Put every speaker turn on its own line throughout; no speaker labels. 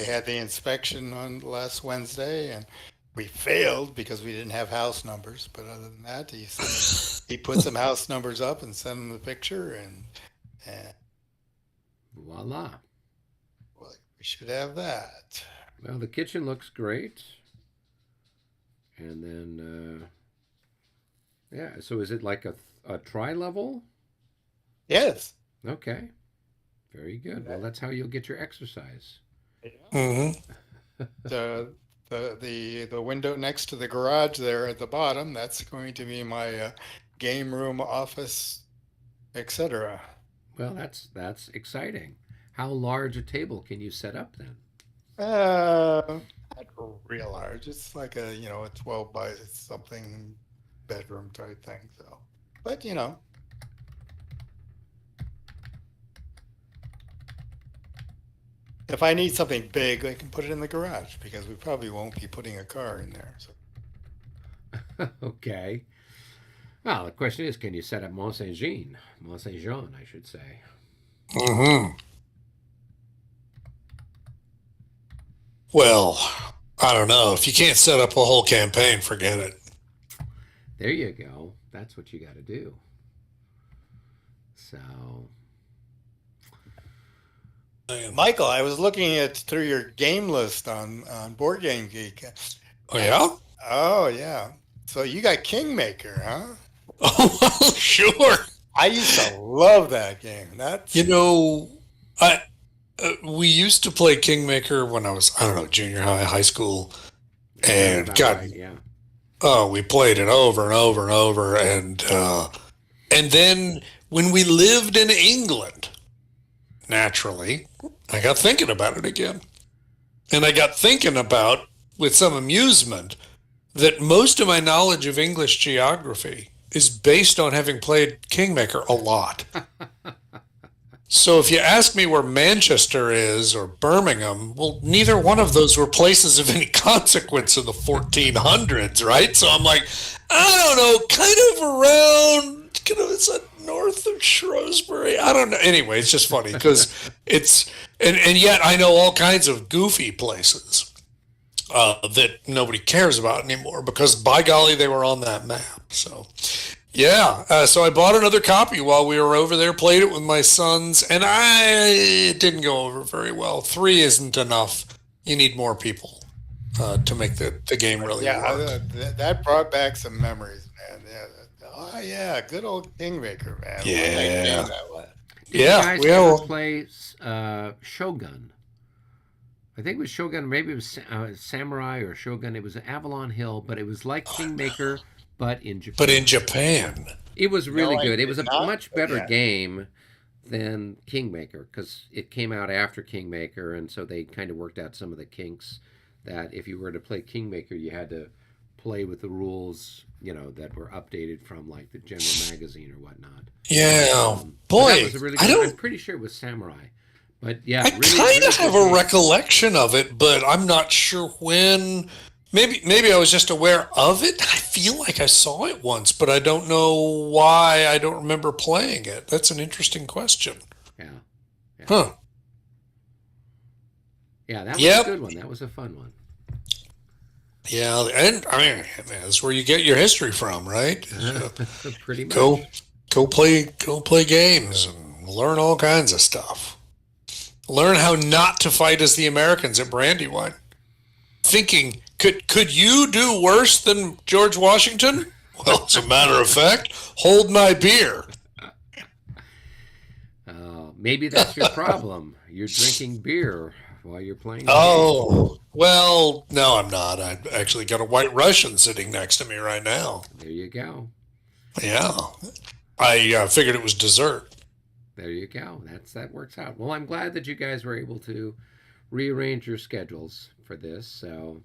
they had the inspection on last Wednesday, and we failed because we didn't have house numbers. But other than that, he put some house numbers up and sent them the picture, and
Voila.
well, we should have that.
Well, the kitchen looks great. And then, yeah, so is it like a tri level?
Yes.
Okay, very good. Well, that's how you'll get your exercise.
Yeah.
Hmm.
The the window next to the garage there at the bottom, that's going to be my game room, office, etc.
Well, that's exciting. How large a table can you set up then?
Not real large. It's like a 12 by something bedroom type thing. So, but if I need something big, I can put it in the garage because we probably won't be putting a car in there. So,
Okay. Well, the question is, can you set up Mont Saint Jean? Mont Saint Jean, I should say.
Hmm. Well, I don't know. If you can't set up a whole campaign, forget it.
There you go. That's what you got to do. So,
Man.
Michael, I was looking at through your game list on Board Game Geek.
Oh,
Uh,
yeah?
oh yeah. So you got Kingmaker, huh?
Oh, well, sure.
I used to love that game.
You
That's
know, I we used to play Kingmaker when I was, I don't know, junior high, high school,
that sounds
and
about right.
God,
Yeah.
oh, we played it over and over and over, and then when we lived in England, naturally, I got thinking about it again, and I got thinking about, with some amusement, that most of my knowledge of English geography is based on having played Kingmaker a lot. So if you ask me where Manchester is or Birmingham, well, neither one of those were places of any consequence in the 1400s, right? So I'm like, I don't know, kind of around, it's north of Shrewsbury. I don't know. Anyway, it's just funny because and yet I know all kinds of goofy places that nobody cares about anymore because by golly, they were on that map. So yeah, so I bought another copy while we were over there, played it with my sons, and it didn't go over very well. Three isn't enough. You need more people to make the game really
yeah.
work.
That brought back some memories, man. Yeah. Oh yeah, good old Kingmaker, man. What a nice game
Yeah,
that was.
Did you
yeah,
guys ever
well,
play Shogun? I think it was Shogun. Maybe it was Samurai or Shogun. It was Avalon Hill, but it was like Kingmaker, but in
but in
Japan.
Japan,
It was
No,
really
I
good. It
did
was a
not.
much
But
better
yeah.
game than Kingmaker because it came out after Kingmaker, and so they kind of worked out some of the kinks that if you were to play Kingmaker, you had to play with the rules, that were updated from like the general magazine or whatnot.
yeah,
But that was
boy,
a really
I
good. I'm
don't.
pretty sure it was Samurai, but yeah,
I
really,
kind
really
of have
good
a
game.
recollection of it, but I'm not sure when. Maybe I was just aware of it. I feel like I saw it once, but I don't know why I don't remember playing it. That's an interesting question.
Yeah, yeah,
Huh.
yeah. That was a
Yep.
good one. That was a fun one.
Yeah, and I mean that's where you get your history from, right?
Pretty
Go
much.
go play games and learn all kinds of stuff. Learn how not to fight as the Americans at Brandywine. Thinking, could you do worse than George Washington? Well, as a matter of fact, hold my beer.
Maybe that's your problem. You're drinking beer while you're playing the game.
Oh, well, no, I'm not. I actually got a white Russian sitting next to me right now.
There you go.
Yeah, I figured it was dessert.
There you go. That works out. Well, I'm glad that you guys were able to rearrange your schedules for this, so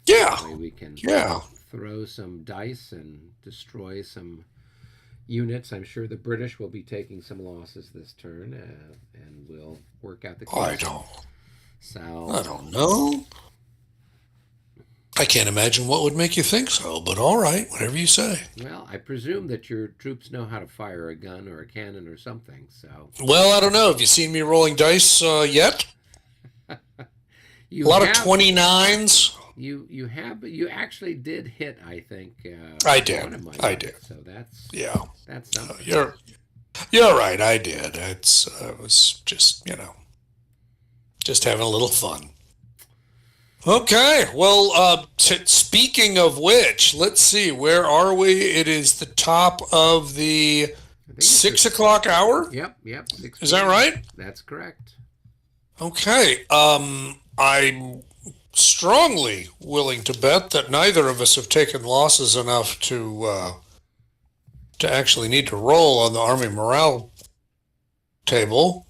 Yeah,
that way we can
yeah.
throw some dice and destroy some units. I'm sure the British will be taking some losses this turn, and we'll work out the
I
kinks.
don't,
So,
I don't know. I can't imagine what would make you think so, but all right, whatever you say.
well, I presume that your troops know how to fire a gun or a cannon or something. So,
Well, I don't know. Have you seen me rolling dice yet?
You
A lot of
have
29s.
you have, but you actually did hit, I think,
I
one of
did.
my
I
units.
did.
So
Yeah.
that's something.
You're right. I did. It was just, just having a little fun. Okay. Well, speaking of which, let's see. Where are we? It is the top of the
I think it's
6 o'clock hour.
Yep, 6
Is that
p.m.
right?
That's correct.
Okay. I'm strongly willing to bet that neither of us have taken losses enough to actually need to roll on the Army morale table.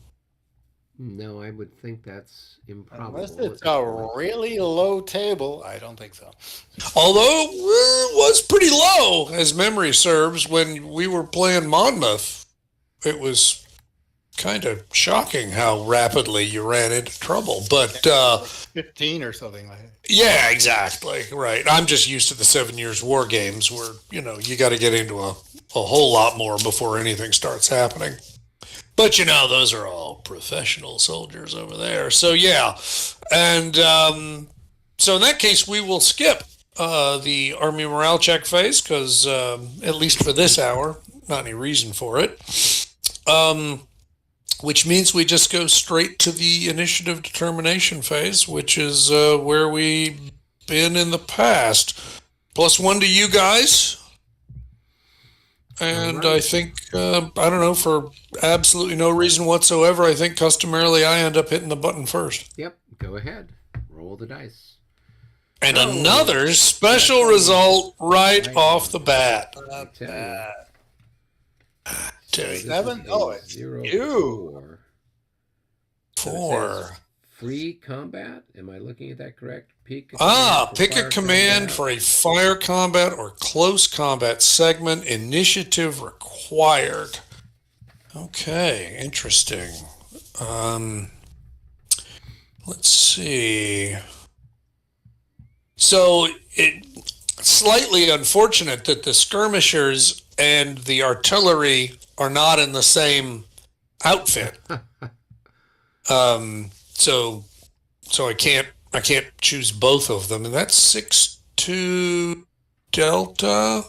No, I would think that's improbable.
Unless
at
it's
this
a
point.
really low table, I don't think so.
Although it was pretty low, as memory serves, when we were playing Monmouth. It was kind of shocking how rapidly you ran into trouble. But
15 or something like that.
yeah, exactly. Right. I'm just used to the 7 Years' War games where, you got to get into a whole lot more before anything starts happening. But, those are all professional soldiers over there. So, yeah. And so in that case, we will skip the Army morale check phase because, at least for this hour, not any reason for it. Which means we just go straight to the initiative determination phase, which is where we've been in the past. +1 to you guys. And
All right.
I think, I don't know, for absolutely no reason whatsoever, I think customarily I end up hitting the button first.
Yep, go ahead. Roll the dice.
And
Oh,
another special result right off the bat.
I tell you.
Tell
So
you.
this
Seven?
is
Oh,
a
it's
0
you.
4. So it
4.
says free combat. Am I looking at that correct? Pick a
Pick a
fire
command
combat.
for a fire combat or close combat segment. Initiative required. Okay, interesting. Let's see. So it's slightly unfortunate that the skirmishers and the artillery are not in the same outfit. So I can't choose both of them, and that's 6-2 Delta.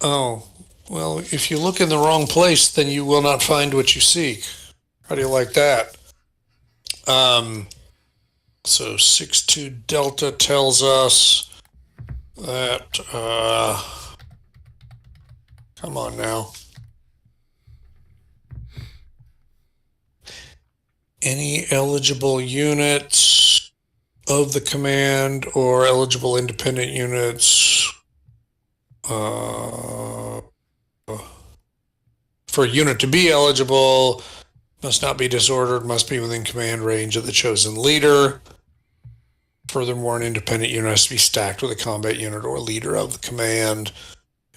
Oh, well, if you look in the wrong place, then you will not find what you seek. How do you like that? So 6-2 Delta tells us that, come on now. Any eligible units of the command or eligible independent units for a unit to be eligible must not be disordered, must be within command range of the chosen leader. Furthermore, an independent unit has to be stacked with a combat unit or leader of the command.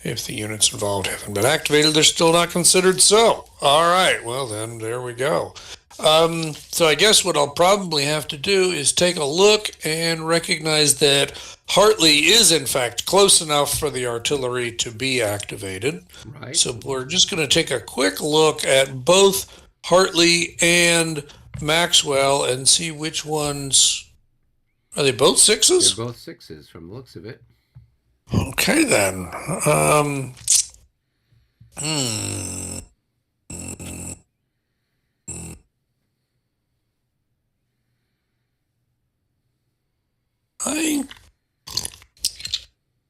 If the units involved haven't been activated, they're still not considered so. All right, well then, there we go. So I guess what I'll probably have to do is take a look and recognize that Hartley is in fact close enough for the artillery to be activated.
Right.
So we're just going to take a quick look at both Hartley and Maxwell and see which ones. Are they both 6s?
They're both 6s from the looks of it.
Okay then.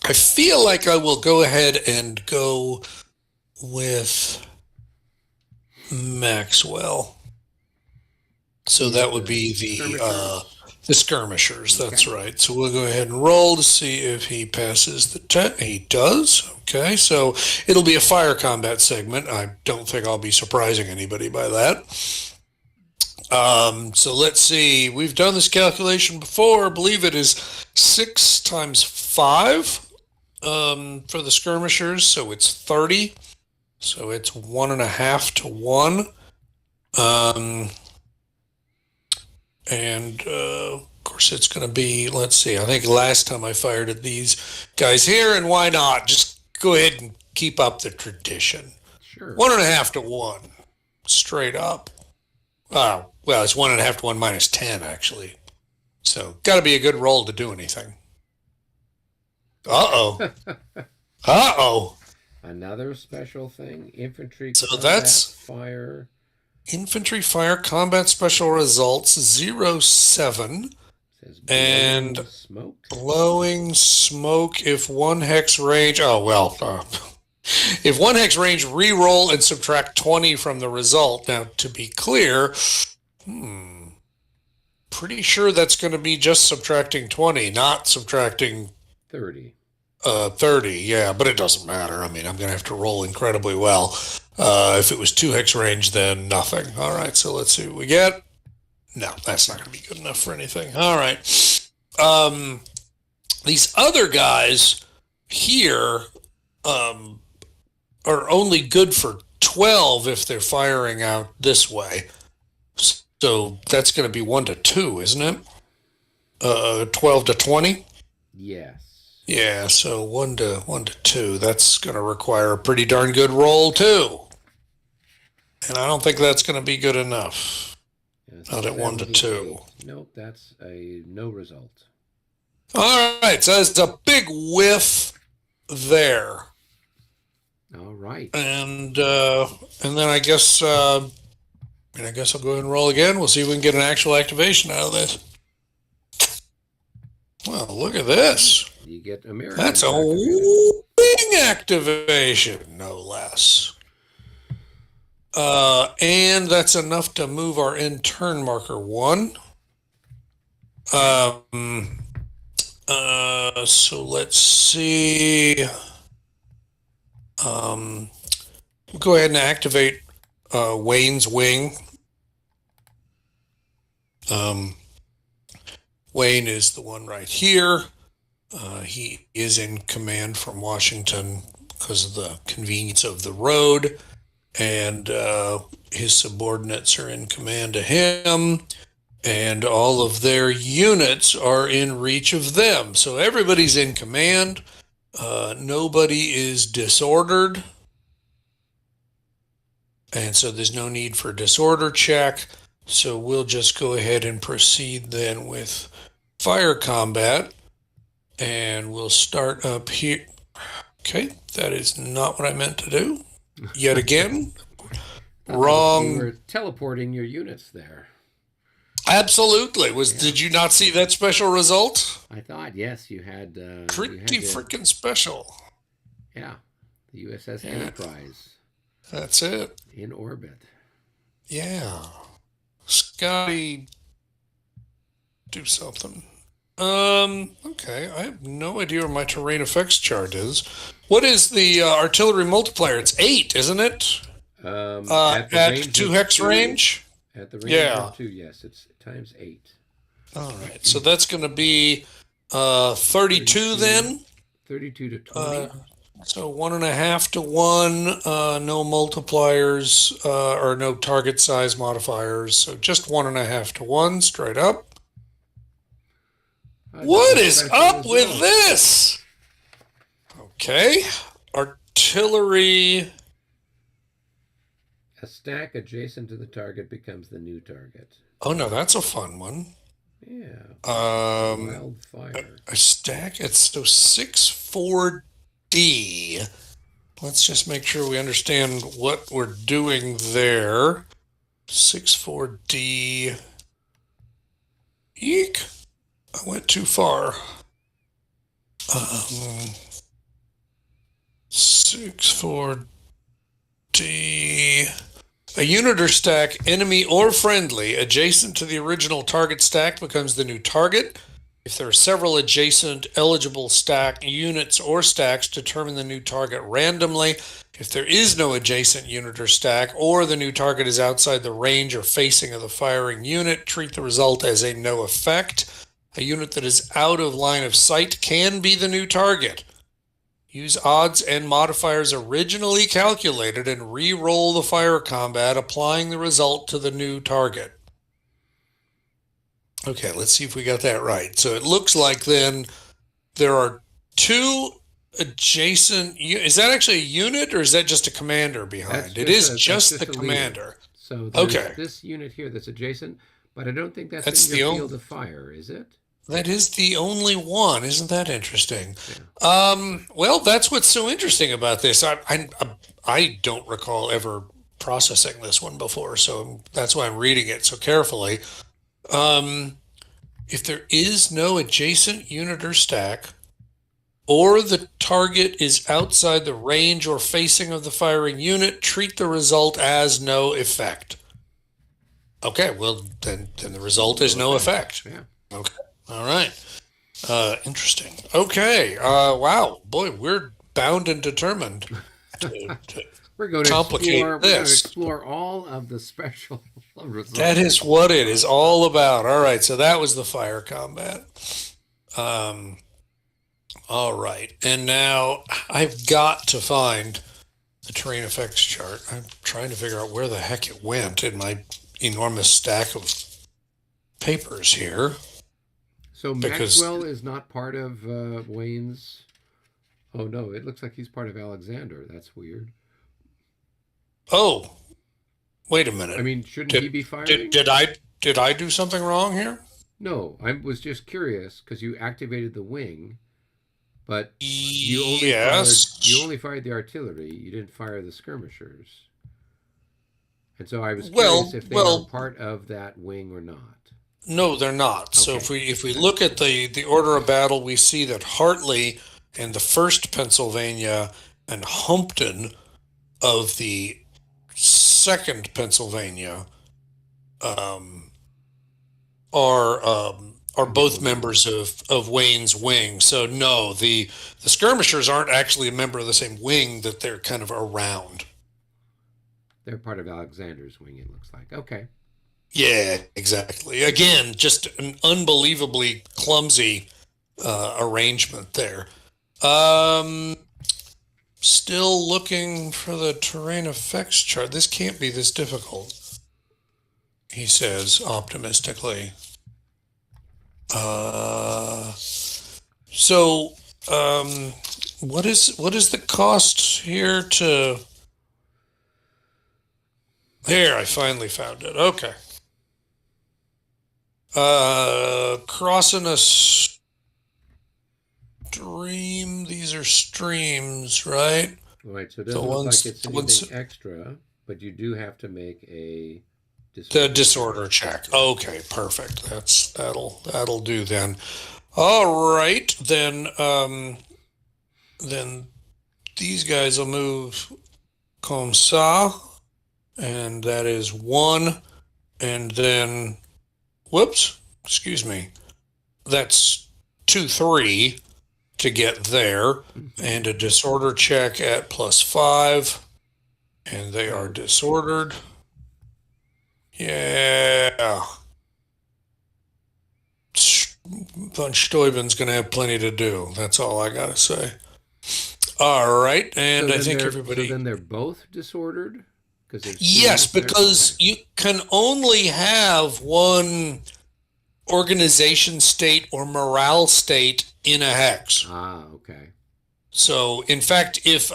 I feel like I will go ahead and go with Maxwell. So that would be the skirmishers. That's right. So we'll go ahead and roll to see if he passes the test. He does. Okay, so it'll be a fire combat segment. I don't think I'll be surprising anybody by that. So let's see. We've done this calculation before. I believe it is 6 times 5 for the skirmishers. So it's 30. So it's 1.5 to 1. And of course, it's going to be, let's see, I think last time I fired at these guys here, and why not? Just go ahead and keep up the tradition.
Sure.
1.5 to 1, straight up. Wow, Well, it's 1.5 to 1 minus 10, actually. So, got to be a good roll to do anything. Uh-oh. Uh-oh.
Another special thing, infantry
So
combat
that's
fire.
infantry fire combat special results 07
Says
and
blowing smoke.
blowing smoke if 1 hex range. Oh, well. If 1 hex range, re-roll and subtract 20 from the result. Now, to be clear, pretty sure that's going to be just subtracting 20, not subtracting
30.
30. Yeah, but it doesn't matter. I mean, I'm going to have to roll incredibly well. If it was 2 hex range, then nothing. All right, so let's see what we get. No, that's not going to be good enough for anything. All right. These other guys here are only good for 12 if they're firing out this way. So that's going to be 1 to 2, isn't it? 12 to 20?
Yes.
Yeah, so 1 to 2. That's going to require a pretty darn good roll, too. And I don't think that's going to be good enough. Not at 1 to 2.
Nope, that's a no result.
All right, so it's a big whiff there.
All right.
And then I guess I'll go ahead and roll again. We'll see if we can get an actual activation out of this. Well, look at this.
You get American.
That's a wing activation, no less. And that's enough to move our end turn marker 1. So let's see. We'll go ahead and activate Wayne's wing. Wayne is the one right here. He is in command from Washington because of the convenience of the road, and his subordinates are in command of him, and all of their units are in reach of them. So everybody's in command. Nobody is disordered, and so there's no need for disorder check. So we'll just go ahead and proceed then with fire combat, and we'll start up here. Okay, that is not what I meant to do. Yet again, wrong.
You were teleporting your units there.
Absolutely. Did you not see that special result?
I thought, yes, you had.
Pretty freaking special.
Yeah, the USS Enterprise.
That's it.
In orbit.
Yeah. Scotty, do something. Okay, I have no idea where my terrain effects chart is. What is the artillery multiplier? It's 8, isn't it? At 2 hex range?
At the range of 2, yes, it's times 8.
All right, so that's going to be 32 then?
32 to 20.
So 1.5 to 1, no multipliers or no target size modifiers. So just 1.5 to 1, straight up. What is up with this? Okay, artillery.
A stack adjacent to the target becomes the new target.
Oh no, that's a fun one.
Yeah.
Wildfire. A stack. It's so 6-4D. Let's just make sure we understand what we're doing there. 6-4D. Eek. I went too far. 6-4D. A unit or stack, enemy or friendly, adjacent to the original target stack becomes the new target. If there are several adjacent eligible stack units or stacks, determine the new target randomly. If there is no adjacent unit or stack, or the new target is outside the range or facing of the firing unit, treat the result as a no effect. A unit that is out of line of sight can be the new target. Use odds and modifiers originally calculated and re-roll the fire combat, applying the result to the new target. Okay, let's see if we got that right. So it looks like then there are 2 adjacent. Is that actually a unit or is that just a commander behind? It is just the commander.
So there's
Okay,
this unit here that's adjacent, but I don't think that's
that's
in
the
your
only.
field of fire, is it?
That is the only one. Isn't that interesting?
Yeah.
Well, that's what's so interesting about this. I don't recall ever processing this one before, so that's why I'm reading it so carefully. Um, if there is no adjacent unit or stack, or the target is outside the range or facing of the firing unit, treat the result as no effect. Okay, well then the result is no effect.
Yeah.
Okay, all right. Interesting. Okay. Wow, boy, we're bound and determined to
We're going to
complicate
explore. We're going to
this.
explore all of the special
That
results.
is what it is all about. All right, so that was the fire combat. Um, all right, and now I've got to find the terrain effects chart. I'm trying to figure out where the heck it went in my enormous stack of papers here.
So
Because
Maxwell is not part of Wayne's. Oh no, it looks like he's part of Alexander. That's weird.
oh, wait a
I
minute.
mean, shouldn't he
Did
be firing?
did I do something wrong here?
No, I was just curious because you activated the wing, but
Yes.
you only fired the artillery. You didn't fire the skirmishers. And so I was curious
Well,
if they are
well,
part of that wing or not.
no, they're not. So
Okay.
if we look at the order of battle, we see that Hartley and the First Pennsylvania and Humpton of the Second Pennsylvania um, are both members of Wayne's wing. So no, the skirmishers aren't actually a member of the same wing, that they're kind of around.
They're part of Alexander's wing, it looks like. Okay.
Yeah, exactly. Again, just an unbelievably clumsy arrangement there. Um, Still looking for the terrain effects chart. This can't be this difficult, he says optimistically. So, what is the cost here to? There, I finally found it. Okay. Crossing a stream. These are streams, right?
All right, so it
The
doesn't look
ones,
like it's
the ones,
anything extra, but you do have to make a
the
disorder.
disorder check. Okay, perfect. That'll do then. All right, then these guys will move comme ça, and that is one, and then whoops, excuse me, that's 2-3 to get there, and a disorder check at +5, and they are disordered. Yeah. Von Steuben's going to have plenty to do. That's all I got to say. All right, and I think everybody.
So then they're both disordered?
Yes, because
Okay.
you can only have one organization state or morale state in a hex.
Ah, okay.
So, in fact, if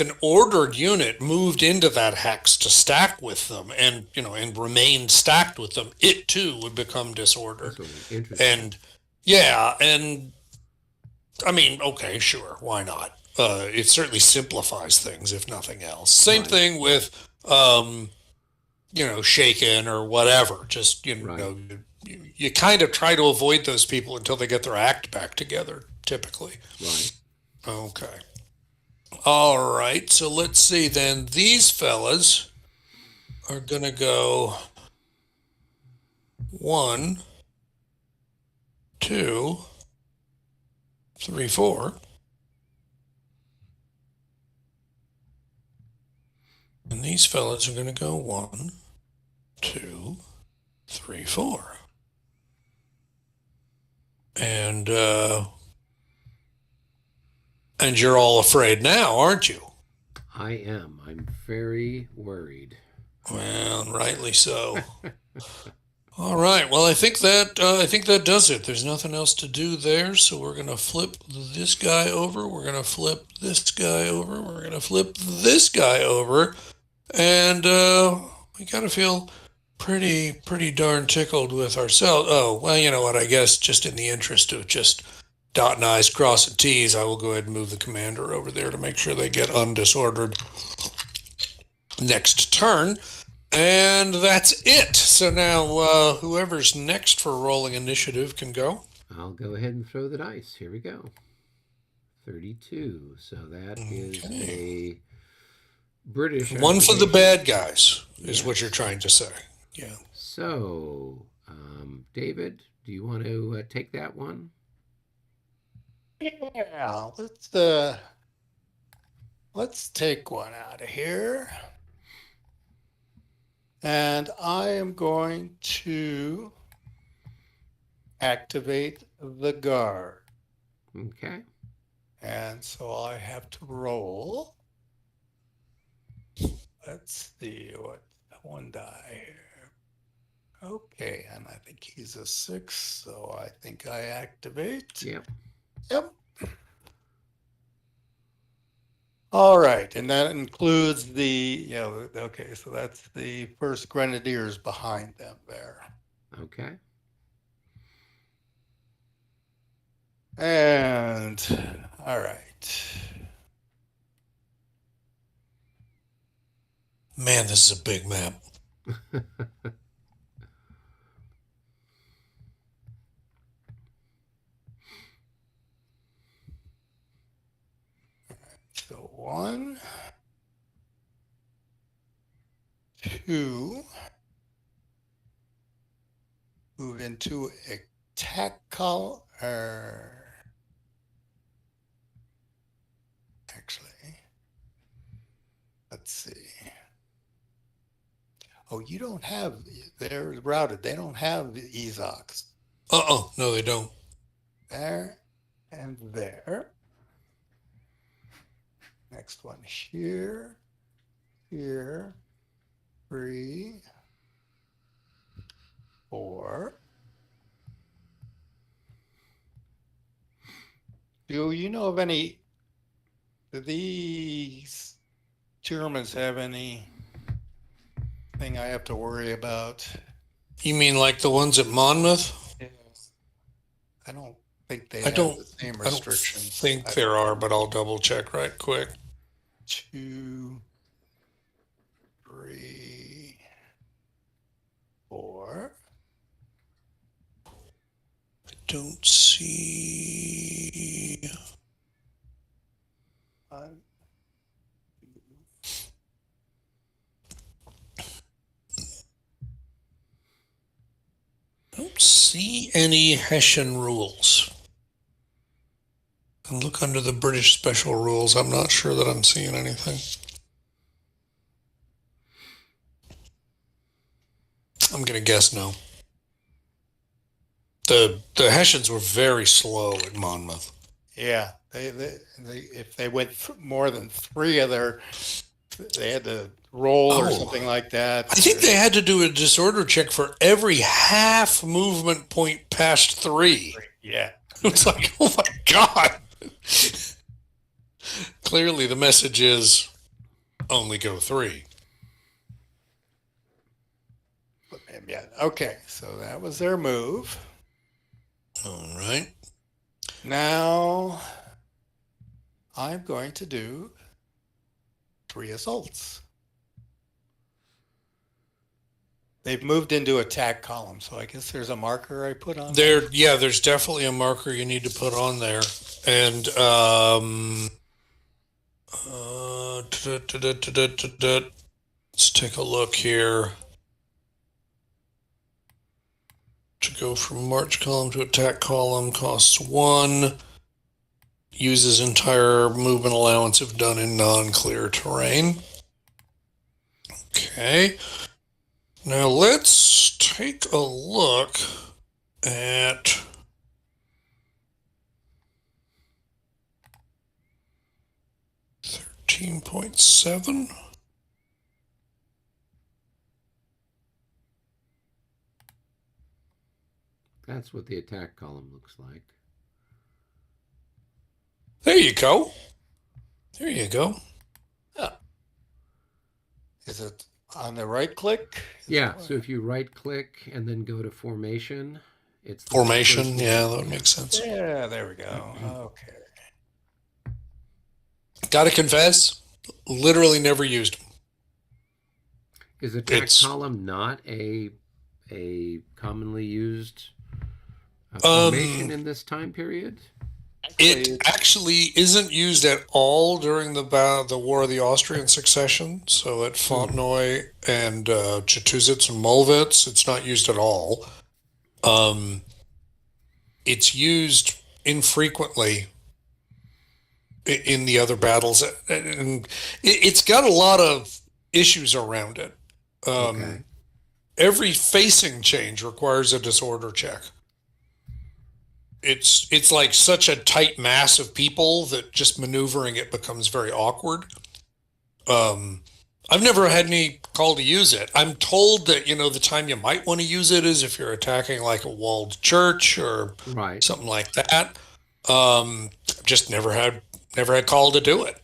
an ordered unit moved into that hex to stack with them, and and remained stacked with them, it too would become disordered.
That's interesting.
And yeah, and I mean, okay, sure, why not? It certainly simplifies things, if nothing else. Same
Right.
thing with shaken or whatever. Just
Right.
you kind of try to avoid those people until they get their act back together, typically.
Right.
Okay. All right. So let's see then. These fellas are going to go 1, 2, 3, 4. And these fellas are going to go 1, 2, 3, 4. And you're all afraid now, aren't you?
I am. I'm very worried.
Well, rightly so. All right. Well, I think that does it. There's nothing else to do there, so we're gonna flip this guy over. We're gonna flip this guy over. We're gonna flip this guy over, and we got to feel pretty darn tickled with ourselves. Oh, well, you know what? I guess just in the interest of just dotting I's, crossing T's, I will go ahead and move the commander over there to make sure they get undisordered next turn. And that's it. So now whoever's next for rolling initiative can go.
I'll go ahead and throw the dice. Here we go. 32. So that is a British.
One for the
activation.
bad guys is
Yes.
what you're trying to say. Yeah.
So, David, do you want to take that one?
Yeah, let's take one out of here. And I am going to activate the guard.
Okay.
And so I have to roll. Let's see what one die here. Okay, and I think he's a 6, so I think I activate.
Yep.
Yep. All right, and that includes the, okay, so that's the first grenadiers behind them there.
Okay.
And, all right.
Man, this is a big map.
So 1, 2, move into attack column, actually, let's see. Oh, you don't have, they're routed. They don't have the Ezox.
No, they don't.
There and there. Next one here, here, 3, 4. Do you know of any, do these Germans have anything I have to worry about?
You mean like the ones at Monmouth?
I don't think they
I
have
don't-
the same
I don't
restrictions.
think there are, but I'll double check right quick.
2, 3, 4.
Don't see.
1,
Don't see any Hessian rules. And look under the British special rules. I'm not sure that I'm seeing anything. I'm gonna guess no. The Hessians were very slow at Monmouth.
Yeah, they if they went more than 3 of their, they had to roll or
Oh.
something like that.
I think they had to do a disorder check for every half movement point past 3.
Yeah.
It's like, oh my God. Clearly the message is only go 3.
Yeah. Okay, so that was their move.
All right.
Now I'm going to do 3 assaults. They've moved into attack column, so I guess there's a marker I put on
There, yeah, there's definitely a marker you need to put on there. And let's take a look here. To go from march column to attack column costs 1. Uses entire movement allowance if done in non-clear terrain. Okay. Now let's take a look at .7.
That's what the attack column looks like.
There you go. There you go.
Is it On the right click? Is
Yeah,
that
so
what?
if you right click and then go to formation, it's the first
Formation,
one.
yeah, that would
Yeah.
make sense.
Yeah, there we go. Okay.
Gotta confess, literally never used them.
Is attack
It's
column not a commonly used formation
um
in this time period?
Actually,
it
it's
actually isn't used at all during the War of the Austrian Succession. So at
Hmm.
Fontenoy and Chatuszitz and Molwitz, it's not used at all. Um, it's used infrequently in the other battles, and it's got a lot of issues around it.
Okay.
Um, every facing change requires a disorder check. It's like such a tight mass of people that just maneuvering it becomes very awkward. Um, I've never had any call to use it. I'm told that the time you might want to use it is if you're attacking like a walled church or
Right.
something like that. Just never had call to do it,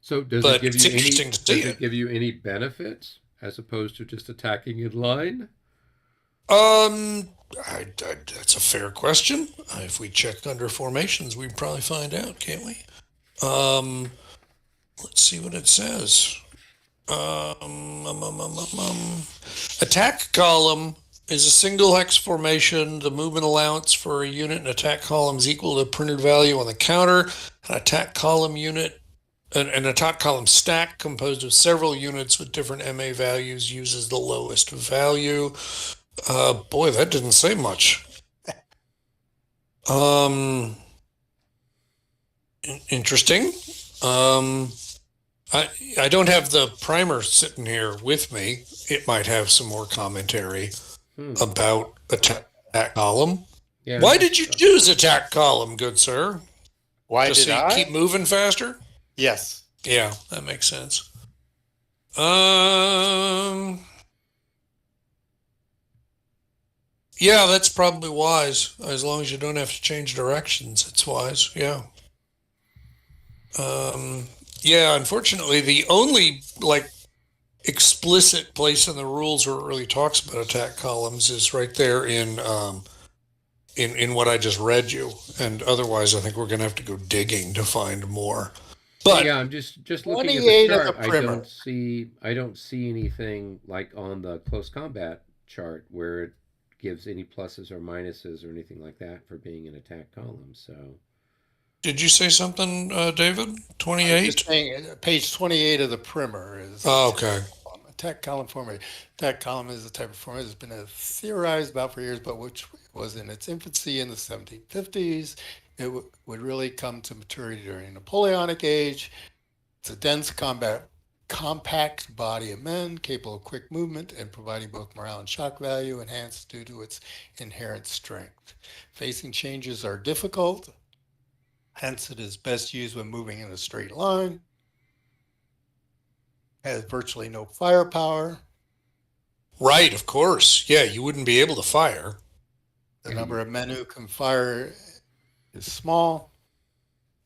So
but it's interesting to see
does it
it.
give you any benefits as opposed to just attacking in line?
Um, that's a fair question. If we check under formations, we'd probably find out, can't we? Um, let's see what it says. Um, um, um, um, um, um. Attack column is a single hex formation. The movement allowance for a unit in attack column is equal to the printed value on the counter. An attack column unit, an attack column stack composed of several units with different MA values uses the lowest value. Boy, that didn't say much. Um, interesting. Um, I don't have the primer sitting here with me. It might have some more commentary
Hmm.
about attack column.
Yeah.
Why did you choose attack column, good sir?
why
Just
did
so you
I?
keep moving faster?
Yes.
Yeah, that makes sense. Um, yeah, that's probably wise. As long as you don't have to change directions, it's wise. Yeah. Um, yeah, unfortunately, the only like explicit place in the rules where it really talks about attack columns is right there in what I just read you. And otherwise, I think we're going to have to go digging to find more.
Yeah,
But
I'm just looking at the
28 of the
chart.
primer.
I don't see anything like on the close combat chart where it gives any pluses or minuses or anything like that for being an attack column. So
did you say something, David?
I was just
28?
saying, page 28 of the primer is
Oh, okay.
attack column formation. Attack column is a type of formation that's been theorized about for years, but which was in its infancy in the 1750s. It would really come to maturity during the Napoleonic Age. It's a dense combat, compact body of men capable of quick movement and providing both morale and shock value enhanced due to its inherent strength. Facing changes are difficult, hence it is best used when moving in a straight line. Has virtually no firepower.
Right, of course. Yeah, you wouldn't be able to fire.
The
yeah,
number of men who can fire is small.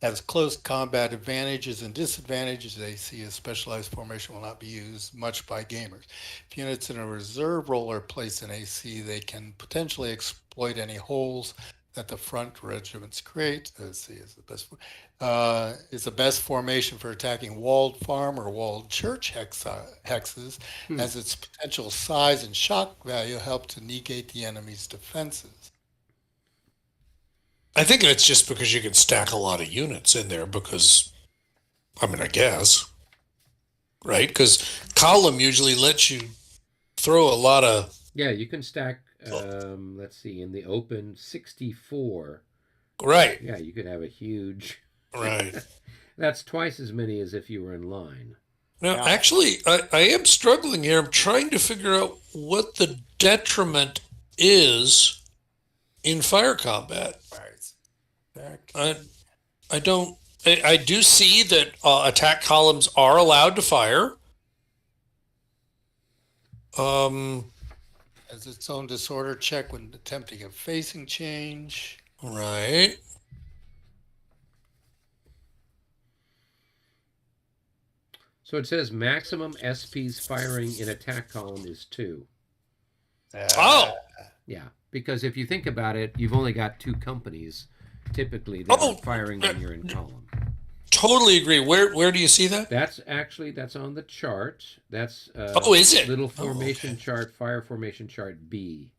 Has close combat advantages and disadvantages. They see a specialized formation will not be used much by gamers. If units in a reserve role are placed in AC, they can potentially exploit any holes that the front regiments create. Let's see, is the best formation for attacking walled farm or walled church hexes,
hmm.
as its potential size and shock value help to negate the enemy's defenses.
I think it's just because you can stack a lot of units in there because, I mean, I guess, right? Because column usually lets you throw a lot of,
Yeah, you can stack. Let's see, in the open 64.
right,
Yeah, you could have a huge.
right.
That's twice as many as if you were in line.
Now,
Yeah.
actually, I am struggling here. I'm trying to figure out what the detriment is in fire combat.
Right.
I, I don't, I do see that attack columns are allowed to fire.
Has its own disorder check when attempting a facing change.
Right.
So it says maximum SP's firing in attack column is 2.
Uh,
Oh,
Yeah, because if you think about it, you've only got 2 companies typically that are
oh,
firing
uh,
when you're in column.
totally agree. Where do you see that?
That's on the chart. That's
Oh, is it?
little
Oh,
formation
okay.
chart, fire formation chart B,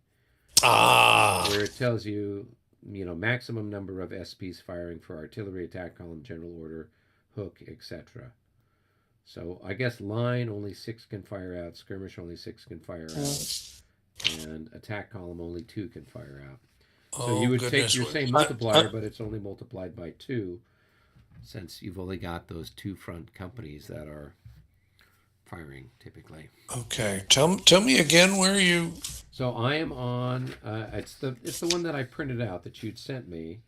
Ah,
where it tells you, maximum number of SPs firing for artillery attack column, general order, hook, etc. So I guess line only 6 can fire out, skirmish only 6 can fire out, and attack column only 2 can fire out. So you
oh
would take
goodness.
your same multiplier, but it's only multiplied by 2, since you've only got those 2 front companies that are firing typically.
Okay, tell me again where you.
So I am on. It's the one that I printed out that you'd sent me.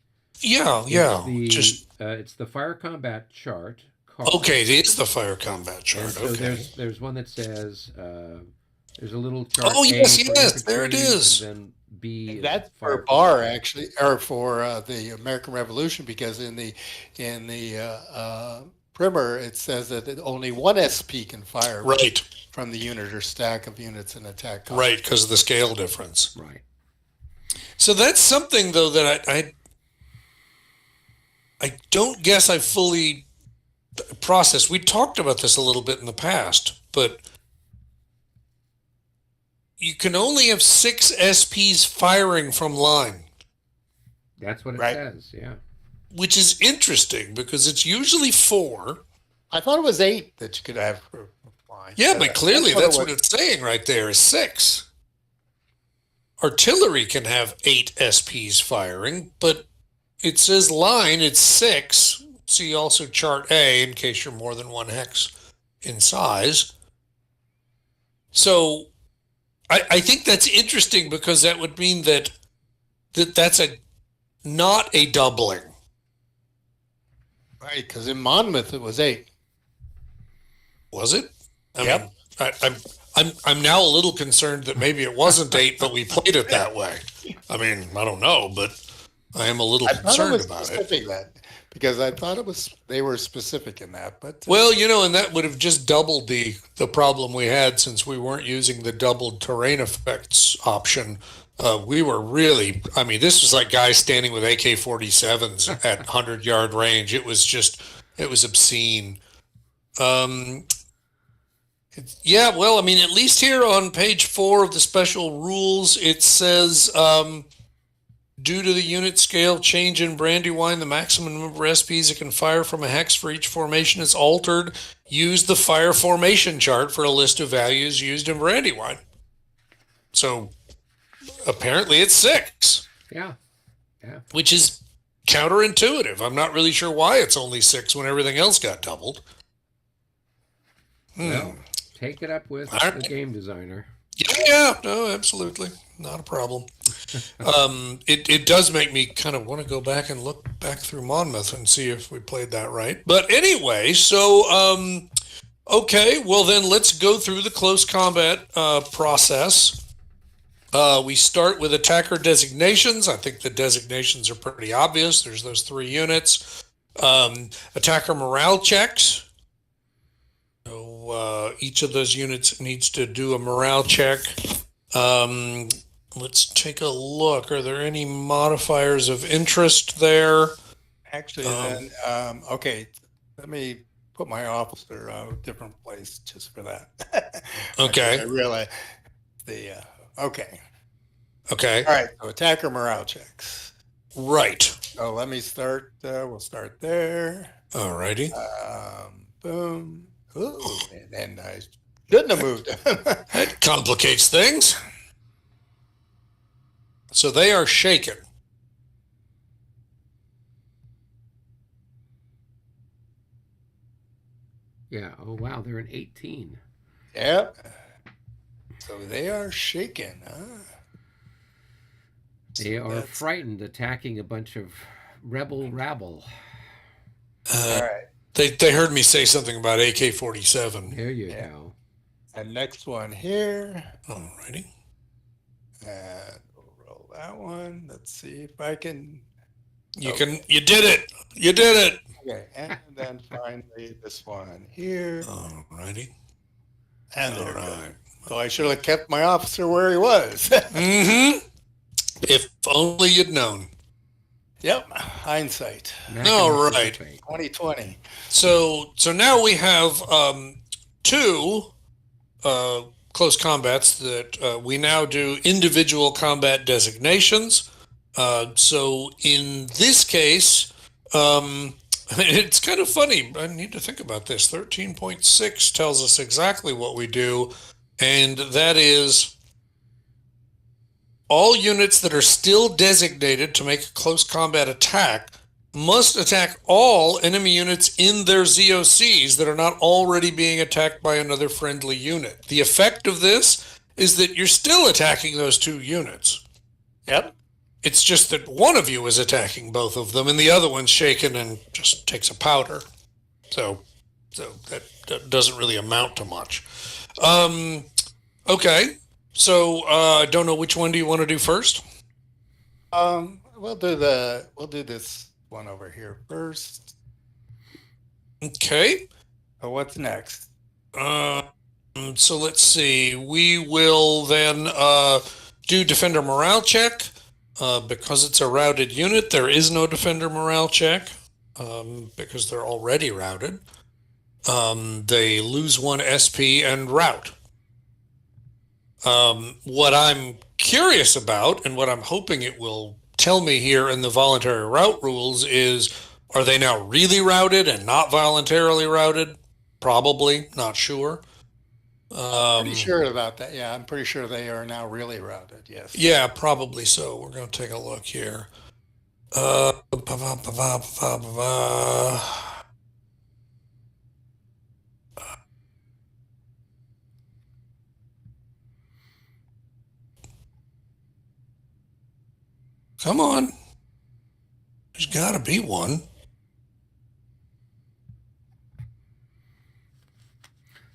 Yeah,
It's
yeah.
the
Just
it's the fire combat chart card.
okay. It is the fire combat
And
chart.
so
Okay.
there's one that says there's a little chart
Oh
A
yes,
for
yes. There it
infantry,
is.
and then B is
that's
fire
for bar
combat.
actually, or for the American Revolution, because in the primer it says that only one SP can fire
Right,
from the unit or stack of units in attack column.
right. Because of the scale difference.
Right.
So that's something though that I don't guess I fully processed. We talked about this a little bit in the past, but you can only have 6 SPs firing from line,
That's what it
Right.
says. Yeah.
which is interesting because it's usually 4.
I thought it was 8 that you could have for flying.
Yeah, but clearly that's
it
what
was.
it's saying right there is 6. Artillery can have 8 SPs firing, but it says line, it's 6. See also chart A in case you're more than 1 hex in size. So I think that's interesting because that would mean that's not a doubling.
Right, because in Monmouth it was 8.
Was it? I
Yep.
mean, I'm now a little concerned that maybe it wasn't 8, but we played it that way. I mean, I don't know, but I am a little
I thought it
concerned
was
about it.
specific that, because I thought they were specific in that, but
Well, and that would have just doubled the problem we had since we weren't using the doubled terrain effects option. We were really, I mean, this was like guys standing with AK-47s at 100-yard range. It was obscene. Yeah, well, I mean, at least here on page 4 of the special rules, it says, due to the unit scale change in Brandywine, the maximum number of SPs it can fire from a hex for each formation is altered. Use the fire formation chart for a list of values used in Brandywine. So apparently it's 6,
Yeah. Yeah.
which is counterintuitive. I'm not really sure why it's only 6 when everything else got doubled.
Well, take it up with
All
the
right.
game designer.
Yeah, no, absolutely. Not a problem. It does make me kind of want to go back and look back through Monmouth and see if we played that right. But anyway, so, okay, well then let's go through the close combat process. We start with attacker designations. I think the designations are pretty obvious. There's those 3 units. Attacker morale checks. So each of those units needs to do a morale check. Let's take a look. Are there any modifiers of interest there?
actually then, okay, let me put my officer a different place just for that.
Okay.
I realize okay.
Okay.
All right, so attacker morale checks.
Right.
So let me start, we'll start there.
Alrighty.
Boom. Ooh, and then I shouldn't have moved.
That complicates things. So they are shaken.
Yeah. Oh wow, they're an 18.
Yep. So they are shaken, huh?
They are
That's-
frightened, attacking a bunch of rebel rabble.
All right.
They heard me say something about AK-47.
There you
Yeah.
go.
And next one here.
Alrighty.
And we'll roll that one. Let's see if I can.
You did it. You did it.
Okay, and then finally this one here,
Alrighty.
and there
All
it goes.
right.
So I should have kept my officer where he was.
Mm-hmm. If only you'd known.
Yep, hindsight,
All
Machinations of
right.
fate.
2020.
So now we have two close combats that we now do individual combat designations. So in this case, it's kind of funny. I need to think about this. 13.6 tells us exactly what we do, and that is all units that are still designated to make a close combat attack must attack all enemy units in their ZOCs that are not already being attacked by another friendly unit. The effect of this is that you're still attacking those two units.
Yep.
It's just that one of you is attacking both of them and the other one's shaken and just takes a powder. So that doesn't really amount to much. Okay. So I don't know, which one do you want to do first?
We'll do this one over here first.
Okay.
What's next?
So let's see. We will then do defender morale check. Because it's a routed unit, there is no defender morale check because they're already routed. They lose 1 SP and rout. What I'm curious about and what I'm hoping it will tell me here in the voluntary rout rules is, are they now really routed and not voluntarily routed? Probably, not sure.
Pretty sure about that. Yeah, I'm pretty sure they are now really routed. Yes.
Yeah, probably so. We're going to take a look here. Come on. There's got to be one.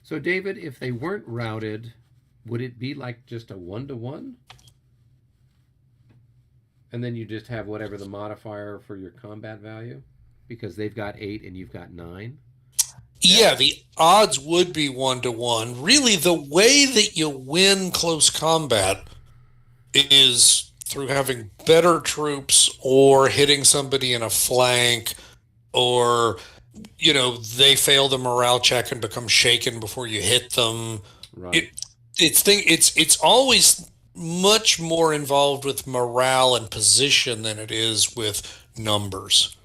So, David, if they weren't routed, would it be like just a 1-to-1? And then you just have whatever the modifier for your combat value? Because they've got 8 and you've got 9?
Yeah, the odds would be 1-to-1. Really, the way that you win close combat is through having better troops or hitting somebody in a flank, or they fail the morale check and become shaken before you hit them.
Right.
It's always much more involved with morale and position than it is with numbers.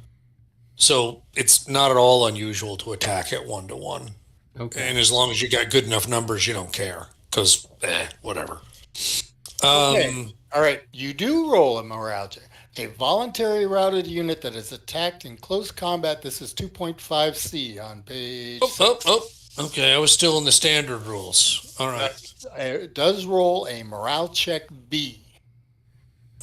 So it's not at all unusual to attack at 1-to-1.
Okay.
And as long as you got good enough numbers, you don't care, because whatever.
Okay. All right. You do roll a morale check. A voluntary routed unit that is attacked in close combat. This is 2.5C on page.
Okay, I was still in the standard rules. All right.
It does roll a morale check B.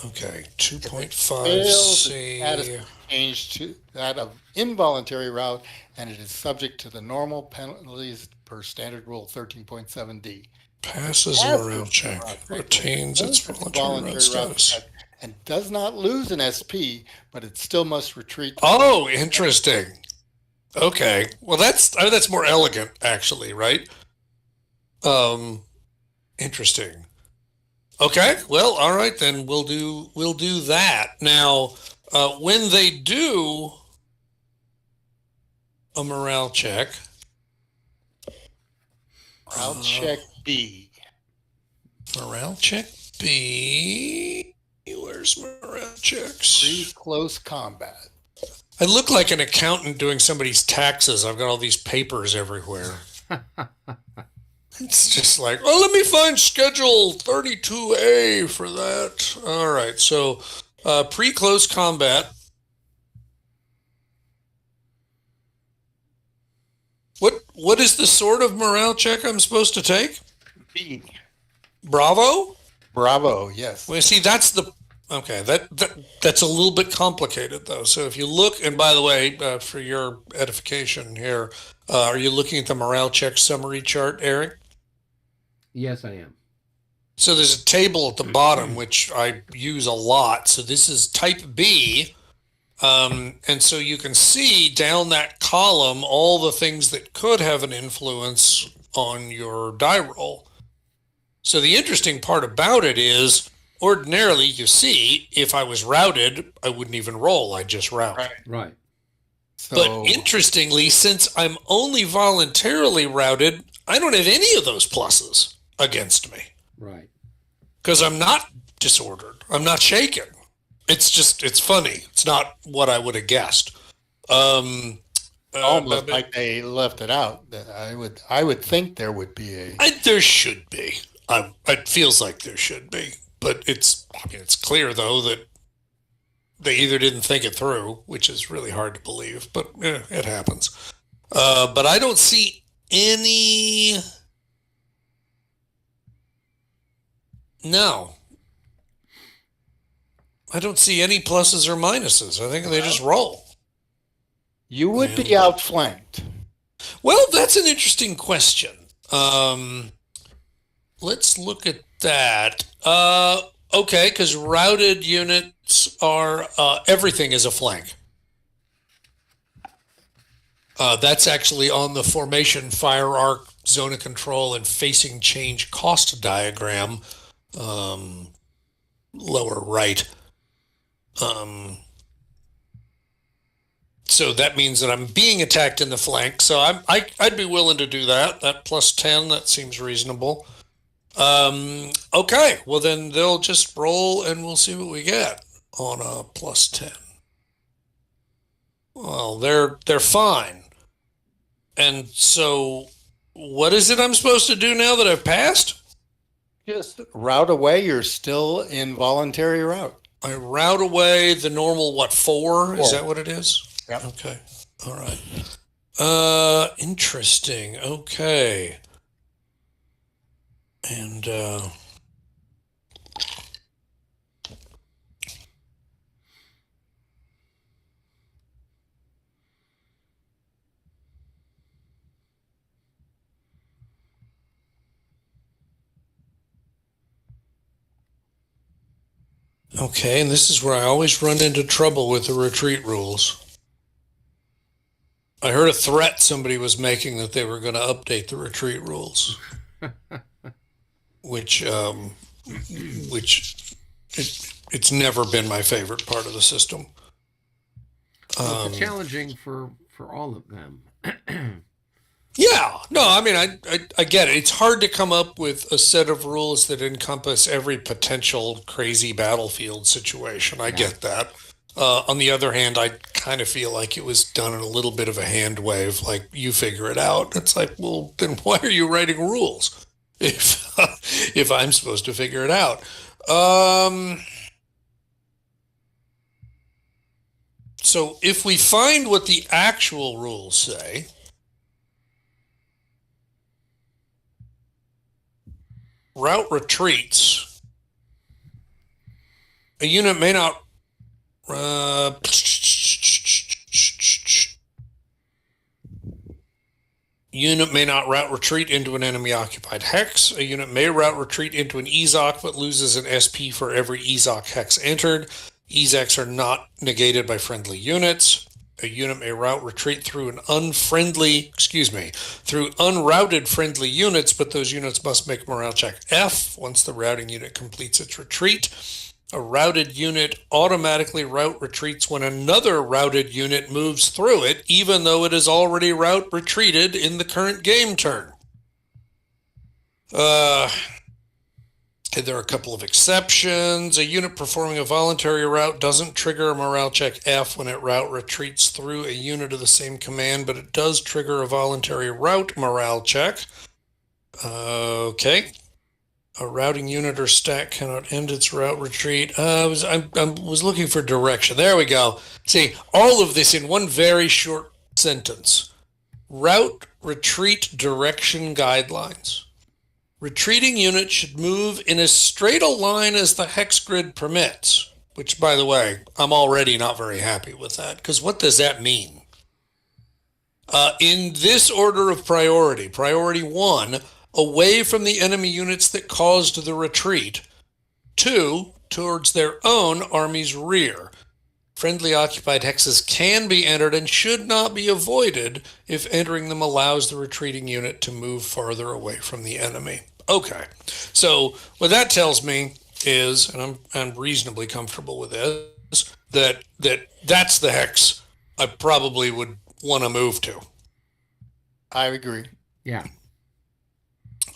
Okay,
Fails,
2.5C.
its status changed to that of involuntary route, and it is subject to the normal penalties per standard rule 13.7D.
Passes a morale check, retains its voluntary route status.
And does not lose an SP, but it still must retreat.
Oh, interesting. Okay, well that's more elegant, actually, right? Interesting. Okay, well, all right then. We'll do that now. When they do a morale check,
Morale check B.
Morale check B. Where's morale checks?
Close combat.
I look like an accountant doing somebody's taxes. I've got all these papers everywhere. It's just like, oh, let me find schedule 32A for that. All right, so pre-close combat. What is the sort of morale check I'm supposed to take?
B.
Bravo?
Bravo, yes.
Well, see, that's a little bit complicated, though. So if you look, and by the way, for your edification here, are you looking at the morale check summary chart, Eric?
Yes, I am.
So there's a table at the bottom, which I use a lot. So this is type B, And so you can see down that column all the things that could have an influence on your die roll. So the interesting part about it is, ordinarily, you see, if I was routed, I wouldn't even roll. I'd just route.
Right.
So,
But interestingly, since I'm only voluntarily routed, I don't have any of those pluses against me
Right.
because I'm not disordered. I'm not shaken. It's funny. It's not what I would have guessed.
almost like they left it out. That I would think there would be a.
There should be. It feels like there should be, but it's clear though that they either didn't think it through, which is really hard to believe, but it happens. But I don't see any. No, I don't see any pluses or minuses. I think they just roll.
You would be outflanked.
Well, that's an interesting question. Let's look at that. Okay, because routed units are everything is a flank. That's actually on the formation, fire arc, zone of control, and facing change cost diagram, lower right. So that means that I'm being attacked in the flank. So I'd be willing to do that. That plus 10, that seems reasonable. Okay, well then they'll just roll and we'll see what we get on a plus 10. Well, they're fine. And so what is it I'm supposed to do now that I've passed?
Just route away. You're still in voluntary route.
I route away the normal, what, 4? Is
4.
that what it is?
Yep.
Okay. All right. Interesting. Okay. And okay, and this is where I always run into trouble with the retreat rules. I heard a threat somebody was making that they were going to update the retreat rules, which it's never been my favorite part of the system.
It's challenging for all of them.
Yeah, no, I mean, I get it. It's hard to come up with a set of rules that encompass every potential crazy battlefield situation. I get that. On the other hand, I kind of feel like it was done in a little bit of a hand wave, like you figure it out. It's like, well, then why are you writing rules if I'm supposed to figure it out? So if we find what the actual rules say, route retreats, a unit may not route retreat into an enemy occupied hex. A unit may route retreat into an EZOC but loses an SP for every EZOC hex entered. EZOCs are not negated by friendly units. A unit may route retreat through unrouted friendly units, but those units must make morale check F once the routing unit completes its retreat. A routed unit automatically route retreats when another routed unit moves through it, even though it is already route retreated in the current game turn. There are a couple of exceptions. A unit performing a voluntary route doesn't trigger a morale check F when it route retreats through a unit of the same command, but it does trigger a voluntary route morale check. Okay. A routing unit or stack cannot end its route retreat. I was looking for direction. There we go. See, all of this in one very short sentence. Route retreat direction guidelines. Retreating units should move in as straight a line as the hex grid permits, which, by the way, I'm already not very happy with that, because what does that mean? In this order of priority, priority 1, away from the enemy units that caused the retreat. 2, towards their own army's rear. Friendly occupied hexes can be entered and should not be avoided if entering them allows the retreating unit to move farther away from the enemy. Okay, so what that tells me is, and I'm reasonably comfortable with this, that's the hex I probably would want to move to.
I agree.
Yeah.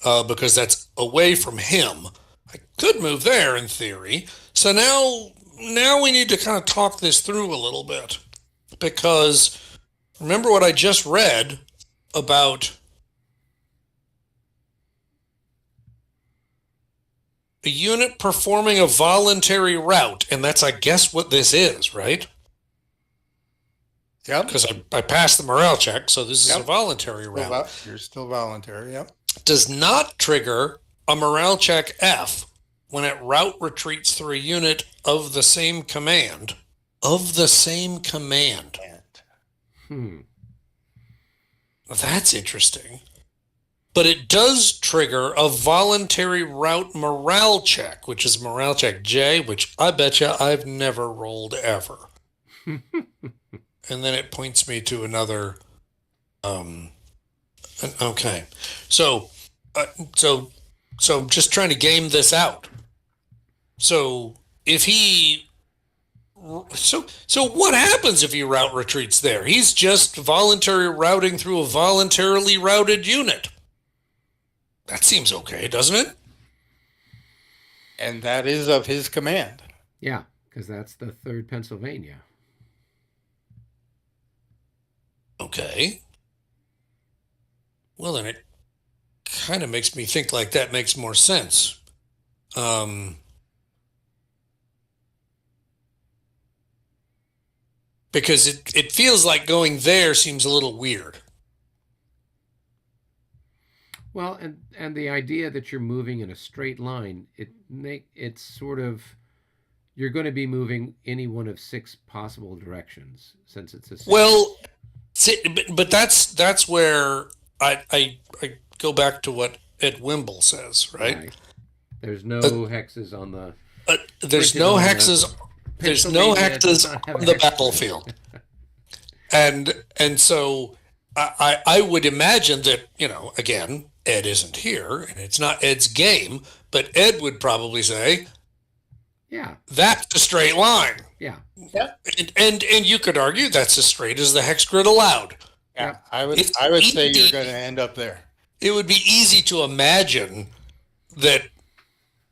Because that's away from him. I could move there in theory. So now we need to kind of talk this through a little bit, because remember what I just read about a unit performing a voluntary route, and that's, I guess, what this is, right?
Yep.
Because I passed the morale check, so this is a
Yep.
voluntary route.
You're still voluntary. Yep.
Does not trigger a morale check F when it route retreats through a unit of the same command. Of the same command. That's interesting. But it does trigger a voluntary route morale check, which is morale check J, which I bet you I've never rolled ever. And then it points me to another. Okay, so just trying to game this out. So if he, so what happens if he route retreats there? He's just voluntary routing through a voluntarily routed unit. That seems okay, doesn't it?
And that is of his command.
Yeah, because that's the 3rd Pennsylvania.
Okay. Well, then it kind of makes me think like that makes more sense. Because it feels like going there seems a little weird.
Well, and the idea that you're moving in a straight line, it's sort of, you're going to be moving any one of 6 possible directions, since it's a six.
Well, but that's where I go back to what Ed Wimble says, right?
There's no hexes on the.
There's no hexes. There's no hexes on the battlefield, and so I would imagine that, again, Ed isn't here and it's not Ed's game, but Ed would probably say,
yeah,
that's a straight line.
Yeah.
And you could argue that's as straight as the hex grid allowed.
Yeah, I would say you're going to end up there.
It would be easy to imagine that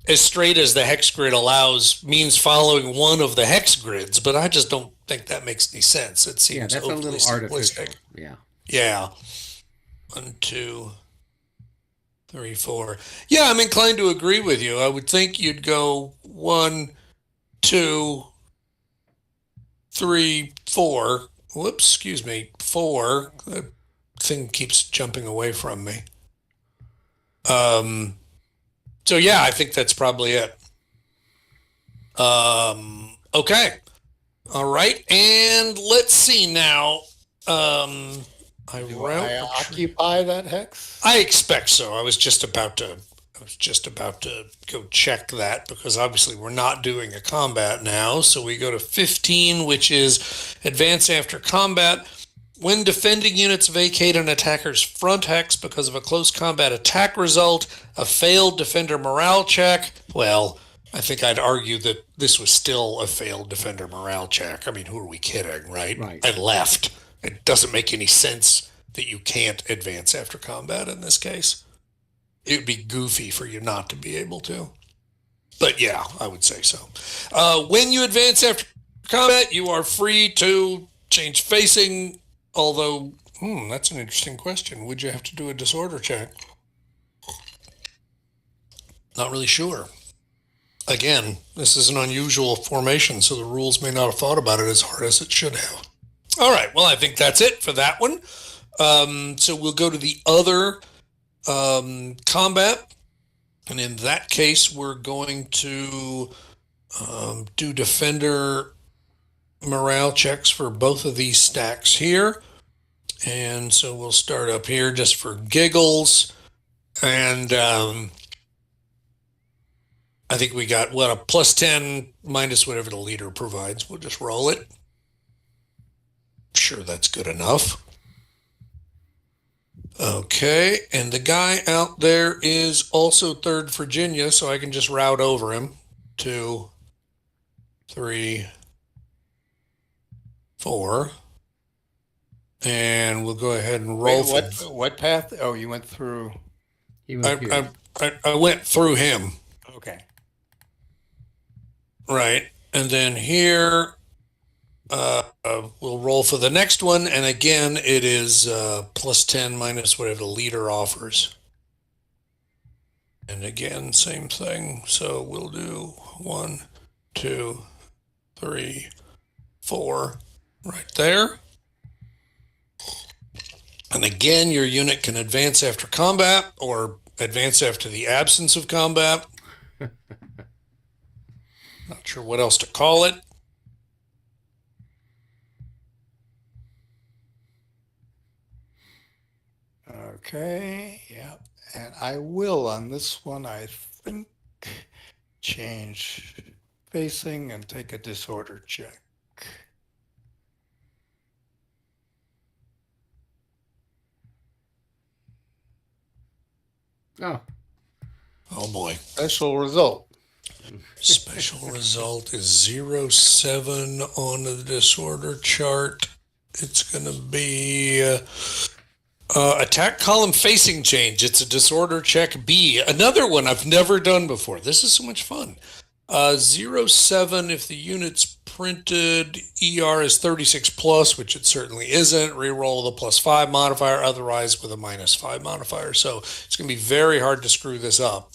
as straight as the hex grid allows means following one of the hex grids, but I just don't think that makes any sense. It seems
that's a little artificial.
Yeah. Yeah. 1, 2, 3, 4. Yeah, I'm inclined to agree with you. I would think you'd go 1, 2, 3, 4. Whoops, excuse me. 4. The thing keeps jumping away from me. So yeah, I think that's probably it. Okay. All right. And let's see now.
I occupy that hex?
I expect so. I was just about to go check that, because obviously we're not doing a combat now. So we go to 15, which is advance after combat. When defending units vacate an attacker's front hex because of a close combat attack result, a failed defender morale check. Well, I think I'd argue that this was still a failed defender morale check. I mean, who are we kidding, right? I left. It doesn't make any sense that you can't advance after combat in this case. It would be goofy for you not to be able to. But yeah, I would say so. When you advance after combat, you are free to change facing. Although, that's an interesting question. Would you have to do a disorder check? Not really sure. Again, this is an unusual formation, so the rules may not have thought about it as hard as it should have. All right, well, I think that's it for that one. So we'll go to the other combat. And in that case, we're going to do defender morale checks for both of these stacks here. And so we'll start up here just for giggles. And I think we got what, a +10 minus whatever the leader provides. We'll just roll it. Sure, that's good enough. Okay, and the guy out there is also 3rd Virginia, so I can just route over him. 2, 3, 4. And we'll go ahead and roll.
Wait, what path? Oh, you went through.
He went here.
I went through him.
Okay.
Right. And then here, we'll roll for the next one. And again, it is +10 minus whatever the leader offers. And again, same thing. So we'll do 1, 2, 3, 4 right there. And again, your unit can advance after combat or advance after the absence of combat. Not sure what else to call it.
Okay. Yeah. And I will on this one, I think, change facing and take a disorder check.
Oh,
Oh boy.
Special result.
Special result is 0-7 on the disorder chart. It's going to be attack column facing change. It's a disorder check B. Another one I've never done before. This is so much fun. 0-7 if the unit's printed ER is 36 plus, which it certainly isn't. Reroll the +5 modifier, otherwise with a -5 modifier. So it's going to be very hard to screw this up,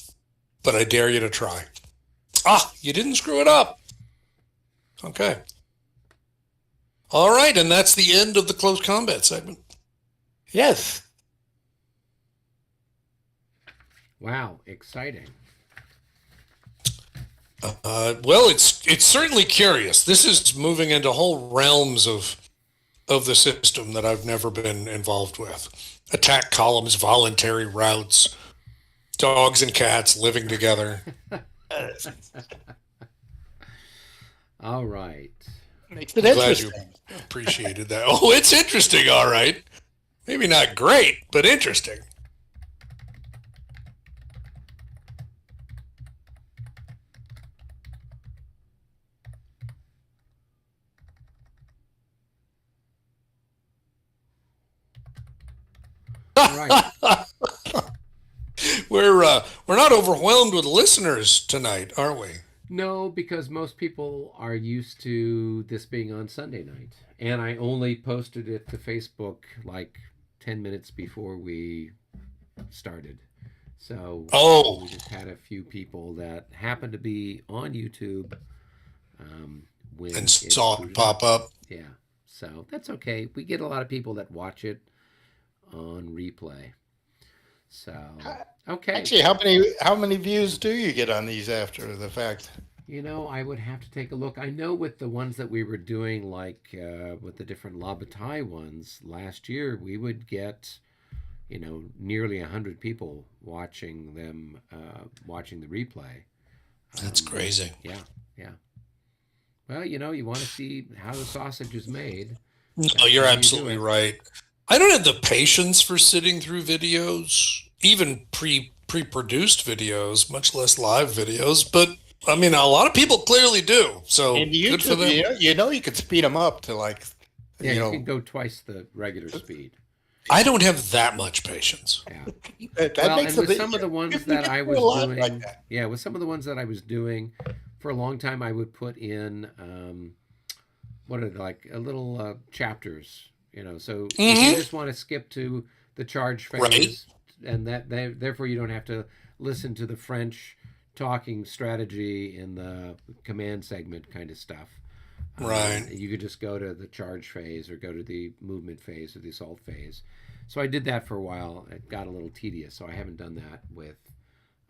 but I dare you to try. Ah, you didn't screw it up. Okay. All right, and that's the end of the close combat segment.
Yes.
wow, exciting.
Well, it's certainly curious. This is moving into whole realms of the system that I've never been involved with. Attack columns, voluntary routes, dogs and cats living together.
All right.
Makes it
I'm glad you
interesting.
appreciated that. Oh, it's interesting, all right. Maybe not great, but interesting.
All right.
We're not overwhelmed with listeners tonight, are we?
No, because most people are used to this being on Sunday night. And I only posted it to Facebook like 10 minutes before we started. So
Oh,
we just had a few people that happened to be on YouTube when
and
it
saw it
booted
pop up.
Yeah. So that's okay. We get a lot of people that watch it on replay. So okay.
Actually, how many views do you get on these after the fact?
I would have to take a look. I know with the ones that we were doing, like with the different Labatai ones last year, we would get, nearly 100 people watching them, watching the replay.
That's crazy.
Yeah, yeah. Well, you want to see how the sausage is made.
No,
That's
you're
how you do
absolutely
it.
right. I don't have the patience for sitting through videos, even pre-produced videos, much less live videos. But I mean, a lot of people clearly do. So
And
good for
YouTube,
them.
you could speed them up to like,
Yeah,
you
you
know,
can go twice the regular speed.
I don't have that much patience.
Yeah.
that
Well,
makes
and with
a
some of the ones
you
that
can
I
do
was
a lot
doing,
like that.
yeah, with some of the ones that I was doing, for a long time, I would put in what are they, like little chapters. So if you
Hmm.
just want to skip to the charge
Right,
phase, and therefore you don't have to listen to the French talking strategy in the command segment kind of stuff.
right.
You could just go to the charge phase or go to the movement phase or the assault phase. So I did that for a while. It got a little tedious, so I haven't done that with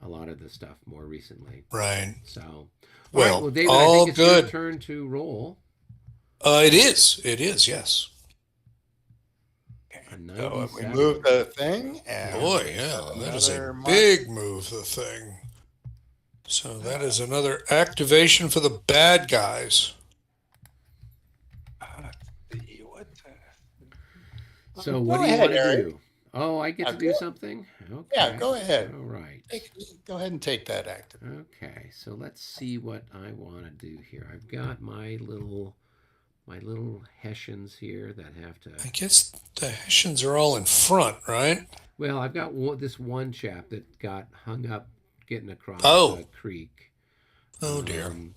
a lot of the stuff more recently.
Right.
So, all right,
Well,
well, David, I
all
think it's your
good.
turn to roll
It is. It is. Yes.
a
So we
97.
move the thing, and
Boy, yeah, that is a
another mark.
big move. The thing. So that is another activation for the bad guys.
Let's see, what,
So
go
what do you
ahead,
want to
Eric.
do? Oh, I get to do
Go,
something?
yeah,
Okay.
go ahead.
All right.
Go ahead and take that active.
Okay. So let's see what I want to do here. I've got my little Hessians here that have to.
I guess the Hessians are all in front, right?
Well, I've got this one chap that got hung up getting across
Oh,
a creek.
oh dear.
Um,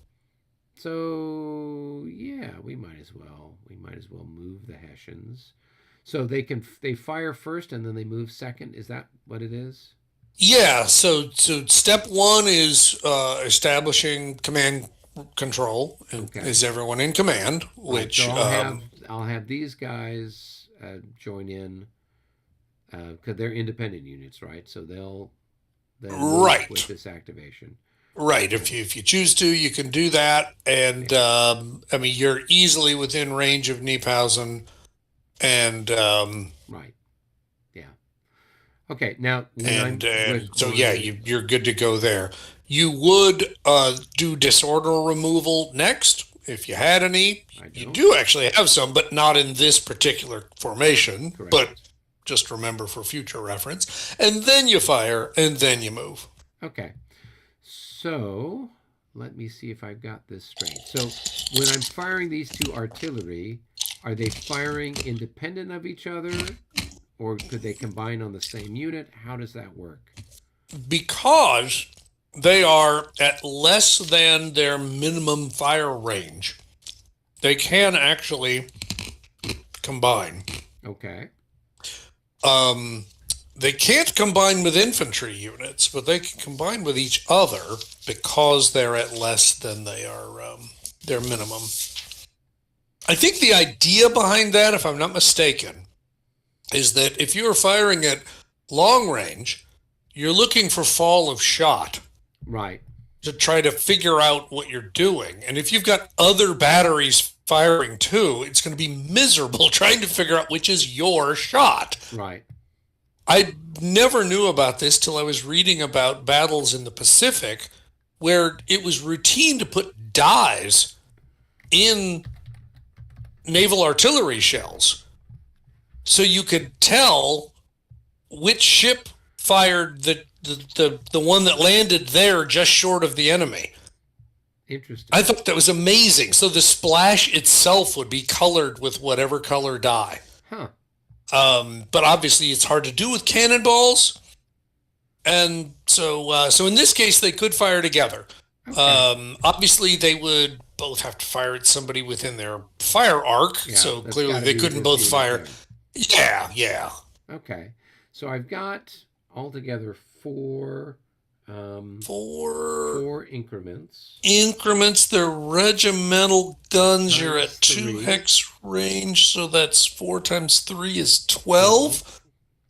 so yeah, we might as well. We might as well move the Hessians. So they fire first and then they move second. Is that what it is?
Yeah, so step one is establishing command control.
Okay.
Is everyone in command?
Right. So
Which,
I'll have these guys join in because they're independent units, right? So they'll move with
right,
this activation.
right.
Okay.
If you choose to, you can do that. And
Okay.
I mean, you're easily within range of Niephausen. And
Right. Yeah. Okay. Now when
and
I'm with
so yeah,
my
you're good to go there. You would do disorder removal next if you had any.
I
You
don't.
do actually have some, but not in this particular formation. But
Correct.
just remember for future reference. And then you fire, and then you move.
Okay. So let me see if I've got this straight. So when I'm firing these two artillery, are they firing independent of each other, or could they combine on the same unit? How does that work?
Because they are at less than their minimum fire range, they can actually combine.
Okay.
Um, they can't combine with infantry units, but they can combine with each other because they're at less than their minimum. I think the idea behind that, if I'm not mistaken, is that if you're firing at long range, you're looking for fall of shot
Right.
to try to figure out what you're doing. And if you've got other batteries firing too, it's going to be miserable trying to figure out which is your shot.
Right.
I never knew about this till I was reading about battles in the Pacific where it was routine to put dyes in naval artillery shells so you could tell which ship fired the one that landed there just short of the enemy.
Interesting.
I thought that was amazing. So the splash itself would be colored with whatever color dye.
Huh.
But obviously it's hard to do with cannonballs. And so in this case, they could fire together.
Okay.
Obviously, they would both have to fire at somebody within their fire arc.
Yeah,
So
that's
clearly
got to
they
be
couldn't
this
both
unit
fire.
there.
Yeah.
Okay. So I've got altogether um,
Four
four increments
increments. They're regimental guns. You're
times
at 2 hex range. So that's 4 times 3 is
12.
12.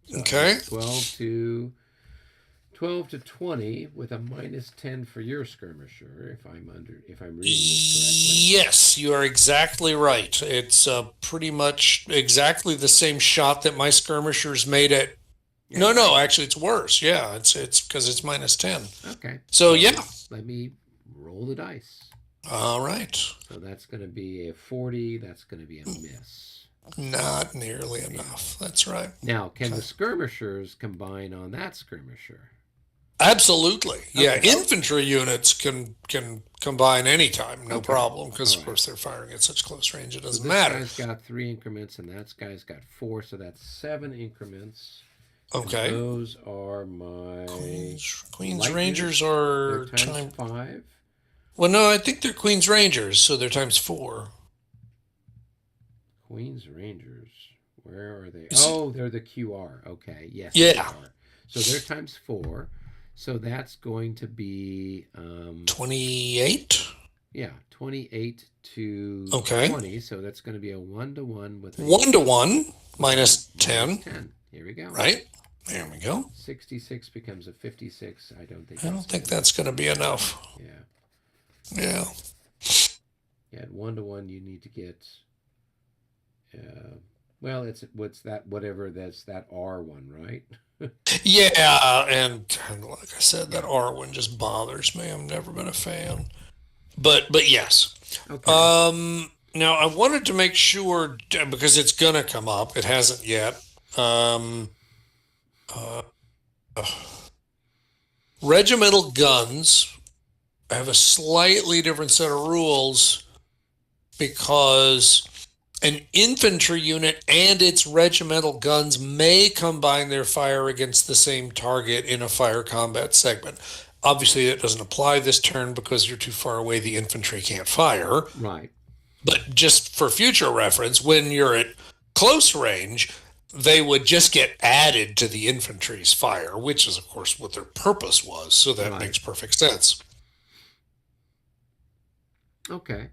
So
Okay.
that's 12 to 20 with a minus 10 for your skirmisher if I'm reading this
Yes, you are exactly right. It's pretty much exactly the same shot that my skirmishers made at.
correctly.
No, actually, it's worse. Yeah, it's because it's minus 10.
Okay.
So yeah.
Let me roll the dice.
All right.
So that's going to be a 40. That's going to be a miss.
Not nearly enough. That's right.
Now, can the skirmishers combine on that skirmisher?
Absolutely. Yeah,
Okay.
infantry units can combine anytime, no
Okay.
problem, because
All
of
right.
course they're firing at such close range it
So
doesn't
this
matter.
guy's got 3 increments, and that guy's got 4, so that's 7 increments. And
Okay.
those are my
Queens
light
Rangers
units.
are
They're times 5.
Well, no, I think they're Queens Rangers, so they're times 4.
Queens Rangers. Where are they?
Is it-
Oh, they're the QR. Okay, yes,
Yeah.
they are. So they're times 4. So that's going to be
28.
28 to
Okay.
20. So that's going to be a 1-to-1 with a
1-to-1 minus 10,
10. Here we go.
right? There we go.
66 becomes a 56. I don't think.
I don't think that's going to be enough.
Yeah.
Yeah.
Yeah. At 1-to-1, you need to get Well, it's what's that? Whatever that's that R one, right?
Yeah, and like I said, that
Yeah.
R one just bothers me. I've never been a fan. But yes.
Okay.
Now I wanted to make sure because it's gonna come up. It hasn't yet. Um, uh, Regimental guns have a slightly different set of rules because an infantry unit and its regimental guns may combine their fire against the same target in a fire combat segment. Obviously, that doesn't apply this turn because you're too far away, the infantry can't fire.
Right.
But just for future reference, when you're at close range, they would just get added to the infantry's fire, which is, of course, what their purpose was. So that
Right.
makes perfect sense.
Okay.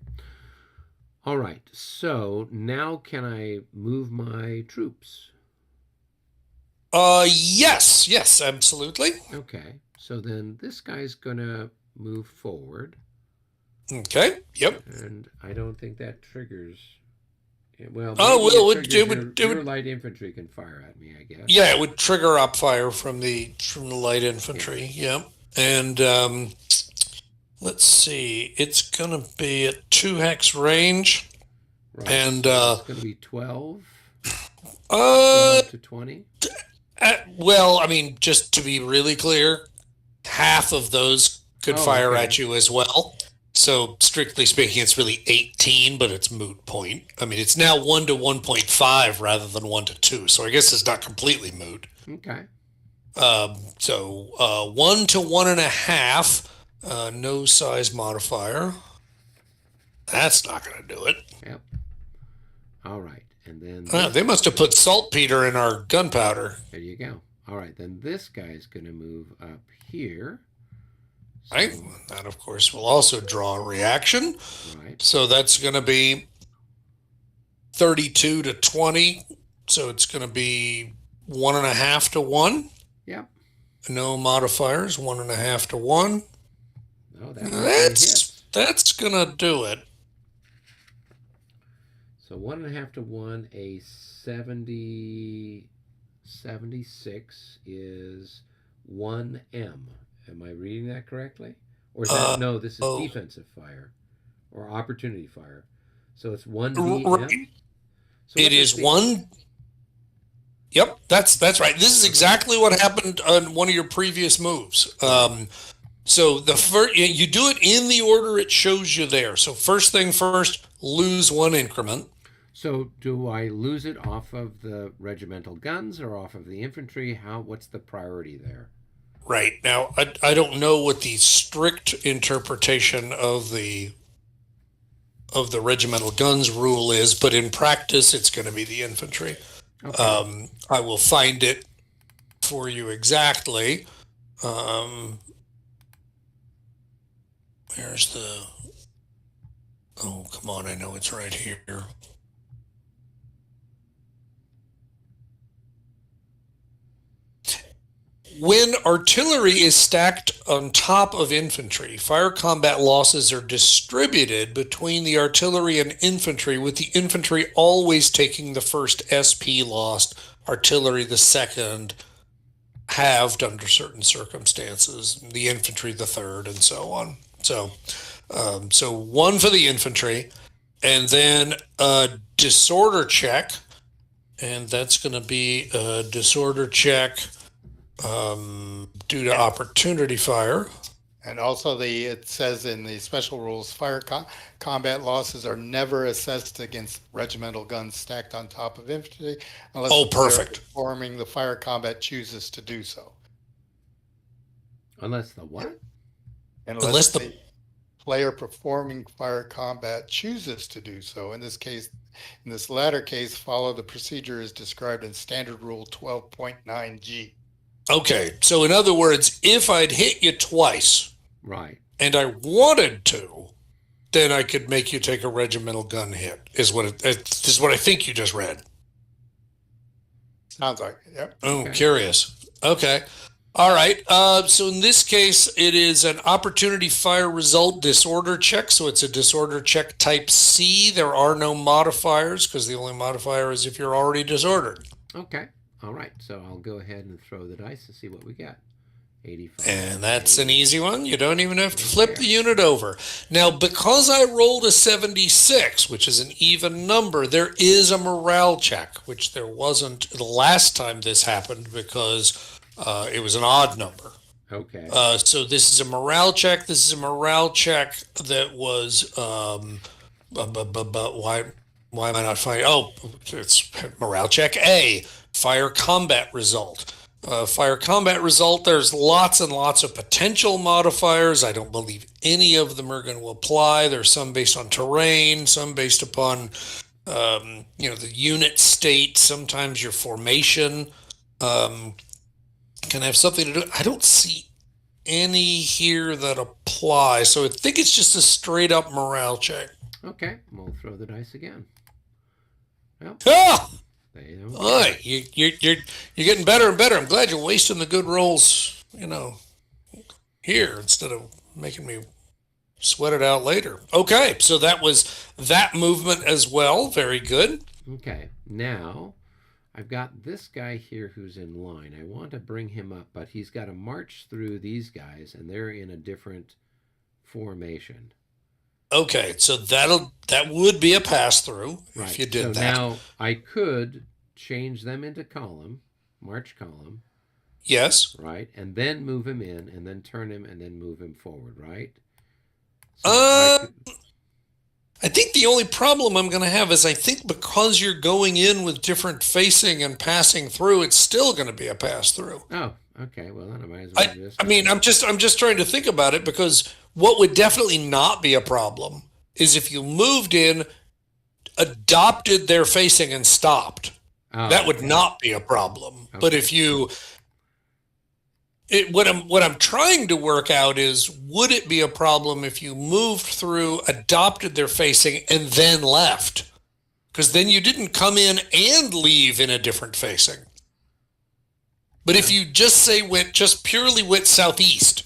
All right. So now can I move my troops?
Yes, absolutely.
Okay. So then this guy's gonna move forward,
Okay, yep.
and I don't think that triggers. Well,
Oh,
maybe it
well,
triggers your light infantry can fire at me, I guess.
yeah, it would trigger up fire from the light
Yeah.
infantry. Yep. And let's see, it's gonna be at 2 hex range,
Right.
and
So it's going to be 12,
uh,
12 to 20.
well, I mean, just to be really clear, half of those could
Oh,
fire
okay.
at you as well. So strictly speaking, it's really 18, but it's moot point. I mean, it's now 1 to 1.5 rather than 1 to 2. So I guess it's not completely moot.
Okay.
So 1 to 1.5, no size modifier. That's not going to do it.
Yep. All right. And then
They must have put saltpeter in our gunpowder.
there you go. All right. Then this guy's going to move up here. So,
Right? That, of course, will also draw a reaction.
right.
So that's going to be 32 to 20. So it's going to be 1.5 to 1.
Yep.
No modifiers, 1.5 to 1.
Oh, that hit.
That's going to do it.
So 1.5 to 1, a 70, 76 is 1M. Am I reading that correctly? Or is that, no, this is
oh.
defensive fire or opportunity fire. So it's 1
Right.
DM. So
It is 1. Yep, that's right. This is exactly what happened on one of your previous moves. So the first, you do it in the order it shows you there. So first thing first, lose 1 increment.
So do I lose it off of the regimental guns or off of the infantry? What's the priority there?
Right. Now, I don't know what the strict interpretation of the regimental guns rule is, but in practice, it's going to be the infantry.
Okay.
I will find it for you exactly. Where's the... Oh, come on. I know it's right here. When artillery is stacked on top of infantry, fire combat losses are distributed between the artillery and infantry, with the infantry always taking the first SP lost, artillery the second, halved under certain circumstances, the infantry the third, and so on. So 1 for the infantry, and then a disorder check, and that's going to be a disorder check due to opportunity fire.
And also, it says in the special rules, combat losses are never assessed against regimental guns stacked on top of infantry unless
Oh,
the player
perfect.
performing the fire combat chooses to do so.
Unless the what?
Unless the player performing fire combat chooses to do so. In this case, in this latter case, follow the procedure as described in Standard Rule 12.9G.
Okay, so in other words, if I'd hit you twice,
right,
and I wanted to, then I could make you take a regimental gun hit. Is what I think you just read.
Sounds like it. Yep.
Oh,
Okay.
curious. Okay. All right. So in this case, it is an opportunity fire result disorder check. So it's a disorder check type C. There are no modifiers because the only modifier is if you're already disordered.
Okay. All right. So I'll go ahead and throw the dice to see what we got. 85.
And that's an easy one. You don't even have to
Right
flip
there.
the unit over. Now, because I rolled a 76, which is an even number, there is a morale check, which there wasn't the last time this happened because it was an odd number.
Okay.
So this is a morale check. This is a morale check that was why am I not finding? Oh, it's morale check A, fire combat result. Fire combat result. There's lots and lots of potential modifiers. I don't believe any of them are going to apply. There's some based on terrain, some based upon the unit state. Sometimes your formation can have something to do. I don't see any here that apply. So I think it's just a straight up morale check.
Okay. We'll throw the dice again. Well,
Ah!
they don't
Boy,
care.
you're getting better and better. I'm glad you're wasting the good rolls, here instead of making me sweat it out later. Okay, so that was that movement as well. Very good.
Okay. Now, I've got this guy here who's in line. I want to bring him up, but he's got to march through these guys, and they're in a different formation.
Okay, so that would be a pass through
Right.
if you did
So
that.
now I could change them into march column,
Yes.
right? And then move him in, and then turn him, and then move him forward, right? So
Uh, I think the only problem I'm going to have is I think because you're going in with different facing and passing through, it's still going to be a pass through.
oh, okay. Well, then I might as well do this.
I mean, I'm just trying to think about it because what would definitely not be a problem is if you moved in, adopted their facing and stopped.
Oh,
That would
okay.
not be a problem. But
Okay.
if what I'm trying to work out is would it be a problem if you moved through, adopted their facing, and then left? Because then you didn't come in and leave in a different facing. But if you just purely went southeast,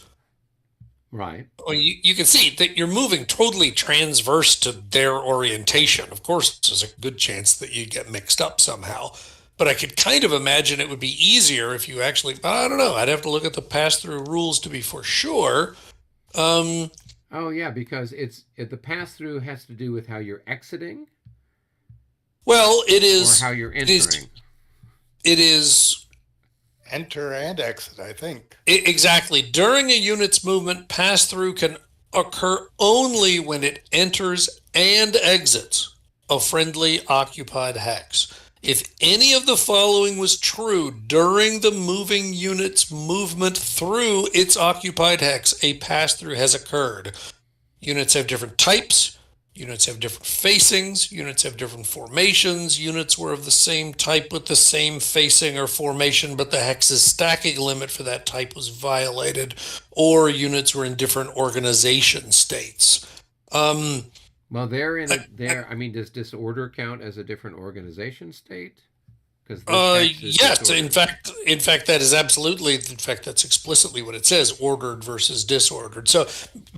Right.
well, you can see that you're moving totally transverse to their orientation. Of course, there's a good chance that you get mixed up somehow. But I could kind of imagine it would be easier if you actually, I don't know, I'd have to look at the pass-through rules to be for sure. Um,
Oh, yeah, because the pass through has to do with how you're exiting
well,
or how you're
it is,
entering.
it is
Enter and exit, I think.
exactly during a unit's movement, pass-through can occur only when it enters and exits a friendly occupied hex. If any of the following was true during the moving unit's movement through its occupied hex, a pass-through has occurred. Units have different types. Units have different facings. Units have different formations. Units were of the same type with the same facing or formation, but the hex's stacking limit for that type was violated, or units were in different organization states.
Well, they're in I mean, does disorder count as a different organization state? Because
Yes,
disordered.
in fact, that is absolutely, in fact, that's explicitly what it says, ordered versus disordered. So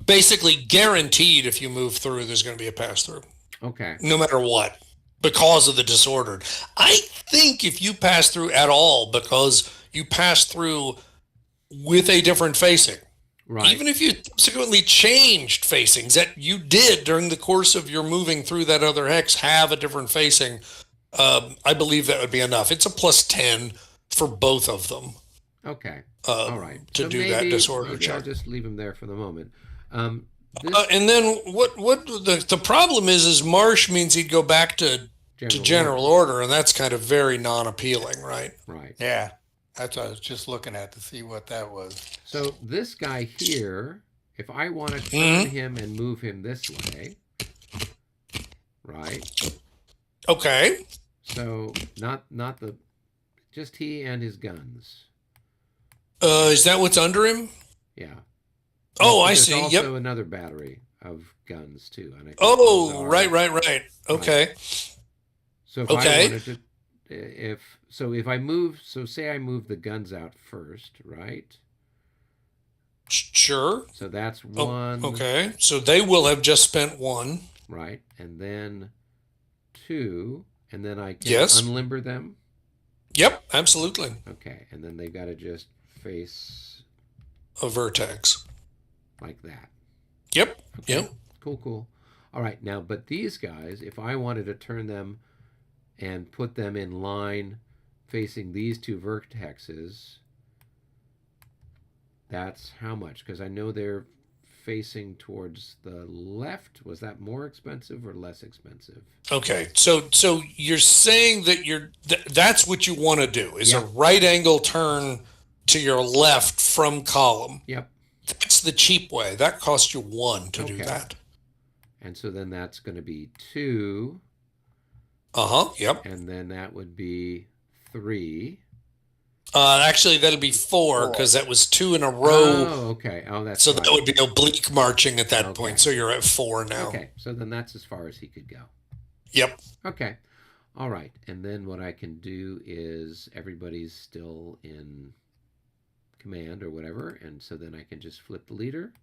basically guaranteed if you move through, there's going to be a pass through,
Okay.
no matter what, because of the disordered. I think if you pass through at all, because you pass through with a different facing,
Right.
even if you subsequently changed facings that you did during the course of your moving through that other hex, have a different facing, I believe that would be enough. It's a +10 for both of them
Okay.
uh,
All right.
to
So
do that disorder
maybe I'll
check.
just leave them there for the moment. This
And then what the problem is marsh means he'd go back to general order, and that's kind of very non-appealing, right?
Right.
Yeah, that's what I was just looking at to see what that was.
So this guy here, if I want to turn
Mhm.
him and move him this way, right?
Okay.
So not the just he and his guns.
Is that what's under him?
Yeah.
Oh,
But
I
there's
see.
also
Yep.
another battery of guns too, and I think
Oh,
those are
right. Okay.
So if I
Okay.
wanted to, if I move, so say I move the guns out first, right?
Sure.
So that's
Oh,
one,
okay. So they will have just spent one.
right? And then two, and then I can
Yes.
unlimber them.
Yep. Absolutely.
Okay, and then they've got to just face
A vertex.
like that.
Yep.
Okay,
Yep.
cool. All right, now, but these guys, if I wanted to turn them and put them in line facing these two vertexes, that's how much? Because I know they're facing towards the left. Was that more expensive or less expensive?
Okay. So you're saying that that's what you want to do is a
Yep.
right angle turn to your left from column.
Yep.
That's the cheap way. That costs you one to do
Okay.
that.
And so then that's going to be two,
Uh-huh. Yep.
and then that would be three.
Actually, that'll be four
Four.
because that was two in a row.
Oh, okay. Oh, that's
So
right.
that would be oblique marching at that
Okay.
point. So you're at four now.
Okay, so then that's as far as he could go.
Yep.
Okay. All right. And then what I can do is everybody's still in command or whatever. And so then I can just flip the leader.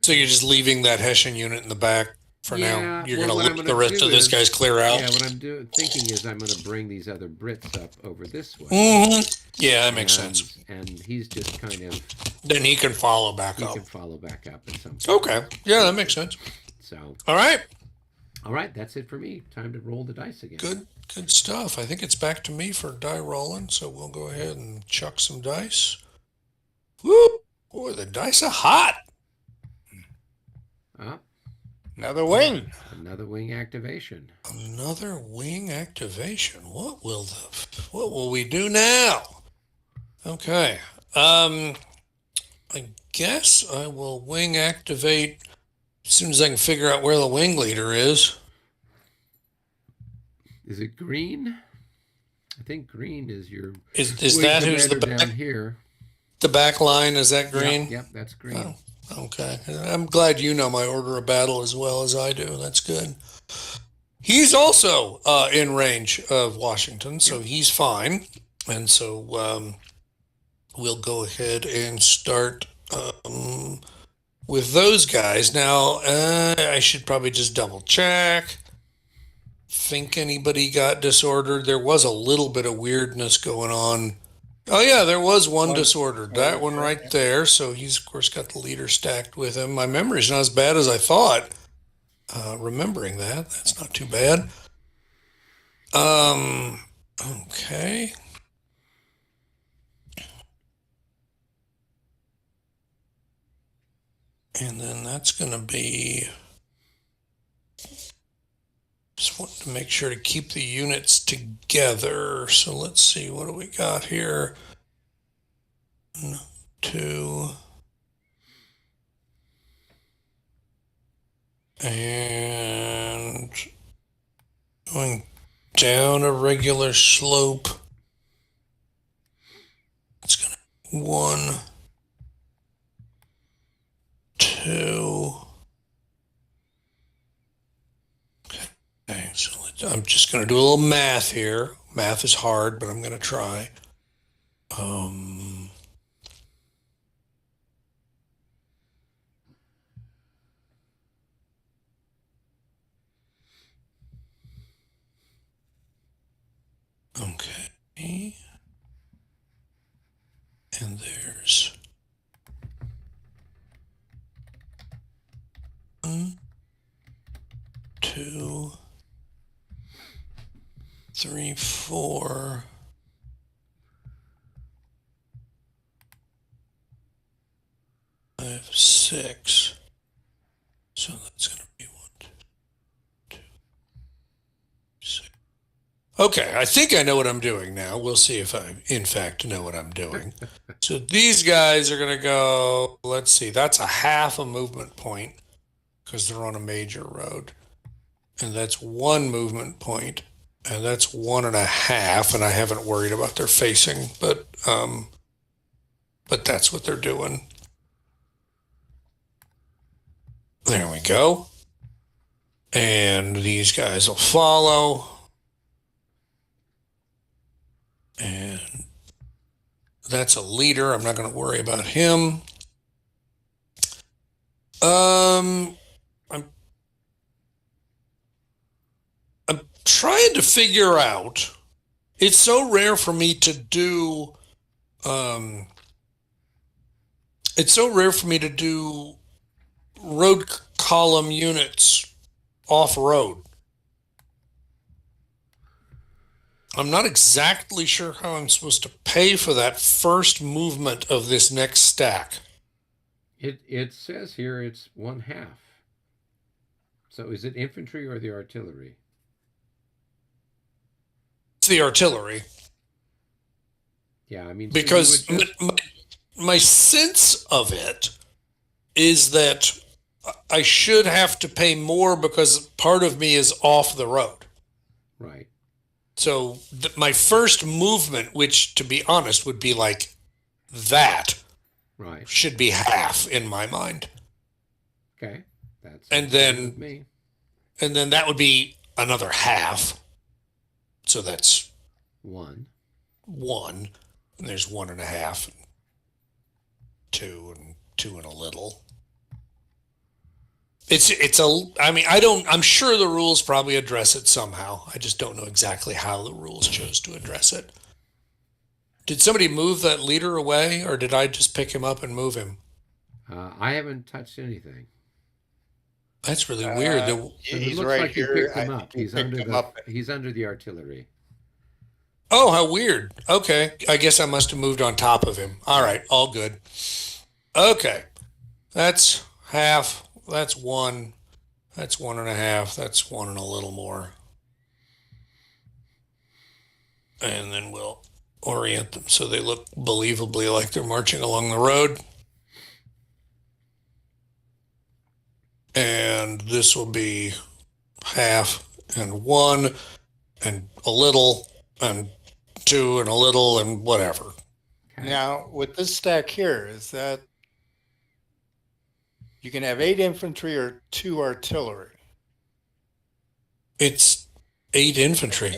So you're just leaving that Hessian unit in the back for
Yeah,
now. You're
well,
going
what
to
I'm
let
gonna
the rest
do
of those
is-
guys clear out.
Yeah, what I'm thinking is I'm going to bring these other Brits up over this way.
Yeah, that makes sense.
And he's just kind of,
Then he can follow back
he
up.
can follow back up at some point.
Okay. Yeah, that makes sense.
So,
All right.
all right, that's it for me. Time to roll the dice again.
Good stuff. I think it's back to me for die rolling. So we'll go ahead and chuck some dice. Woo! Boy, the dice are hot.
Ah,
Another wing.
another wing activation.
Another wing activation. What will we do now? Okay. I guess I will wing activate as soon as I can figure out where the wing leader is.
Is it green? I think green is your
Is
wing
that who's the
commander down
back,
here.
the back line? Is that green?
Yep, that's green.
Oh, okay. I'm glad you know my order of battle as well as I do. That's good. He's also in range of Washington, so he's fine. And so we'll go ahead and start with those guys. Now, I should probably just double check. Think anybody got disordered? There was a little bit of weirdness going on. Oh, yeah, there was one disordered. That one right there. So he's, of course, got the leader stacked with him. My memory's not as bad as I thought. Remembering that, that's not too bad. Okay. And then that's going to be, just want to make sure to keep the units together. So let's see, what do we got here? 1, 2, and going down a regular slope. It's going to 1, 2. Okay, so I'm just going to do a little math here. Math is hard, but I'm going to try. Okay. And there's 1, 2, 3, 4. 5, 6. So that's going to be 1, 2, 6. Okay, I think I know what I'm doing now. We'll see if I, in fact, know what I'm doing. So these guys are going to go, let's see, that's a half a movement point because they're on a major road. And that's 1 movement point, and that's 1.5, and I haven't worried about their facing, but that's what they're doing. There we go. And these guys will follow. And That's a leader. I'm not going to worry about him. I'm trying to figure out. It's so rare for me to do. It's so rare for me to do road column units off road. I'm not exactly sure how I'm supposed to pay for that first movement of this next stack.
It says here it's 1/2. So is it infantry or the artillery?
It's the artillery.
Yeah, I mean,
Because
so you would just,
my sense of it is that I should have to pay more because part of me is off the road.
right.
So my first movement, which to be honest would be like that,
Right.
should be half in my mind.
Okay. That's
And
fine
then
with me.
and then that would be another half. So that's
1.
1. And there's 1.5, 2, and 2 and a little. I'm sure the rules probably address it somehow. I just don't know exactly how the rules chose to address it. Did somebody move that leader away, or did I just pick him up and move him?
I haven't touched anything.
That's really weird.
So it
He's
looks
right
like you
here.
picked him up.
You picked him up.
He's under the artillery.
Oh, how weird. Okay, I guess I must have moved on top of him. All right, all good. Okay, that's half. That's 1. That's 1.5. That's 1 and a little more. And then we'll orient them so they look believably like they're marching along the road. And this will be half and 1 and a little and 2 and a little and whatever.
Okay.
Now, with this stack here, is that you can have 8 infantry or 2 artillery?
It's 8 infantry.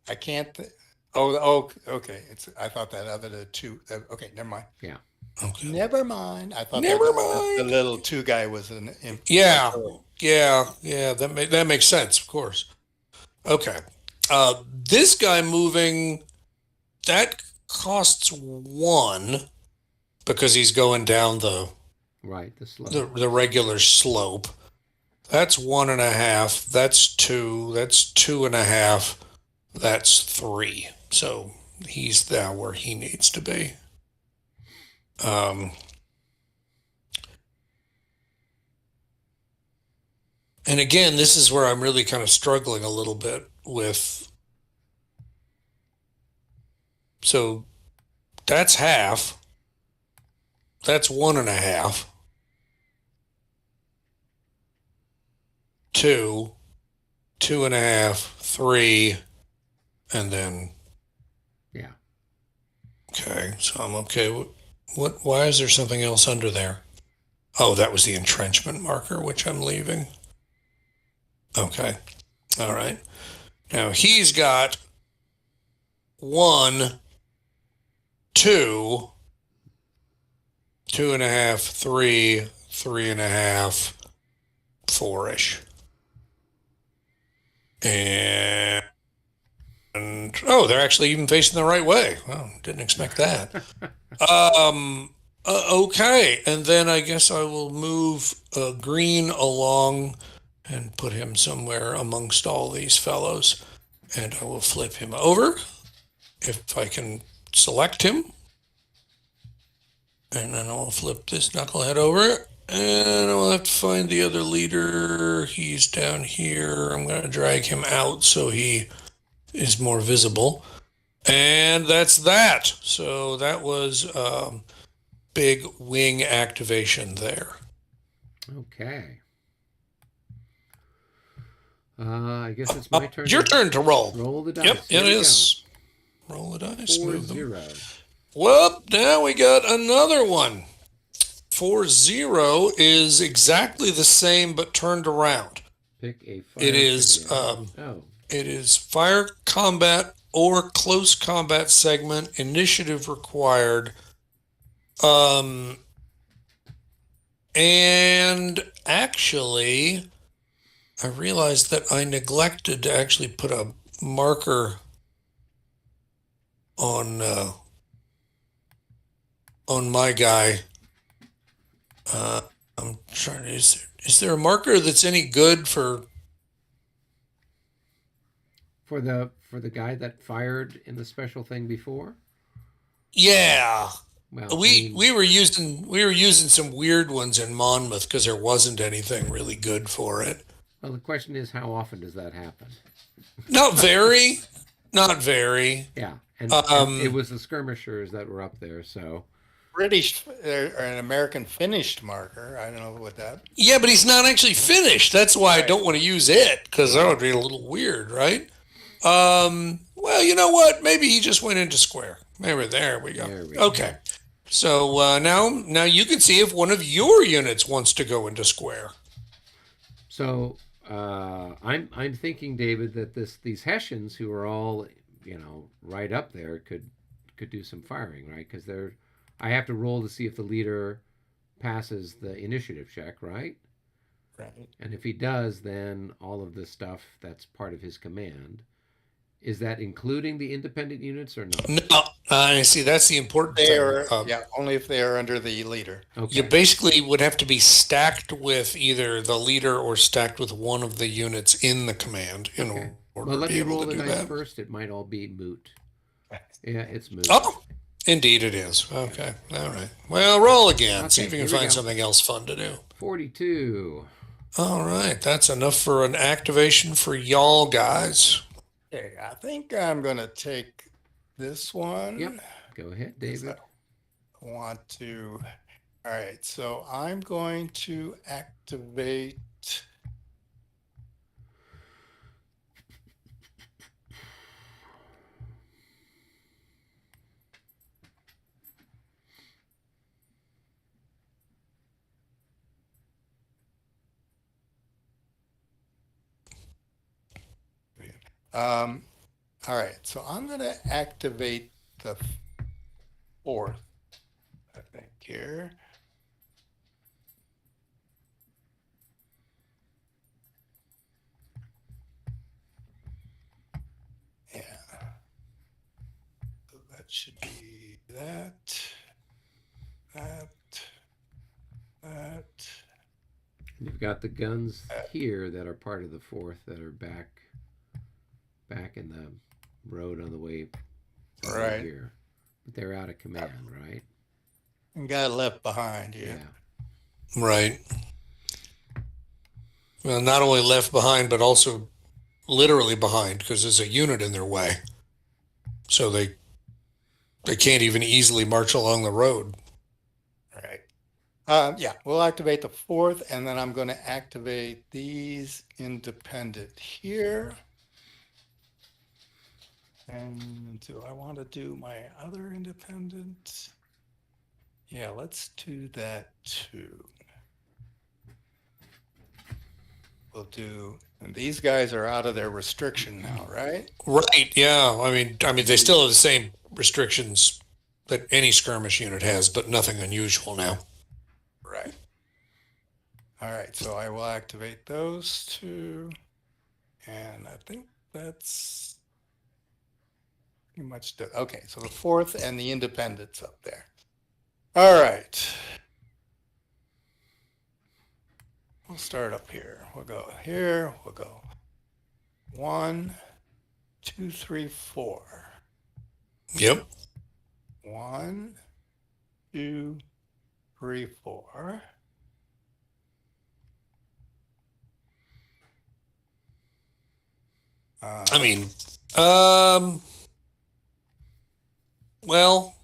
I can't. Oh, okay. I thought that other the 2. Okay, never mind.
Yeah.
Okay.
Never mind. I thought
Never
the
mind.
little 2 guy was
Yeah. That makes sense, of course. Okay. This guy moving, that costs 1 because he's going down the
Right. The slope.
the regular slope. That's 1.5. That's 2. That's 2.5. That's 3. So he's now where he needs to be. And again, this is where I'm really kind of struggling a little bit with. So that's half. That's 1.5. 2, 2.5, 3, and then.
Yeah.
Okay, so I'm okay. What? Why is there something else under there? Oh, that was the entrenchment marker, which I'm leaving. Okay, all right. Now he's got 1, 2, 2.5, 3, 3.5, 4-ish. And oh, they're actually even facing the right way. Well, didn't expect that. Okay, and then I guess I will move Green along and put him somewhere amongst all these fellows, and I will flip him over if I can select him, and then I'll flip this knucklehead over, and I'll have to find the other leader. He's down here. I'm going to drag him out so he is more visible. And that's that. So that was big wing activation there.
Okay. I guess it's my turn.
Your turn to roll.
Roll the dice.
Yep,
Here
it
we
is. Roll the dice.
go.
Move them.
4-0.
Well, now we got another one. 4-0 is exactly the same but turned around.
Pick a fire.
It is
command.
it is fire combat or close combat segment, initiative required. And actually, I realized that I neglected to actually put a marker on my guy. I'm trying to. Is there a marker that's any good for?
For the guy that fired in the special thing before.
Yeah,
Well, I
we
mean,
we were using some weird ones in Monmouth because there wasn't anything really good for it.
well, the question is, how often does that happen?
Not very, not very.
Yeah, and it
Um,
was the skirmishers that were up there, so
British or an American finished marker. I don't know what that.
yeah, but he's not actually finished. That's why I
Right.
don't want to use it because that would be a little weird, right? Well, you know what? Maybe he just went into square. Maybe there we go.
there we go.
Okay. So now you can see if one of your units wants to go into square.
So I'm thinking, David, that these Hessians who are all right up there could do some firing, right? Because they're I have to roll to see if the leader passes the initiative check, right?
Right.
And if he does, then all of this stuff that's part of his command. Is that including the independent units or not?
No, I see. That's the important
They
thing.
are, yeah, only if they are under the leader.
You
Okay.
basically would have to be stacked with either the leader or stacked with one of the units in the command in
Okay.
order
Well,
to
let
be
me
able
roll
to
the
do
dice
that.
first. It might all be moot. Yeah, it's moot.
Oh, indeed it is. Okay. All right. Well, roll again. See
Okay,
if you
here
can
we
find
go.
something else fun to do.
42.
All right. That's enough for an activation for y'all guys.
Okay, I think I'm going to take this one.
Yep. Go ahead,
'cause
David.
I want to. All right, so I'm going to activate. All right, so I'm going to activate the fourth, I think, here. Yeah. So that should be that, that.
You've got the guns here that are part of the fourth that are back in the road on the way over
Right.
here. But they're out of command, right?
And got left behind here.
Yeah.
Right. Well, not only left behind, but also literally behind because there's a unit in their way. So they can't even easily march along the road.
Right. Yeah, we'll activate the fourth, and then I'm going to activate these independent here. And do I want to do my other independent? Yeah, let's do that too. We'll do, and these guys are out of their restriction now, right?
Right. Yeah. I mean, they still have the same restrictions that any skirmish unit has, but nothing unusual now.
Right. All right, so I will activate those two. And I think that's pretty much done. Okay, so the fourth and the independents up there. All right. We'll start up here. We'll go here. We'll go 1, 2, 3, 4.
Yep.
1, 2, 3, 4.
I mean, well,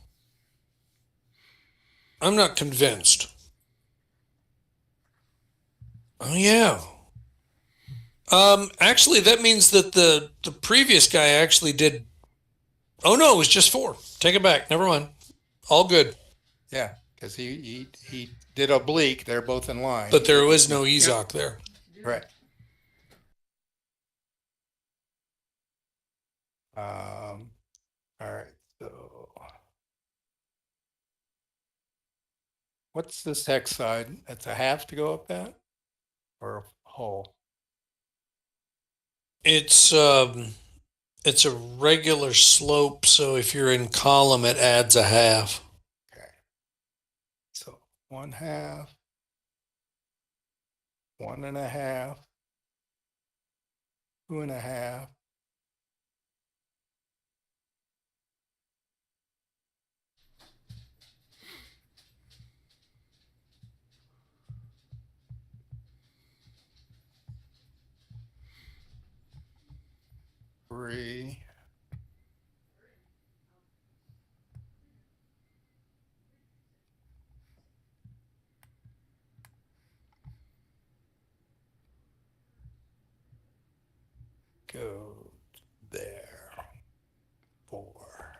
I'm not convinced. Oh yeah. Actually, that means that the previous guy actually did. Oh no, it was just 4. Take it back. Never mind. All good.
Yeah, because he did oblique. They're both in line.
But there was no Ezok there.
Right. What's this hex side? That's a half to go up that, or a whole?
It's a regular slope, so if you're in column, it adds a half.
Okay. So 1/2, 1.5, 2.5. Three. Go there. 4.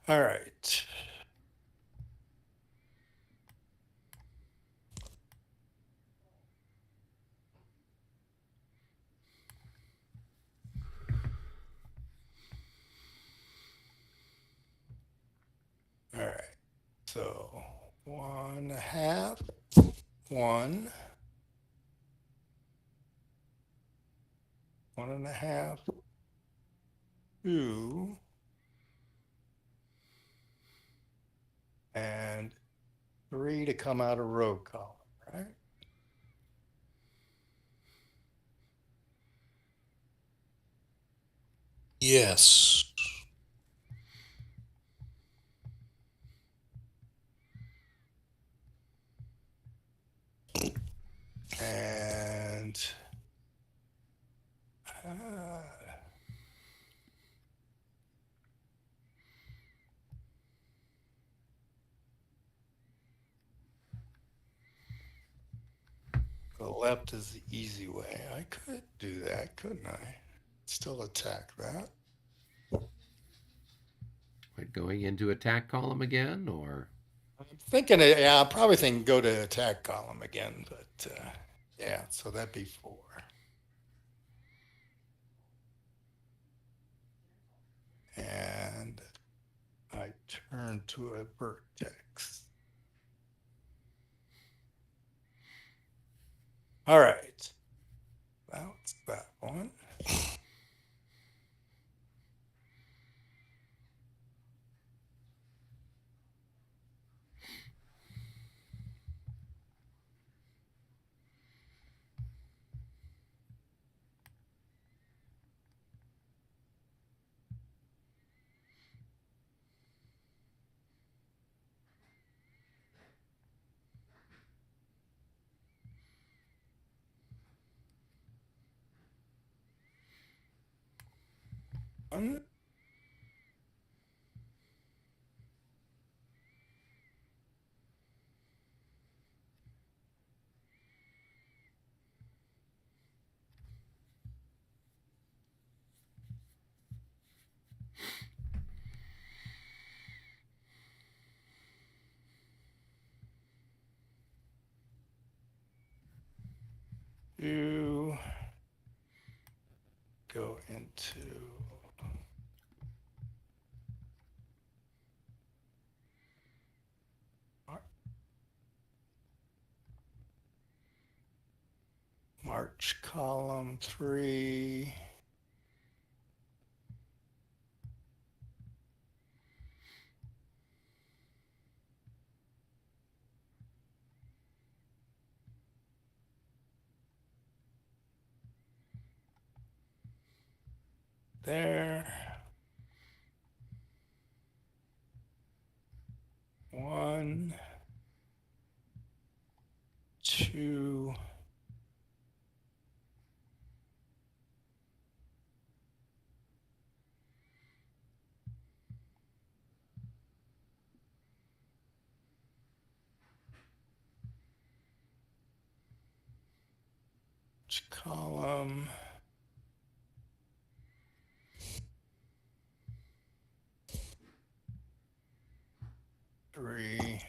All right. All right. So 1/2, 1, 1.5, 2, and 3 to come out of row column, right?
Yes.
And the left is the easy way. I could do that, couldn't I? Still attack that.
Like going into attack column again, or
I'm thinking, yeah, I'm probably thinking go to attack column again, but yeah, so that'd be 4. And I turn to a vertex. All right. That's that one. One, 2, go into March column 3. There. 1, 2, column 3.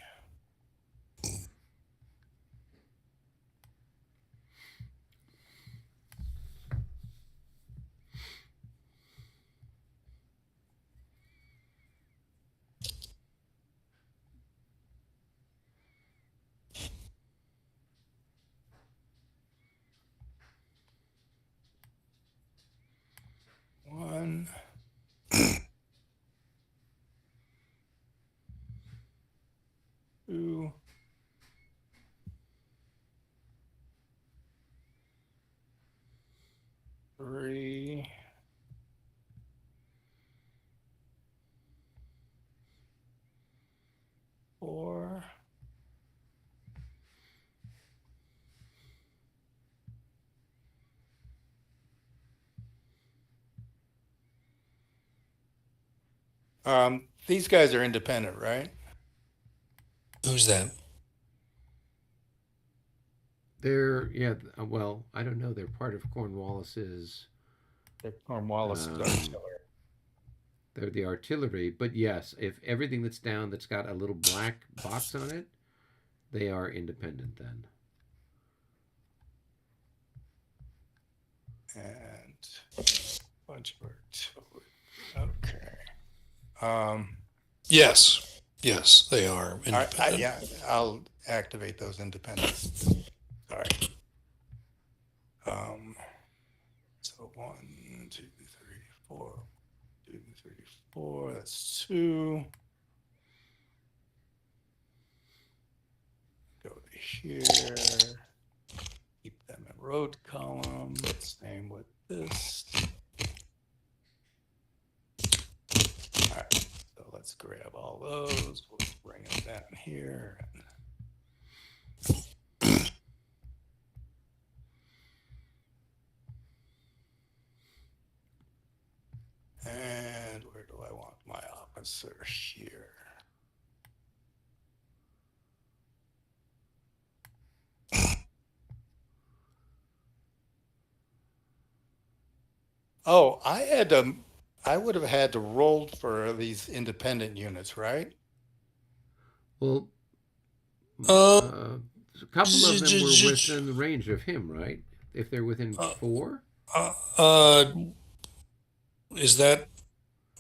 These guys are independent, right?
Who's that?
They're yeah. Well, I don't know. They're part of Cornwallis's.
They're Cornwallis's
Um,
artillery.
they're the artillery, but yes, if everything that's down that's got a little black box on it, they are independent then.
And bunch of artillery. Okay. Um,
Yes. Yes, they are
all right,
independent.
yeah, I'll activate those independents. Sorry. Um, so 1, 2, 3, 4, 2, 3, 4. That's 2. Go to here. Keep them in road column. Same with this. All right. So let's grab all those. We'll bring them down here. And where do I want my officer? Here. Oh, I would have had to roll for these independent units, right?
Well,
Uh,
a couple of them were within the range of him, right? If they're within
uh,
4,
uh, is that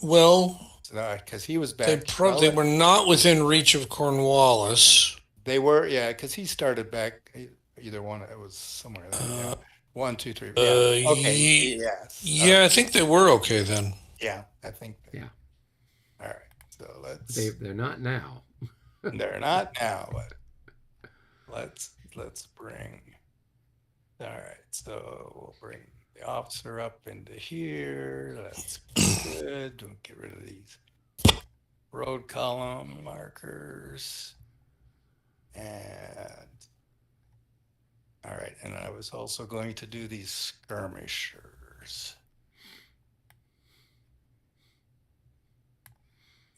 well?
Because he was
They
back.
they were not within reach of Cornwallis.
They were, yeah, because he started back. Either one, it was somewhere there. Yeah.
Uh,
1, 2, 3. Yeah. Okay.
Ye-
Yes.
yeah, I think they were okay then.
Yeah, I think.
yeah,
All right. So
they're not now.
they're not now, but let's bring. All right. So we'll bring the officer up into here. That's good. Don't get rid of these road column markers. And all right, and I was also going to do these skirmishers.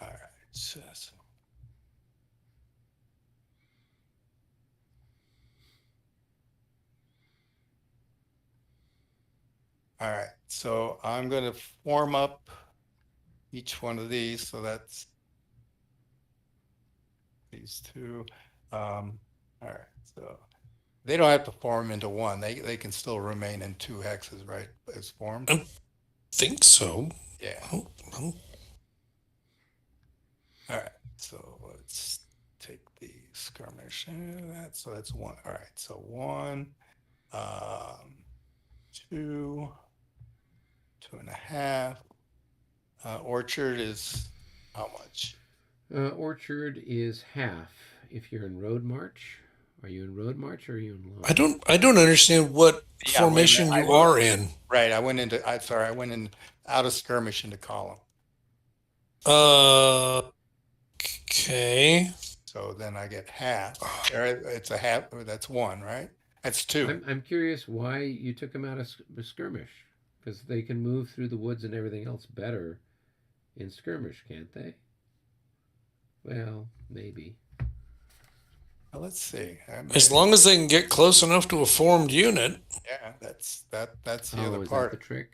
All right, so all right, so I'm going to form up each one of these. So that's these two. All right, so they don't have to form into one. They can still remain in 2 hexes, right? As formed.
I think so.
Yeah.
Oh, oh.
All right, so let's take the skirmish and that. So that's 1. All right, so 1, 2, 2.5. Orchard is how much?
Orchard is half if you're in Road March. Are you in Road March or are you in
I
Line?
don't understand what
Yeah, wait a minute.
formation you are in.
Right, I went into. I went in out of skirmish into column.
Okay.
So then I get half. It's a half. That's 1, right? That's 2.
I'm curious why you took them out of skirmish because they can move through the woods and everything else better in skirmish, can't they? Well, maybe.
Well, let's see.
As long as they can get close enough to a formed unit.
Yeah, that's the
Oh,
other
is
part.
that the trick?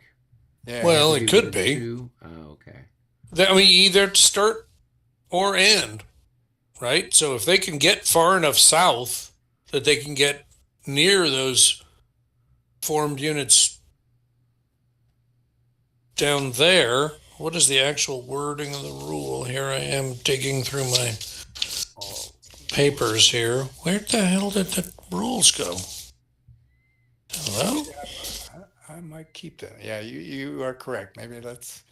Yeah.
Well,
Have to
it could
within
be.
2? Oh, okay.
I mean, either start or end, right? So if they can get far enough south that they can get near those formed units down there, what is the actual wording of the rule? Here I am digging through my
Oh,
papers here. Where the hell did the rules go? Hello?
I might keep them. Yeah, you are correct. Maybe let's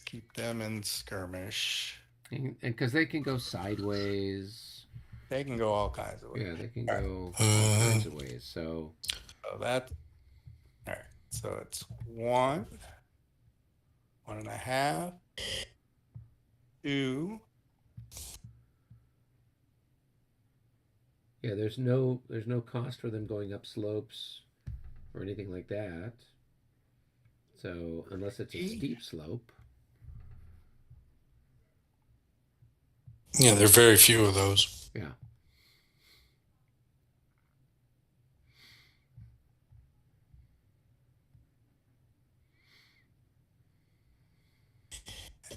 keep them in skirmish.
And because they can go sideways.
They can go all kinds of ways.
Yeah, they can
All right.
go all kinds of ways. So
So that. All right. So it's 1, 1.5, 2.
yeah, there's no cost for them going up slopes or anything like that. So unless it's a steep slope.
Yeah, there are very few of those.
Yeah.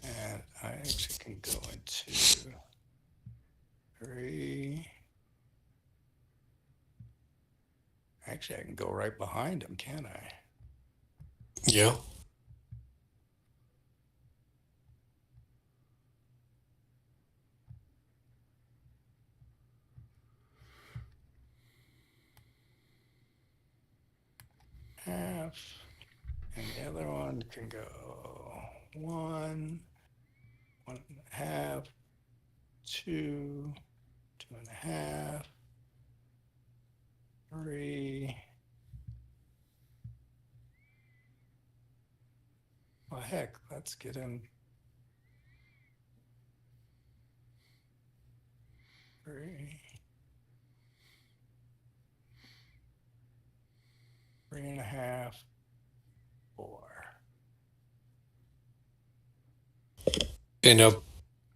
And I actually can go into 3. Actually, I can go right behind him, can't I?
Yeah.
Half. And the other one can go 1, 1.5, 2, 2.5, 3. Well, heck, let's get in 3, 3.5, 4.
You know,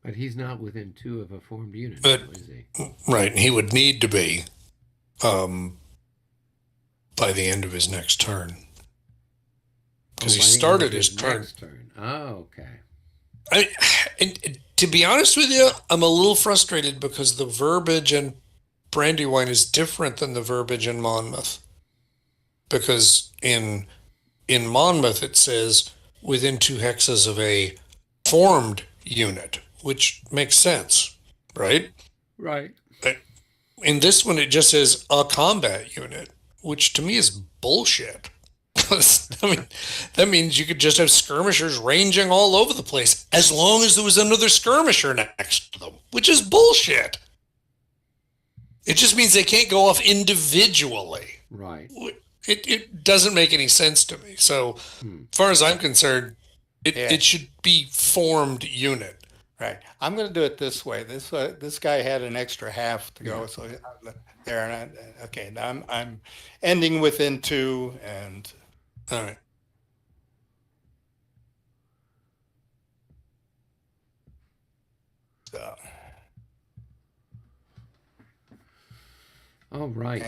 But he's not within 2 of a formed unit
but
now, is he?
right, he would need to be um, by the end of his next turn because he
By the end of
started his
his
turn.
next turn. Oh, okay.
And to be honest with you, I'm a little frustrated because the verbiage in Brandywine is different than the verbiage in Monmouth. Because in Monmouth it says within 2 hexes of a formed unit, which makes sense, right?
Right.
In this one, it just says a combat unit, which to me is bullshit. I mean, that means you could just have skirmishers ranging all over the place as long as there was another skirmisher next to them, which is bullshit. It just means they can't go off individually.
Right.
It doesn't make any sense to me. So, as far as I'm concerned, it should be formed unit.
Right. I'm going to do it this way. This guy had an extra half to go,
Yeah.
so there. And okay, now I'm ending within 2, and
All right.
so
All right.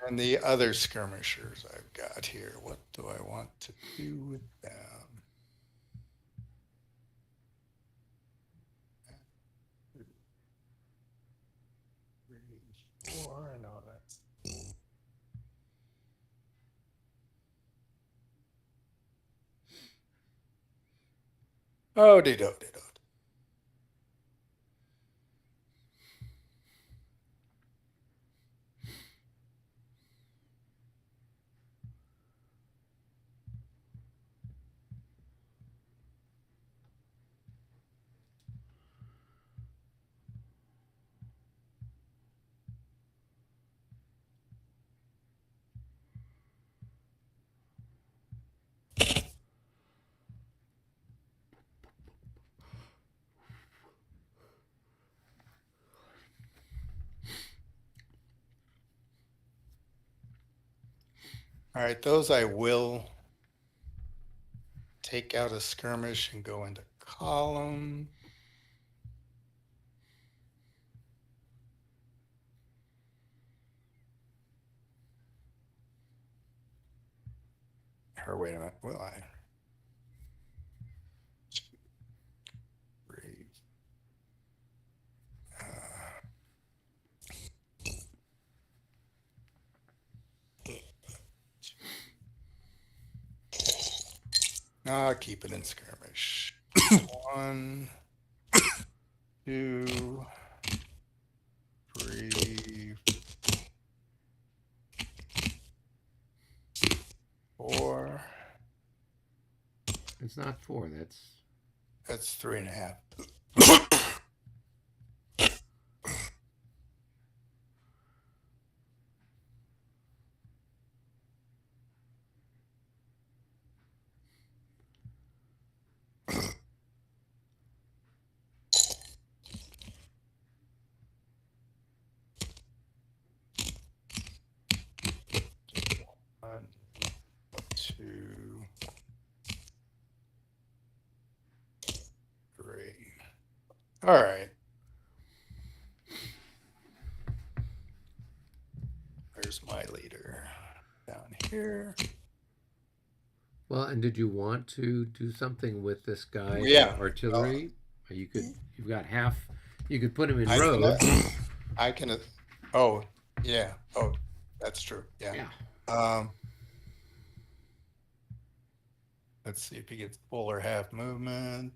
and the other skirmishers I've got here. What do I want to do with them? 3, 4. No, that's oh, did oh. All right, those I will take out a skirmish and go into column. Or wait a minute, will I? 3. No, I'll keep it in skirmish. 1, 2, 3, 4.
It's not 4.
That's 3.5. One, 2, 3. All right. Where's my leader? Down here.
Well, and did you want to do something with this guy,
Yeah.
artillery? You've got half. You could put him in
I can.
road.
I can. Oh, yeah. Oh, that's true. Yeah.
Yeah.
Um, let's see if he gets full or half movement.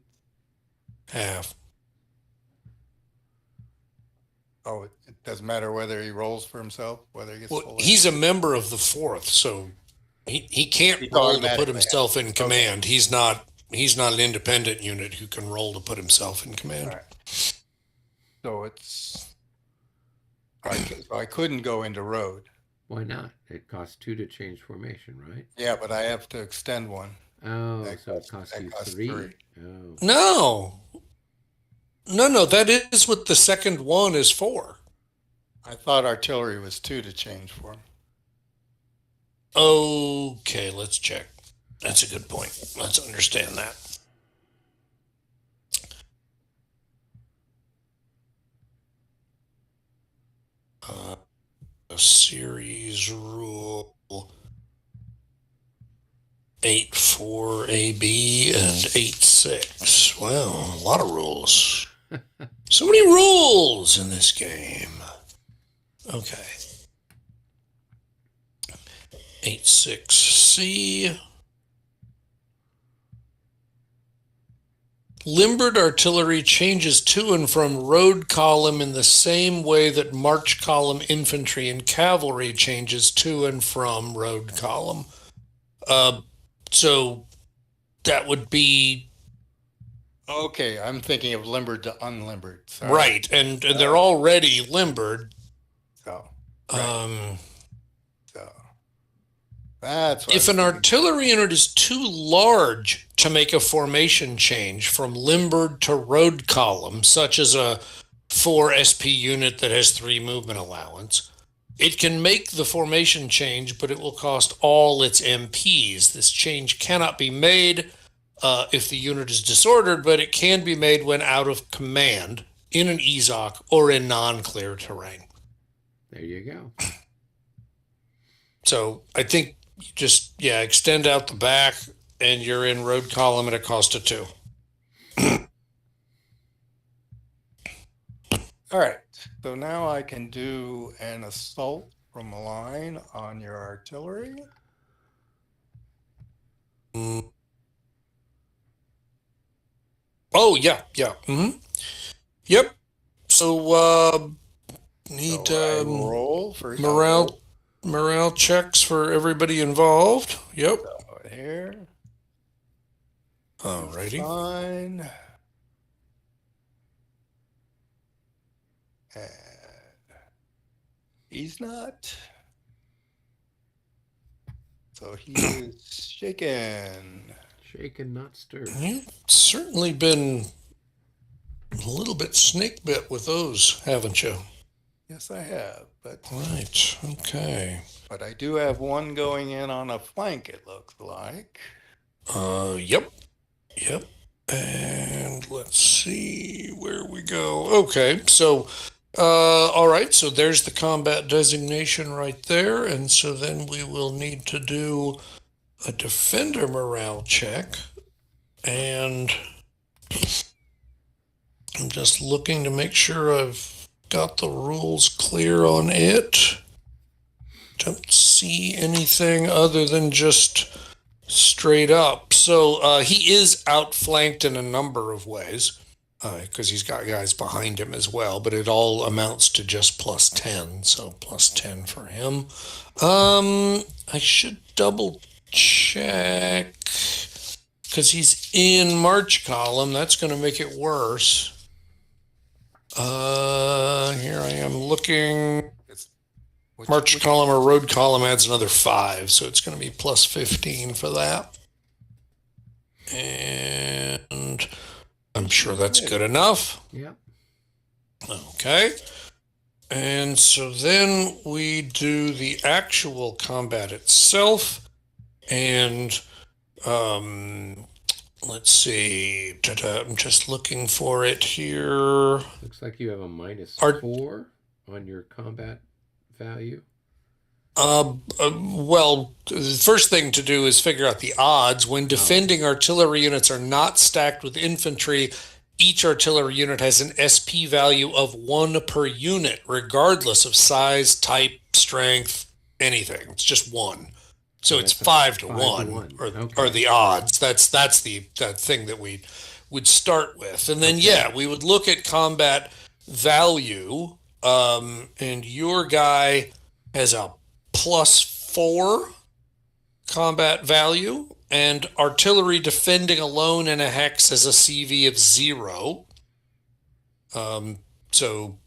Half.
Oh, it doesn't matter whether he rolls for himself, whether he gets full
Well,
or
he's a
half.
member of the 4th, so he can't
He's
roll to put
automatically
himself in
half.
command. He's not an independent unit who can roll to put himself in command.
All right. So it's. I couldn't go into road.
Why not? It costs 2 to change formation, right?
Yeah, but I have to extend one.
Oh,
That
so it
costs-
costs
that
you
costs
3?
three.
Oh.
No, that is what the second one is for.
I thought artillery was 2 to change for him.
Okay, let's check. That's a good point. Let's understand that. A series rule 8.4 AB and 8.6. Wow, a lot of rules. So many rules in this game. Okay. 8.6C. Limbered artillery changes to and from road column in the same way that march column infantry and cavalry changes to and from road column. So that would be
Okay, I'm thinking of limbered to unlimbered. Sorry.
right, and they're already limbered.
So,
Um,
so that's what I
If
was
an
thinking.
artillery unit is too large to make a formation change from limbered to road column, such as a 4 SP unit that has 3 movement allowance, it can make the formation change, but it will cost all its MPs. This change cannot be made if the unit is disordered, but it can be made when out of command in an EZOC or in non-clear terrain.
There you go.
So I think you just, extend out the back and you're in road column at a cost of 2.
All right, so now I can do an assault from a line on your artillery.
Oh, yeah. Yep. So, need
So I roll first.
morale checks for everybody involved. Yep.
So here.
Alrighty.
Fine. And he's not. So he is shaken.
Shaken, not stirred.
You've certainly been a little bit snake bit with those, haven't you?
Yes, I have, but
Right. Okay.
I do have one going in on a flank, it looks like.
Yep. And let's see where we go. Okay, so, all right, so there's the combat designation right there. And so then we will need to do a defender morale check. And I'm just looking to make sure I've got the rules clear on it. Don't see anything other than just straight up. So he is outflanked in a number of ways because he's got guys behind him as well, but it all amounts to just plus 10. So plus 10 for him. I should double check because he's in march column. That's going to make it worse. Here I am looking. March column or road column adds another 5, so it's going to be plus 15 for that. And I'm sure that's good enough.
Yep.
Okay. And so then we do the actual combat itself. And let's see. I'm just looking for it here.
Looks like you have a minus 4 on your combat value.
Well, the first thing to do is figure out the odds. When defending artillery units are not stacked with infantry, each artillery unit has an SP value of 1 per unit, regardless of size, type, strength, anything. It's just 1. So it's 5 to 1, or the odds. That's that thing that we would start with. And then, we would look at combat value. And your guy has a +4 combat value, and artillery defending alone in a hex has a CV of 0. So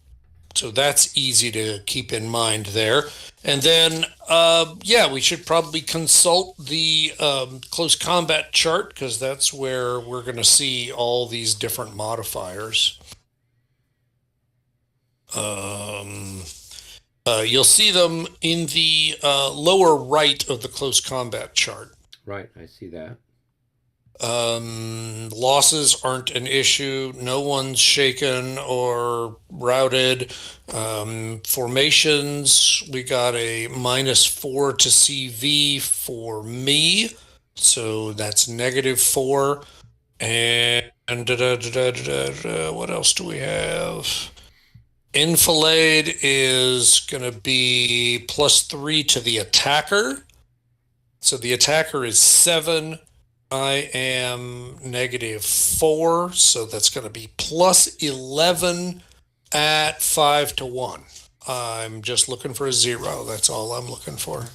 that's easy to keep in mind there. And then, we should probably consult the close combat chart, because that's where we're going to see all these different modifiers. You'll see them in the lower right of the close combat chart.
Right, I see that.
Losses aren't an issue. No one's shaken or routed. Formations, we got a -4 to CV for me, so that's -4. And what else do we have? Enfilade is going to be +3 to the attacker. So the attacker is 7. I am -4. So that's going to be +11 at 5 to 1. I'm just looking for a 0. That's all I'm looking for.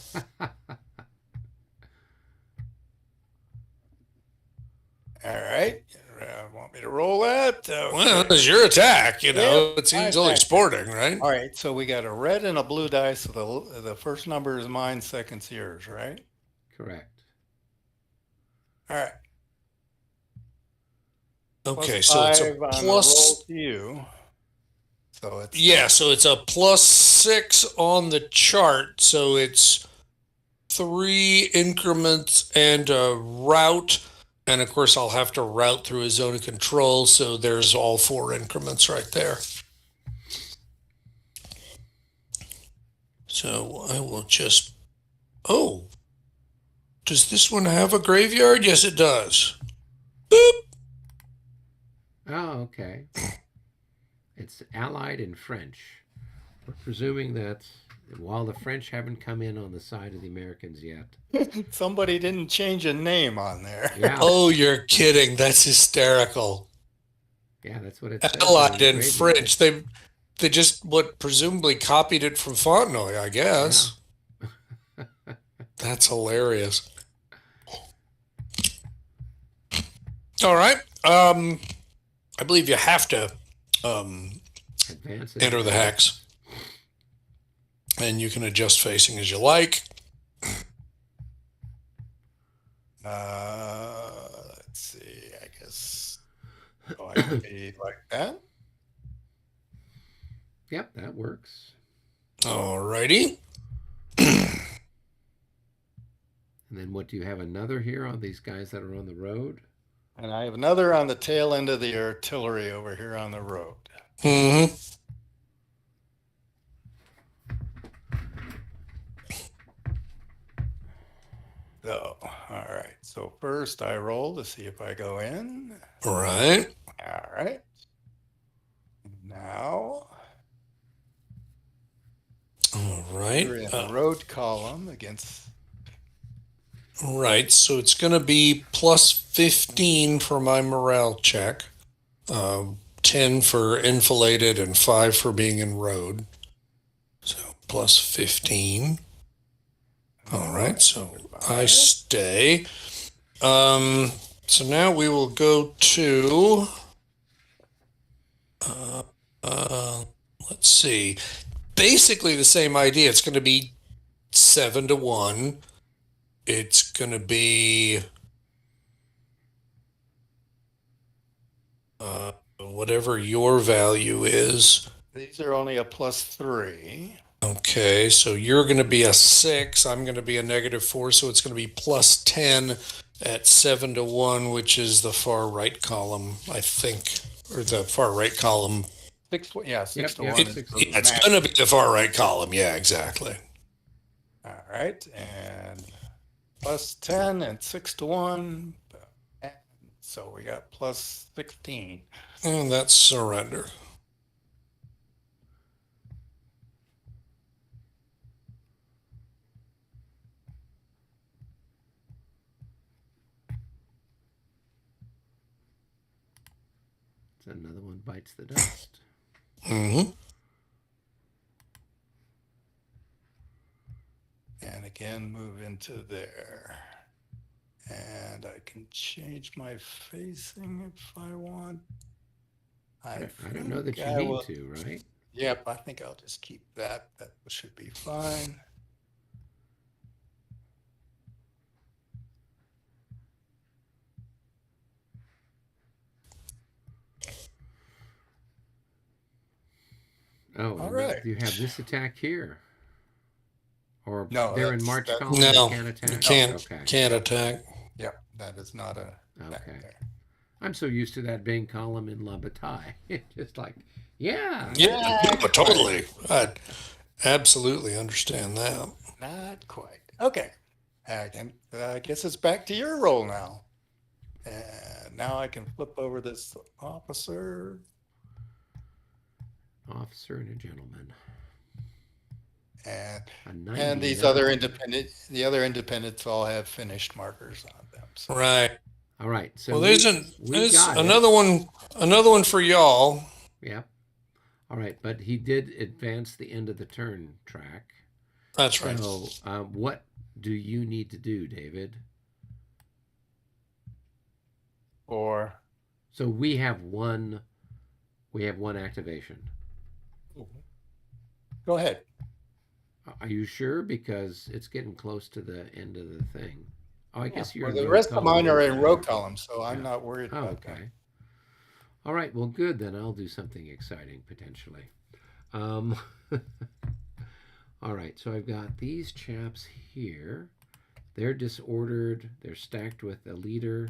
All right. Want me to roll that?
Well, it's your attack, it's easily sporting, right?
All right, so we got a red and a blue dice. So the first number is mine, second's yours, right?
Correct.
All right.
Okay, so it's a plus
to you. So it's
so it's a +6 on the chart. So it's 3 increments and a route. And of course, I'll have to route through a zone of control. So there's all 4 increments right there. So I will just, does this one have a graveyard? Yes, it does. Boop.
Oh, okay. It's Allied in French. We're presuming that while the French haven't come in on the side of the Americans yet.
Somebody didn't change a name on there.
Yeah.
Oh, you're kidding. That's hysterical.
Yeah, that's what it says.
Allied in French. They just presumably copied it from Fontenoy, I guess. Yeah. That's hilarious. All right. I believe you have to enter the hex. And you can adjust facing as you like.
Let's see. I guess going to be like that.
Yep, that works.
All righty.
And then what, do you have another here on these guys that are on the road?
And I have another on the tail end of the artillery over here on the road.
Mm-hmm.
So, all right. So first I roll to see if I go in.
All right.
All right. Now.
All right.
We're in the road column against.
Right. So it's going to be +15 for my morale check, 10 for enfiladed, and 5 for being in road. So +15. All right. So I stay. So now we will go to. Let's see. Basically the same idea. It's going to be 7 to 1. It's going to be whatever your value is.
These are only a +3.
Okay, so you're going to be a 6. I'm going to be a -4. So it's going to be +10 at 7 to 1, which is the far right column, I think, or the far right column.
6 to 1.
It's going to be the far right column. Yeah, exactly.
All right, and plus 10 and 6 to 1. And so we got plus 16.
And that's surrender.
So another one bites the dust.
Mm-hmm.
And again, move into there. And I can change my facing if I want.
I don't know that you
I
need
will.
to, right?
Yep, I think I'll just keep that. That should be fine.
Oh,
All
and
right.
you have this attack here. Or
No,
they're in March
that.
column, they
No,
can't
you
attack?
can't
Okay.
can't attack.
Yep, that is not a attack
Okay.
there.
I'm so used to that being column in La Bataille. Just like, yeah.
Yeah,
Not
no,
quite.
totally. I absolutely understand that.
Not quite. Okay. I guess it's back to your role now. And now I can flip over this officer.
Officer and a gentleman.
And
A 90
and
and everything.
the other independents all have finished markers on them. So
Right.
All right. So
Well,
we
there's
got it.
another one for y'all.
Yep. All right. But he did advance the end of the turn track.
That's right.
So what do you need to do, David?
or
So we have one activation.
go ahead.
Are you sure? Because it's getting close to the end of the thing. Oh, I guess you're
Well,
in
the
row
rest of
column.
mine are in row
Okay.
column, so I'm
Yeah.
not worried
Oh,
about that.
okay. All right. Well, good. Then I'll do something exciting potentially. Um, all right. So I've got these chaps here. They're disordered. They're stacked with a leader.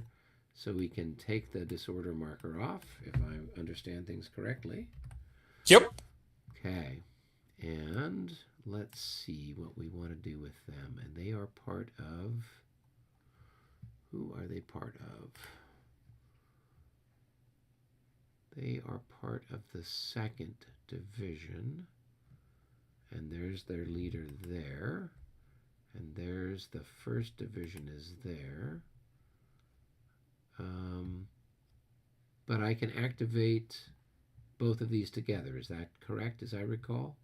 So we can take the disorder marker off if I understand things correctly.
Yep.
Okay. And let's see what we want to do with them. And they are part of. Who are they part of? They are part of the 2nd Division. And there's their leader there. And there's the 1st Division is there. But I can activate both of these together. Is that correct, as I recall?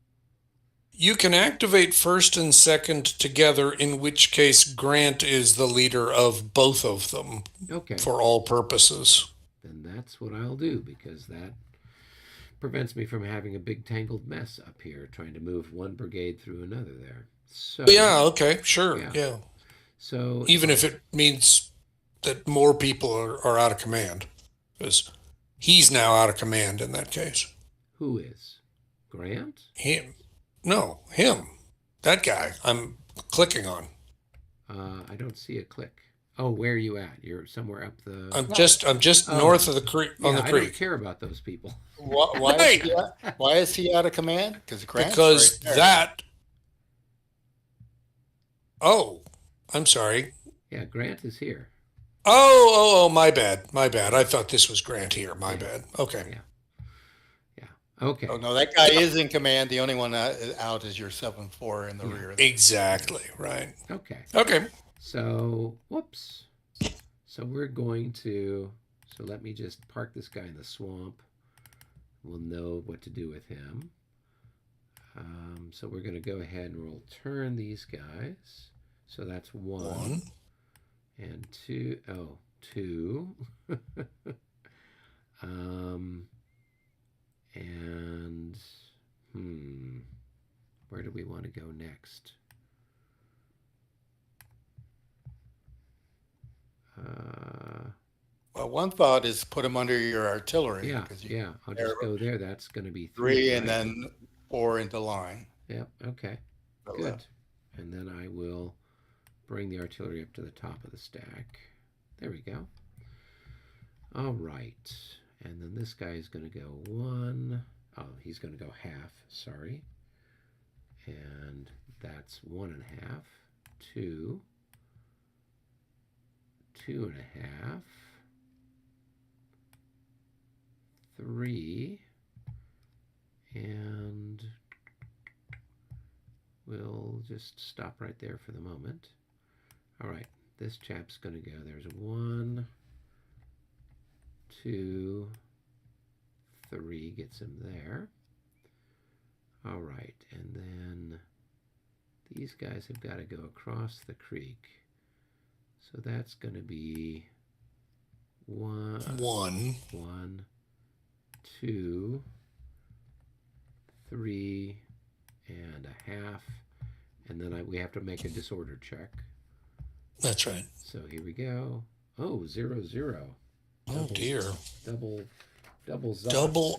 You can activate 1st and 2nd together, in which case Grant is the leader of both of them
Okay.
for all purposes.
Then that's what I'll do, because that prevents me from having a big tangled mess up here trying to move one brigade through another there. So
Yeah, okay, sure.
Yeah.
Yeah.
So
Even if it means that more people are out of command, because he's now out of command in that case.
Who is? Grant?
Him. No, him. That guy I'm clicking on.
I don't see a click. Oh, where are you at? You're somewhere up the.
I'm just
Oh.
north of the creek, on
Yeah,
the
I don't
creek.
care about those people.
Why, why is he out of command? Because Grant's
Because
right there.
that. Oh, I'm sorry.
Yeah, Grant is here.
Oh, my bad. My bad. I thought this was Grant here. My bad. Okay.
Yeah. Okay.
Oh no, that guy is in command. The only one out is your 7-4 in the rear.
Exactly. Right.
Okay.
Okay.
So, whoops. So we're going to. So let me just park this guy in the swamp. We'll know what to do with him. So we're going to go ahead and we'll turn these guys. So that's one. And two. Oh, two. And where do we want to go next?
Well, one thought is put him under your artillery.
Yeah,
because you
yeah. I'll just go there. That's going to be
three,
right?
and then 4 into line.
Yep. Okay.
So,
Good. And then I will bring the artillery up to the top of the stack. There we go. All right. And then this guy is going to go 1. Oh, he's going to go half. Sorry. And That's 1.5, 2, 2.5, 3, and we'll just stop right there for the moment. All right, this chap's going to go. There's 1, 2, 3, gets him there. All right, and then these guys have got to go across the creek. So that's going to be 1, 2, 3.5, and then we have to make a disorder check.
That's right.
So here we go. Oh, 0, 0.
Oh dear.
Double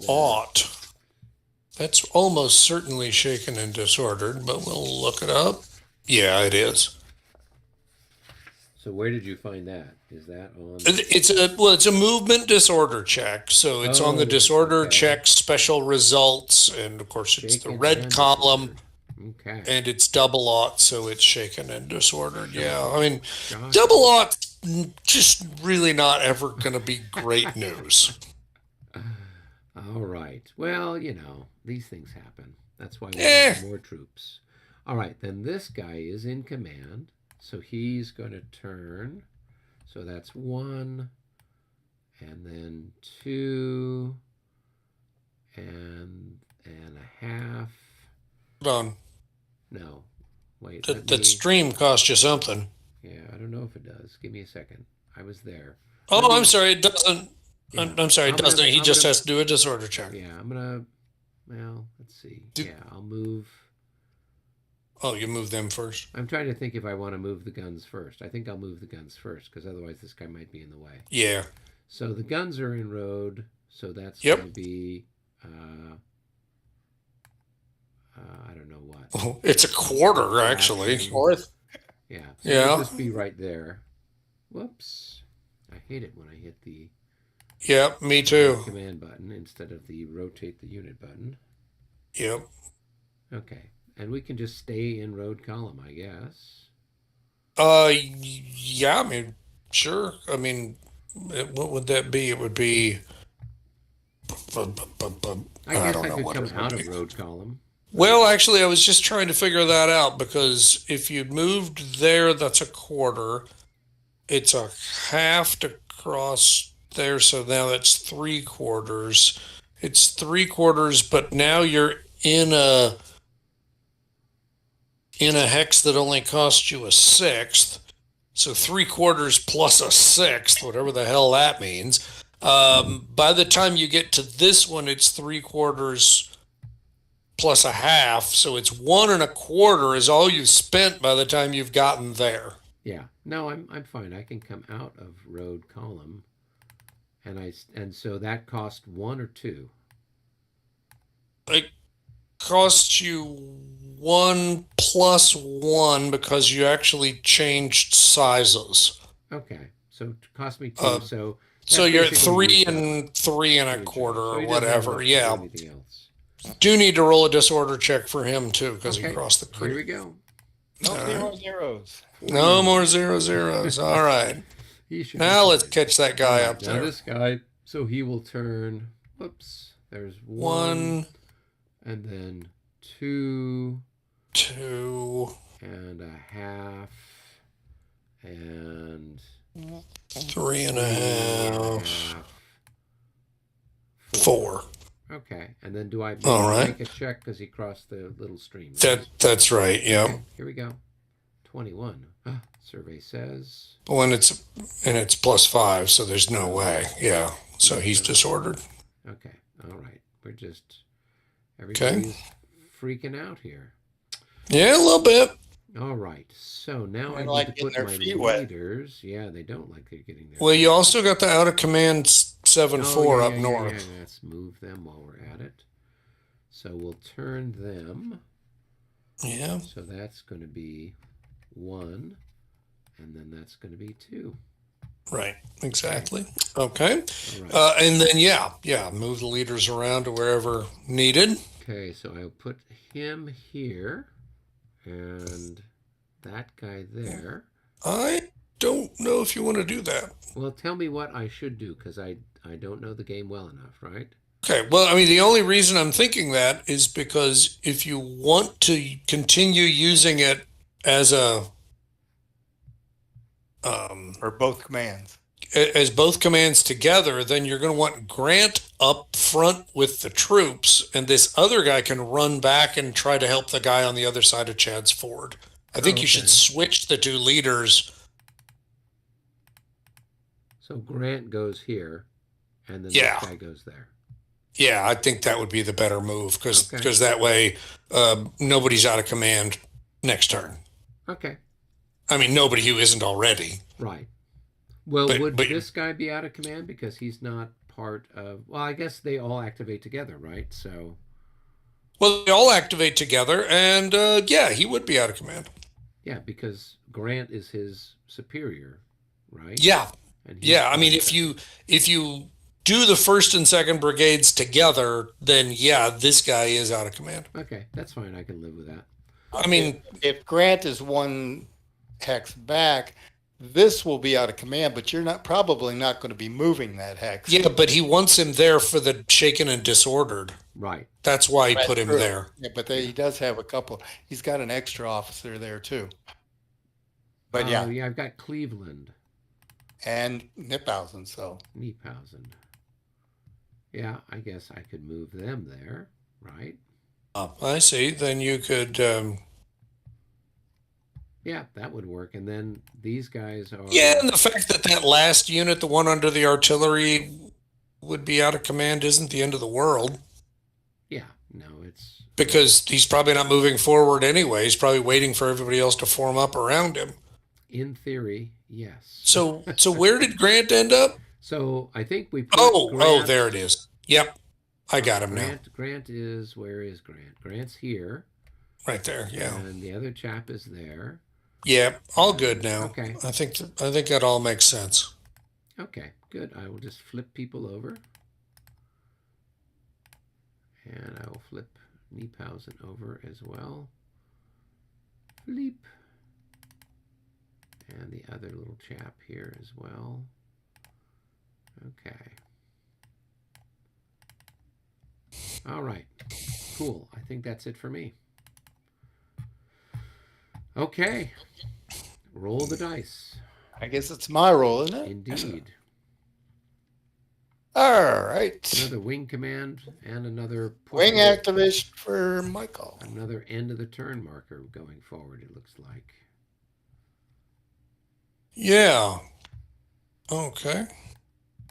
aught. That's almost certainly shaken and disordered, but we'll look it up. Yeah, it is.
So where did you find that? Is that on?
It's a movement disorder check. So it's on the disorder check special results, and of course it's the red column.
Okay.
And it's double aught, so it's shaken and disordered. Yeah, I mean, double aught just really not ever going to be great news.
All right. Well, these things happen. That's why we have more troops. All right, then this guy is in command, so he's going to turn. So that's 1, and then 2, and a half.
Hold on.
No, wait.
That stream cost you something.
Yeah, I don't know if it does. Give me a second. I was there.
Oh, I'm sorry. It doesn't. Yeah. I'm sorry. It doesn't. He just has to do a disorder check.
Yeah, let's see. I'll move.
Oh, you move them first?
I'm trying to think if I want to move the guns first. I think I'll move the guns first, because otherwise this guy might be in the way.
Yeah.
So the guns are in road, so that's going to be, I don't know what.
Oh, it's a quarter, actually.
Fourth.
Yeah. So it'll just be right there. Whoops. I hate it when I hit the
Yep, me too.
command button instead of the rotate the unit button.
Yep.
Okay. And we can just stay in road column, I guess.
Yeah, I mean, sure. I mean, what would that be? It would be.
I guess I could come out of road column.
Well, actually, I was just trying to figure that out, because if you moved there, that's a quarter. It's a half to cross there, so now that's 3/4. It's 3/4, but now you're in a hex that only costs you a 1/6. So 3/4 plus a 1/6, whatever the hell that means. By the time you get to this one, it's 3/4 plus a half. So it's 1 1/4 is all you've spent by the time you've gotten there.
Yeah. No, I'm fine. I can come out of road column, and so that cost 1 or 2.
It costs you 1 plus 1 because you actually changed sizes.
Okay, so it cost me 2.
So you're at 3 and 3 1/4 or whatever. Yeah.
Anything else?
Do need to roll a disorder check for him too, because he crossed the creek.
Here we go.
No more zeros.
No more 0 All right. Now let's catch that guy up
now
there.
This guy, so he will turn. Whoops. There's
1,
and then 2,
2.5,
and
3.5, 4.
Okay, and then do I make a check because he crossed the little stream?
That's right. Yeah.
Okay, here we go. 21. Survey says.
When it's +5, so there's no way. Yeah. So he's disordered.
Okay. All right. We're just everybody's freaking out here.
Yeah, a little bit.
All right. So now I
like
need to put
their
my
feet wet.
leaders. Yeah, they don't like they're getting there.
Well, you also got the out of command 7-4 up north.
Yeah. Let's move them while we're at it. So we'll turn them.
Yeah.
So that's going to be 1, and then that's going to be 2.
Right. Exactly. Okay.
All right.
And then move the leaders around to wherever needed.
Okay, so I'll put him here, and that guy there.
I don't know if you want to do that.
Well, tell me what I should do because I don't know the game well enough, right?
Okay, well, I mean, the only reason I'm thinking that is because if you want to continue using it as a
or both commands.
as both commands together, then you're going to want Grant up front with the troops, and this other guy can run back and try to help the guy on the other side of Chad's Ford. I think you should
Okay.
switch the two leaders.
So Grant goes here, and then
Yeah.
this guy goes there.
Yeah, I think that would be the better move because
Okay.
that way nobody's out of command next turn.
Okay.
I mean, nobody who isn't already.
Right. Well,
But-
would
but-
this guy be out of command because he's not part of? Well, I guess they all activate together, right? So
Well, they all activate together, and yeah, he would be out of command.
yeah, because Grant is his superior, right?
Yeah,
And he's
yeah. I
part
mean,
of
if you do the first and second brigades together, then yeah, this guy is out of command.
Okay, that's fine. I can live with that.
I mean,
If Grant is one hex back, this will be out of command, but you're probably not going to be moving that hex.
yeah, but he wants him there for the shaken and disordered.
Right.
That's why he
That's
put him
true.
there.
Yeah, but he does have a couple. He's got an extra officer there too. But
Oh,
yeah,
yeah. I've got Cleveland,
and Nipphausen. So
Niephausen. Yeah, I guess I could move them there, right?
I see. Then you could.
Yeah, that would work. And then these guys are.
Yeah, and the fact that that last unit, the one under the artillery, would be out of command isn't the end of the world
Yeah. No, it's
because he's probably not moving forward anyway. He's probably waiting for everybody else to form up around him.
in theory, yes.
So where did Grant end up?
So I think we put
Oh,
Grant,
there it is. Yep, I got him now.
Grant is where is Grant? Grant's here,
Right there. Yeah,
and the other chap is there.
yeah, all good now.
Okay.
I think that all makes sense.
Okay, good. I will just flip people over, and I will flip Niephausen over as well. Flip, and the other little chap here as well. Okay. All right. Cool. I think that's it for me. Okay. Roll the dice.
I guess it's my role, isn't it?
Indeed.
All right.
Another wing command and another
Wing activation for Michael.
Another end of the turn marker going forward, it looks like.
Yeah. Okay.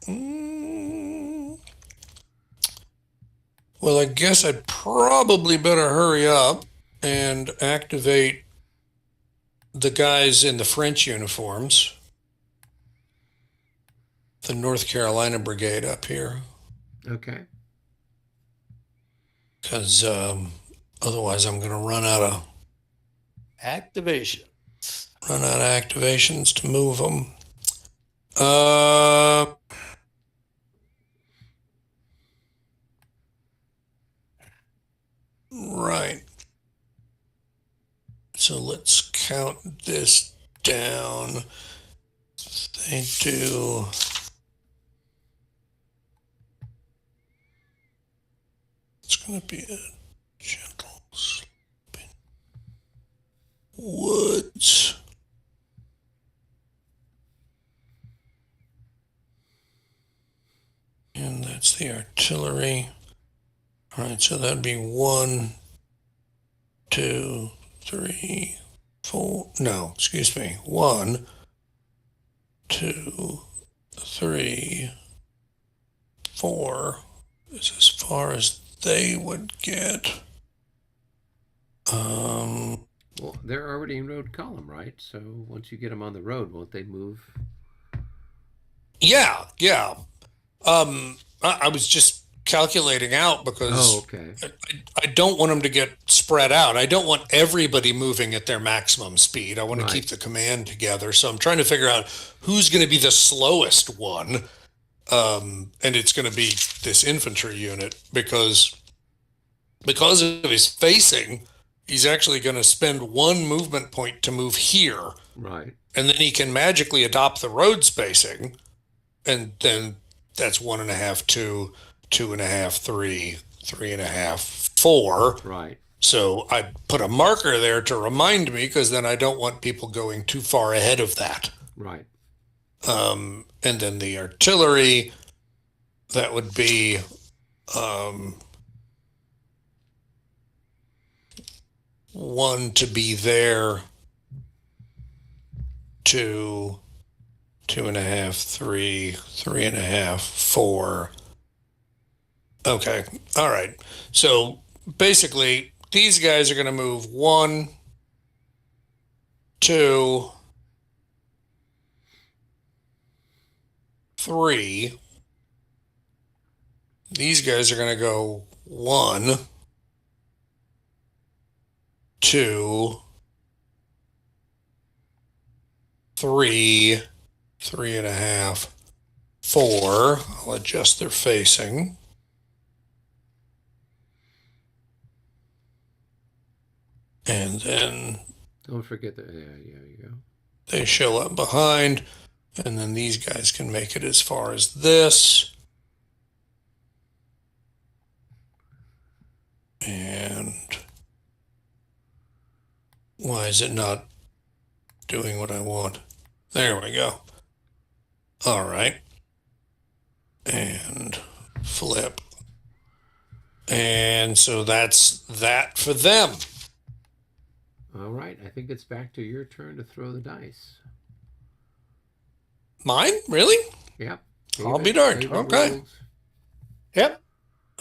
Mm. Well, I guess I'd probably better hurry up and activate the guys in the French uniforms. The North Carolina Brigade up here.
Okay.
Because otherwise I'm going to run out of
Activation.
activations to move them. Right. So let's count this down. They do. It's going to be a gentle sloping woods. And that's the artillery. All right, so that'd be 1, 2, 3, 4. No, excuse me. 1, 2, 3, 4 is as far as they would get.
Well, they're already in road column, right? So once you get them on the road, won't they move?
Yeah. I was just calculating out because
Oh, okay.
I don't want them to get spread out. I don't want everybody moving at their maximum speed. I want
Right.
to keep the command together. So I'm trying to figure out who's going to be the slowest one. And it's going to be this infantry unit because of his facing. he's actually going to spend one movement point to move here,
Right.
and then he can magically adopt the road spacing, and then that's 1.5, 2, 2.5, 3, 3.5, 4.
Right.
So I put a marker there to remind me, because then I don't want people going too far ahead of that.
Right.
And then the artillery, that would be one to be there, 2, 2.5, 3, 3.5, 4. Okay. All right. So basically, these guys are going to move 1, 2, 3. These guys are going to go 1, 2, 3, 3.5, 4. I'll adjust their facing. And then
Don't forget that. Yeah, you go.
they show up behind. And then these guys can make it as far as this. And why is it not doing what I want? There we go. All right. And flip. And so that's that for them.
All right. I think it's back to your turn to throw the dice.
Mine? Really?
Yep.
I'll be darned.
David
Okay.
rules.
Yep.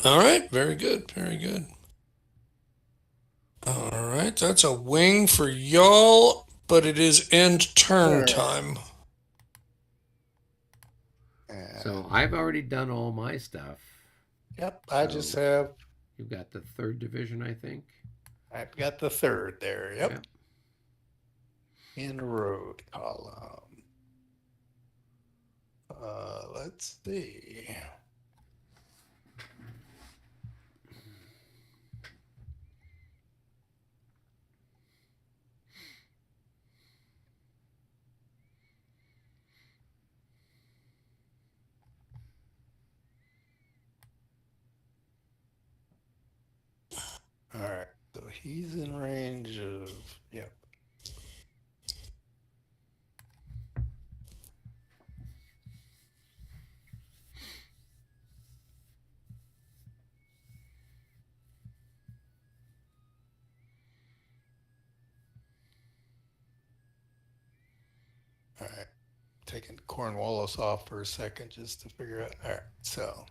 All right. Very good. Very good. All right. That's a wing for y'all, but it is end turn
Sure.
time.
So I've already done all my stuff.
Yep. I just have.
You've got the 3rd division, I think.
I've got the 3rd there. Yep.
Yep.
In road column. Let's see. All right. So he's in range of. Yep. All right. Taking Cornwallis off for a second just to figure out. All right. So.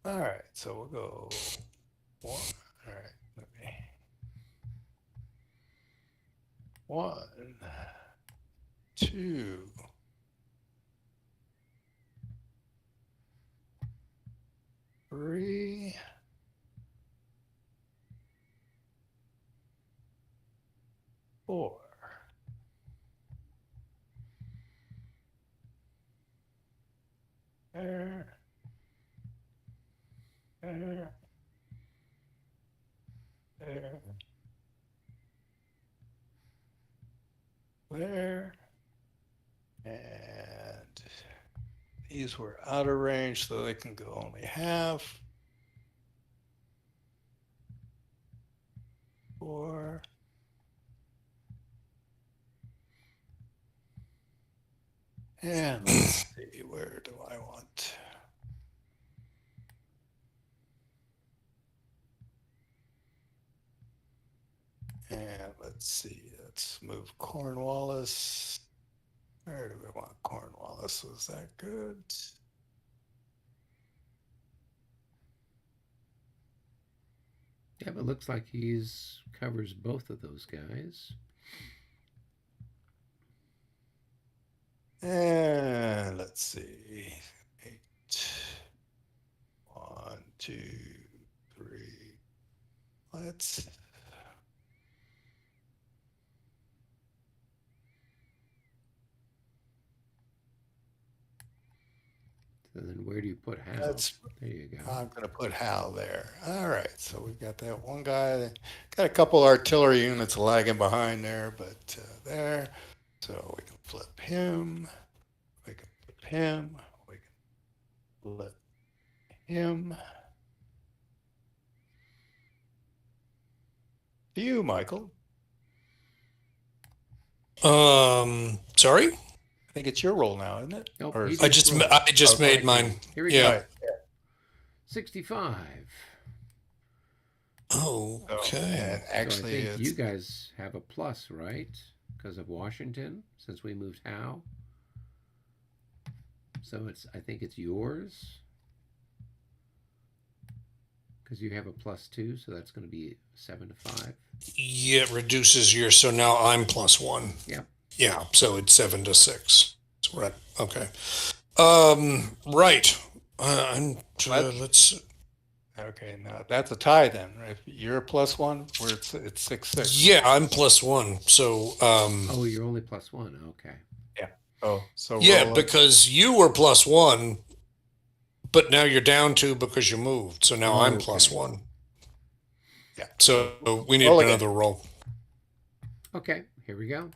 All right. So we'll go 1. All right. Let me. 1, 2, 3, 4. There. There. There. There. And these were out of range, so they can go only half. 4. And let's see, where do I want? And let's see, let's move Cornwallis. Where do we want Cornwallis? Was that good?
Yeah, but it looks like he's covers both of those guys.
And let's see. 8. 1, 2, 3. Let's.
And then where do you put Hal?
That's
There you go.
I'm going to put Hal there. All right, so we've got that one guy. Got a couple artillery units lagging behind there, but there. So we can flip him. We can flip him. We can flip him. To you, Michael.
Sorry,
I think it's your roll now, isn't it?
Nope,
Or
he
is
I
it-
just
just
rolled.
made mine.
Here we
Yeah.
go. 65.
Oh,
So,
okay.
and
So
actually,
I think
it's
you guys have a plus, right? Because of Washington, since we moved Hal. So I think it's yours. Because you have a +2, so that's going to be 7 to 5.
Yeah, it reduces your. So now I'm +1.
Yep.
Yeah, so it's 7 to 6. Right. Okay. Right. Let's.
okay. Now that's a tie then, right? If you're a +1, where it's 6-6.
Yeah, I'm +1. So.
Oh, you're only +1. Okay.
Oh, so
Yeah,
roll
because you were +1, but now you're down 2 because you moved. So now I'm
Okay.
+1.
Yeah.
So we need
Roll again.
another roll.
Okay, here we go.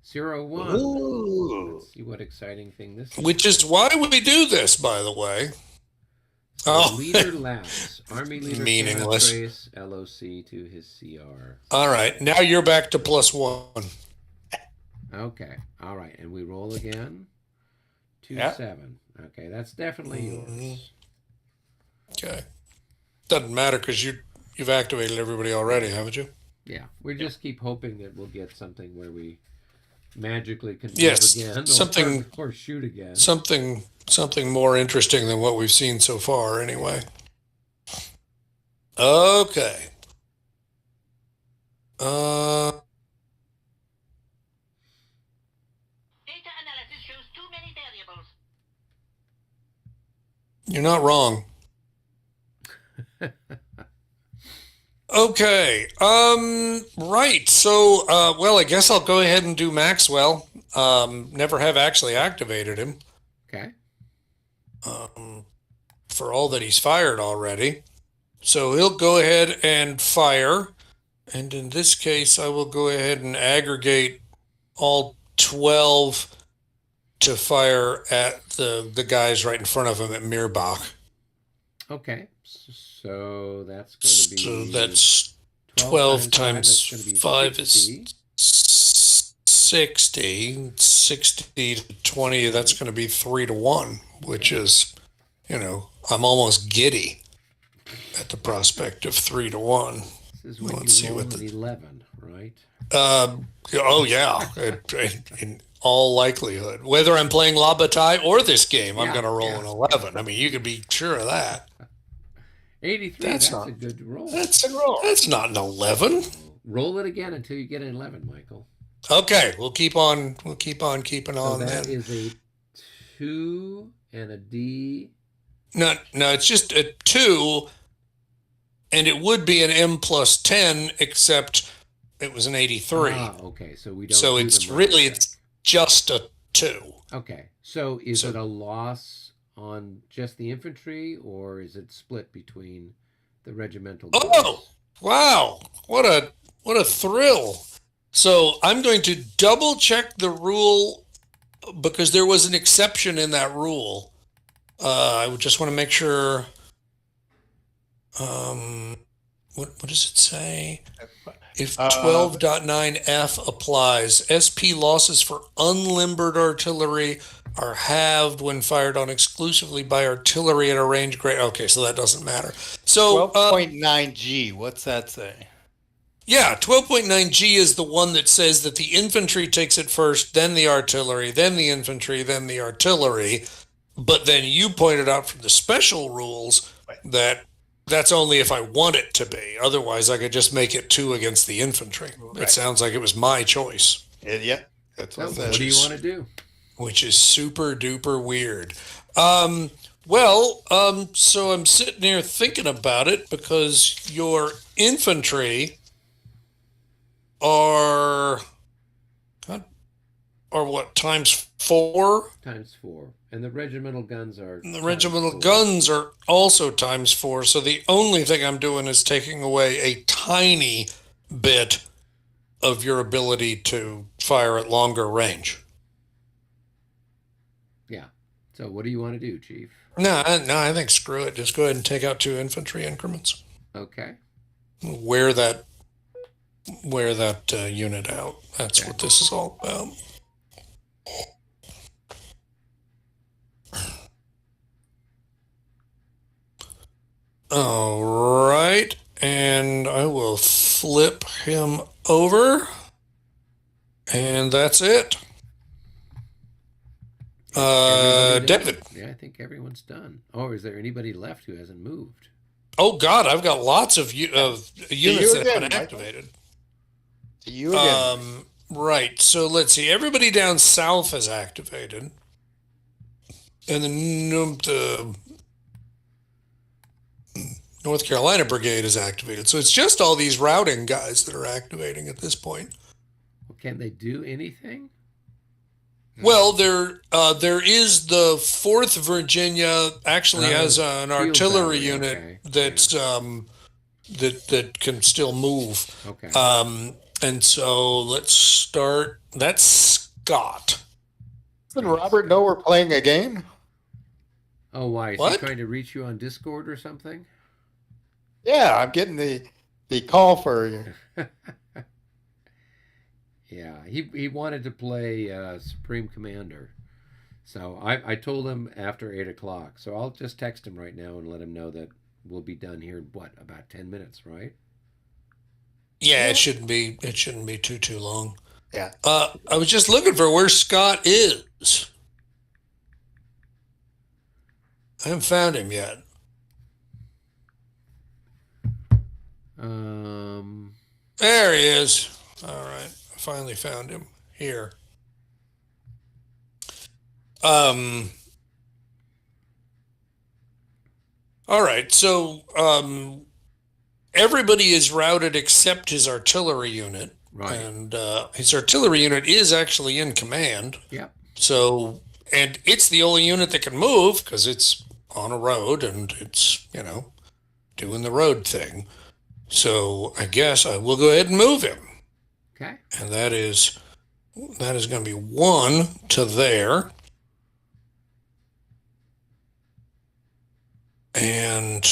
0-1.
Ooh.
Let's see what exciting thing this is.
Which is why we do this, by the way.
So
Oh.
leader lapse. Army leader
Meaningless.
cannot trace LOC to his CR.
All right. Now you're back to +1.
Okay. All right. And we roll again. 2-7. Okay. That's definitely yours.
Okay. Doesn't matter because you've activated everybody already, haven't you?
Yeah. We just keep hoping that we'll get something where we magically can
Yes,
move again
something-
or shoot again.
Something more interesting than what we've seen so far, anyway. Okay.
Data analysis shows too many variables.
You're not wrong. Okay. Right. So, well, I guess I'll go ahead and do Maxwell. Never have actually activated him.
Okay.
For all that he's fired already. So he'll go ahead and fire. And in this case, I will go ahead and aggregate all 12 to fire at the guys right in front of him at Mirbach.
Okay. So that's going to be.
So that's 12 times
that's gonna be
5
60.
is 60. 60 to 20, that's going to be 3 to 1, which is, I'm almost giddy at the prospect of 3 to 1.
This is when
Let's see
you roll
what
an
the-
11, right?
Oh, yeah. In all likelihood. Whether I'm playing La Bataille or this game, I'm
Yeah,
going to roll
yeah.
an 11. I mean, you can be sure of that.
83.
That's
That's
not-
a good roll.
That's not an 11.
Roll it again until you get an 11, Michael.
Okay, we'll keep on keeping
So
on
that
then.
is a 2 and a D.
No, it's just a 2, and it would be an M plus 10, except it was an 83.
Ah, okay. So we don't.
So
do
it's
the
really
minus
it's just a 2.
Okay. So is
So-
it a loss on just the infantry, or is it split between the regimental?
Oh,
guys?
wow! What a thrill! So I'm going to double check the rule because there was an exception in that rule. I would just want to make sure. What does it say? If 12.9F applies, SP losses for unlimbered artillery are halved when fired on exclusively by artillery at a range great. Okay, so that doesn't matter. So
12.9G. What's that say?
yeah, 12.9G is the one that says that the infantry takes it first, then the artillery, then the infantry, then the artillery. But then you pointed out from the special rules that that's only if I want it to be. Otherwise, I could just make it 2 against the infantry. It
Right.
sounds like it was my choice,
Yeah, that's
So
what it
what
says.
do you want to do?
which is super duper weird. So I'm sitting here thinking about it because your infantry are what, times 4?
Times 4, And the regimental guns are
The
times
regimental
4.
guns are also ×4. So the only thing I'm doing is taking away a tiny bit of your ability to fire at longer range.
Yeah. So what do you want to do, Chief?
No, I think screw it. Just go ahead and take out 2 infantry increments.
Okay.
Wear that unit out. That's
Okay.
what this is all about. All right, and I will flip him over, and that's it.
Everybody done?
David.
Yeah, I think everyone's done. Oh, is there anybody left who hasn't moved?
Oh God, I've got lots of units that have
again,
been
Michael.
activated.
To you again.
Right. So let's see. Everybody down south has activated, and the North Carolina Brigade is activated. So it's just all these routing guys that are activating at this point.
Well, can they do anything?
Well, there is the 4th Virginia actually has an
field
artillery
battery,
unit
okay.
that's that can still move.
Okay.
And so let's start. That's Scott.
Doesn't Robert know we're playing a game?
Oh, why? Is he
What?
trying to reach you on Discord or something?
Yeah, I'm getting the call for you.
Yeah, he wanted to play Supreme Commander. So I told him after 8 o'clock. So I'll just text him right now and let him know that we'll be done here in, what, about 10 minutes, right?
Yeah, it shouldn't be too long.
Yeah.
I was just looking for where Scott is. I haven't found him yet. There he is. All right, I finally found him here. All right, so everybody is routed except his artillery unit.
Right.
And his artillery unit is actually in command.
Yep.
So, and it's the only unit that can move because it's on a road and it's, doing the road thing. So I guess I will go ahead and move him.
Okay.
And that is going to be 1 to there. And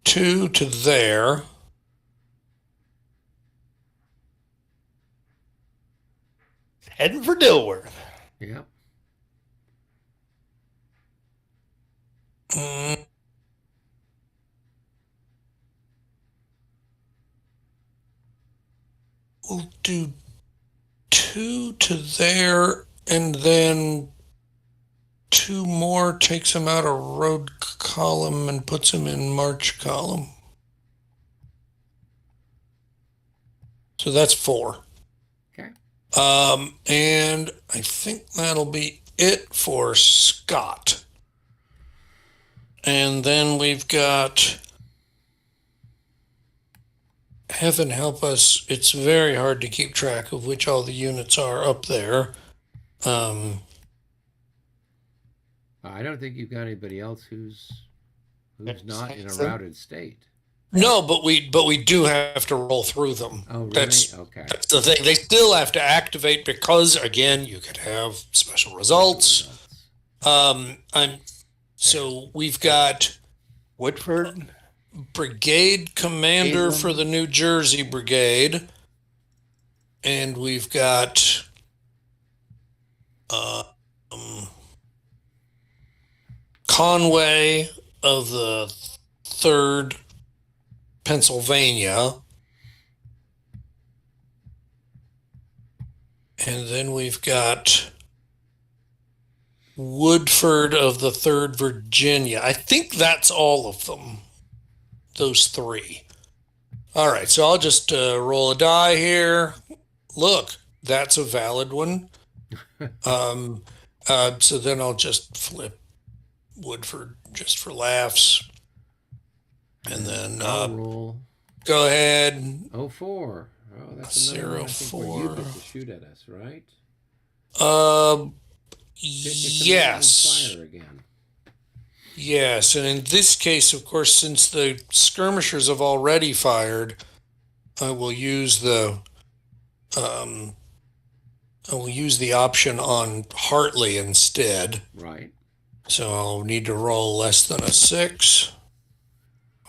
two to there.
Heading for Dilworth.
Yep.
We'll do 2 to there, and then 2 more takes him out of road column and puts him in march column. So that's 4.
Okay.
And I think that'll be it for Scott. And then we've got, heaven help us, it's very hard to keep track of which all the units are up there.
I don't think you've got anybody else who's not in a
So-
routed state.
No, but we do have to roll through them.
Oh, really?
That's
Okay.
the thing. They still have to activate because, again, you could have special results. So we've got
Woodford.
brigade commander
Abram.
for the New Jersey Brigade, and we've got Conway of the 3rd Pennsylvania, and then we've got Woodford of the 3rd Virginia. I think that's all of them. Those 3. All right, so I'll just roll a die here. Look, that's a valid one. So then I'll just flip Woodford just for laughs. And then
I'll roll
go ahead.
04. Oh, that's another one I think where you
04.
get to shoot at us, right?
Uh,
It's a manned
yes.
fire again.
Yes, and in this case, of course, since the skirmishers have already fired, I will use the um, I will use the option on Hartley instead.
Right.
So I'll need to roll less than a 6,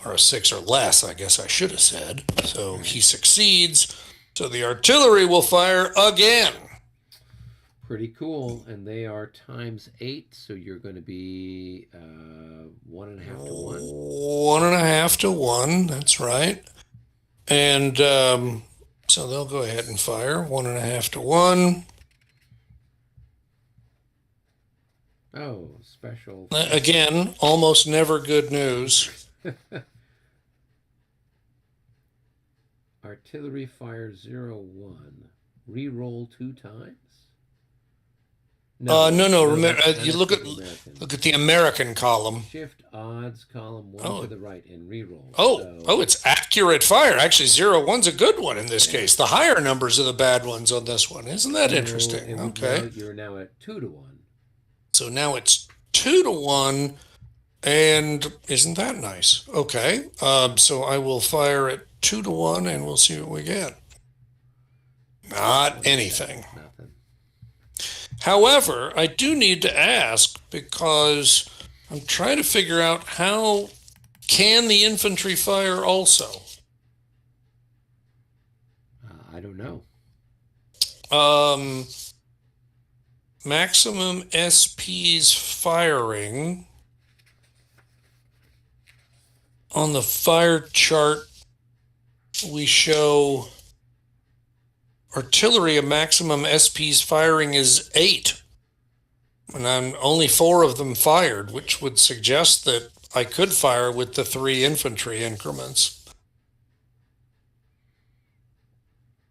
or a 6 or less, I guess I should have said. So he succeeds. So the artillery will fire again.
Pretty cool. And they are ×8, so you're going to be 1.5 to 1.
1.5 to 1, that's right. And so they'll go ahead and fire 1.5 to 1.
Oh, special.
Again, almost never good news.
Artillery fire 0-1. Reroll 2 times?
No. Remember,
that's
you look
for
at
the American.
the American column.
Shift odds column 1
Oh.
to the right and reroll.
Oh, it's accurate fire. Actually, 0-1's a good one in this case. The higher numbers are the bad ones on this one. Isn't that interesting? Okay.
You're now at 2 to 1.
So now it's 2 to 1, and isn't that nice? Okay. So I will fire at 2 to 1, and we'll see what we get. Not anything.
Nothing.
However, I do need to ask because I'm trying to figure out how can the infantry fire also?
I don't know.
Maximum SP's firing on the fire chart, we show artillery, a maximum SP's firing is 8. And I'm only 4 of them fired, which would suggest that I could fire with the 3 infantry increments.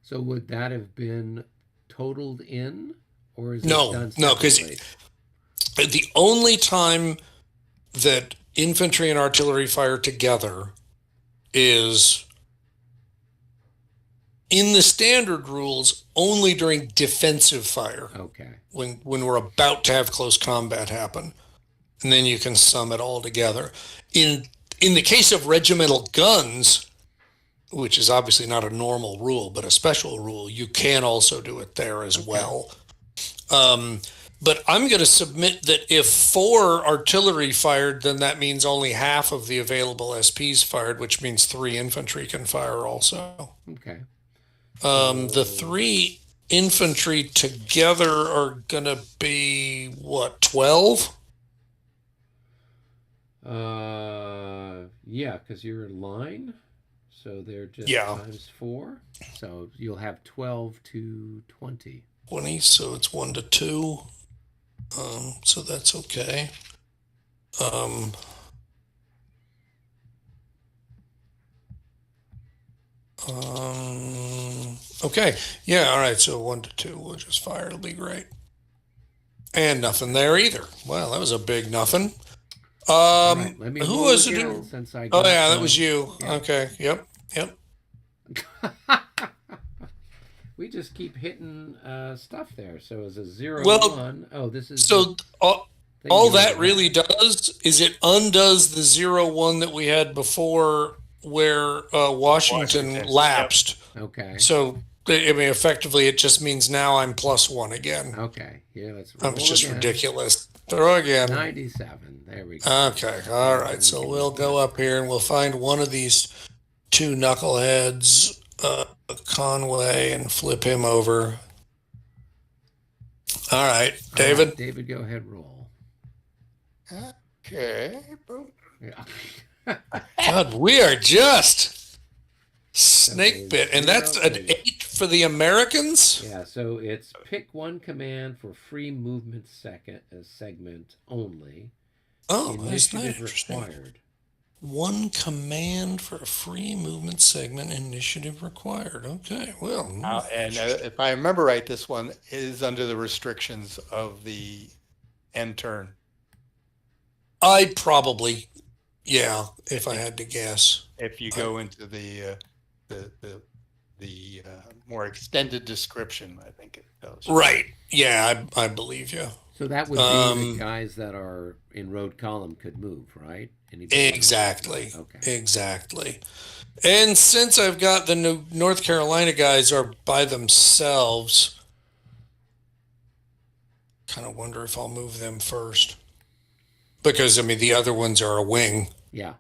So would that have been totaled in? Or is
No,
it done
no, because
separately?
the only time that infantry and artillery fire together is in the standard rules only during defensive fire,
Okay.
when we're about to have close combat happen, and then you can sum it all together. In the case of regimental guns, which is obviously not a normal rule but a special rule, you can also do it there as well. But I'm going to submit that if 4 artillery fired, then that means only half of the available SPs fired, which means 3 infantry can fire also.
Okay.
The 3 infantry together are going to be, what, 12?
Yeah, because you're in line. So they're just ×4. So you'll have 12 to 20.
20, so it's 1 to 2. So that's okay. Okay. Yeah, all right, so 1 to 2. We'll just fire. It'll be great. And nothing there either. Well, that was a big nothing.
Right, let me
who
roll
was it?
again, since I
Oh,
got
yeah, that
one.
was you.
Yeah.
Okay. Yep.
We just keep hitting stuff there. So it's a 0-1.
Well,
Oh, this is
So all
you
that
already
really
had.
does is it undoes the 0-1 that we had before where Washington lapsed.
Okay.
So, I mean, effectively, it just means now I'm +1 again.
Okay. Here, let's
That
roll
was just
again.
ridiculous. Throw again.
97. There we go.
Okay. All right. So we'll go up here and we'll find one of these 2 knuckleheads, Conway, and flip him over. All right, David.
All right, David, go ahead, roll.
Okay. Boom.
Yeah.
God, we are just snake
Okay,
bit. And that's an
0-8.
8 for the Americans?
Yeah, so it's pick one command for free movement segment only.
Oh, that's not
Initiative
interesting.
required.
1 command for a free movement segment, initiative required. Okay, well.
And if I remember right, this one is under the restrictions of the end turn.
I'd probably, yeah, if I had to guess.
If you go into the the more extended description, I think it tells you.
Right. Yeah, I believe you.
So that would be the guys that are in road column could move, right? Anybody else?
Exactly.
Okay.
Exactly. And since I've got the New North Carolina guys are by themselves, kind of wonder if I'll move them first. Because, I mean, the other ones are a wing.
Yeah.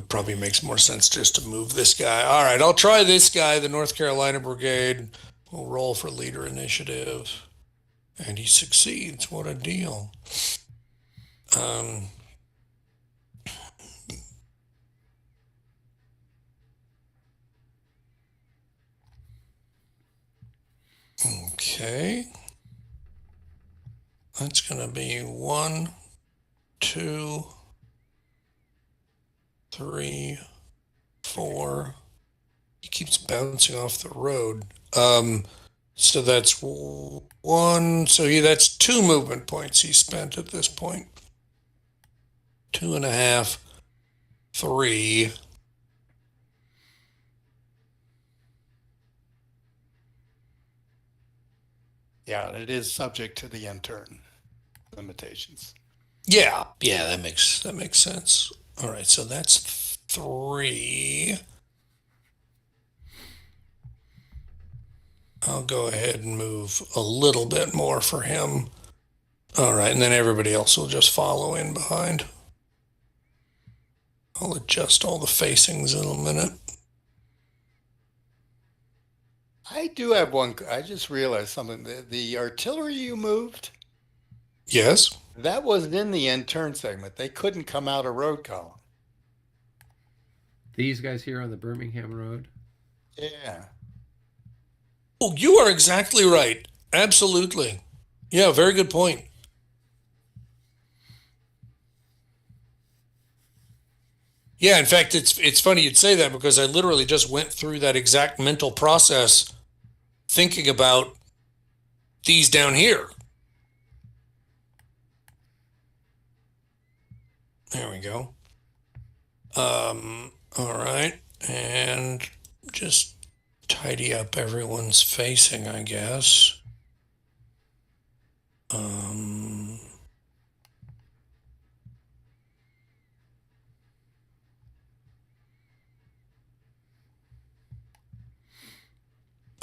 Probably makes more sense just to move this guy. All right, I'll try this guy, the North Carolina Brigade. We'll roll for leader initiative. And he succeeds. What a deal. Okay. That's going to be 1, 2, 3, 4. He keeps bouncing off the road. So that's 1. So that's 2 movement points he spent at this point. 2.5, 3.
Yeah, it is subject to the intern limitations.
Yeah, that makes sense. All right, so that's 3. I'll go ahead and move a little bit more for him. All right, and then everybody else will just follow in behind. I'll adjust all the facings in a minute.
I do have one. I just realized something. The artillery you moved,
Yes.
that wasn't in the intern segment. They couldn't come out of road column.
These guys here on the Birmingham Road.
Yeah.
Oh, you are exactly right. Absolutely. Yeah, very good point. Yeah, in fact, it's funny you'd say that because I literally just went through that exact mental process thinking about these down here. There we go. All right, and just tidy up everyone's facing, I guess.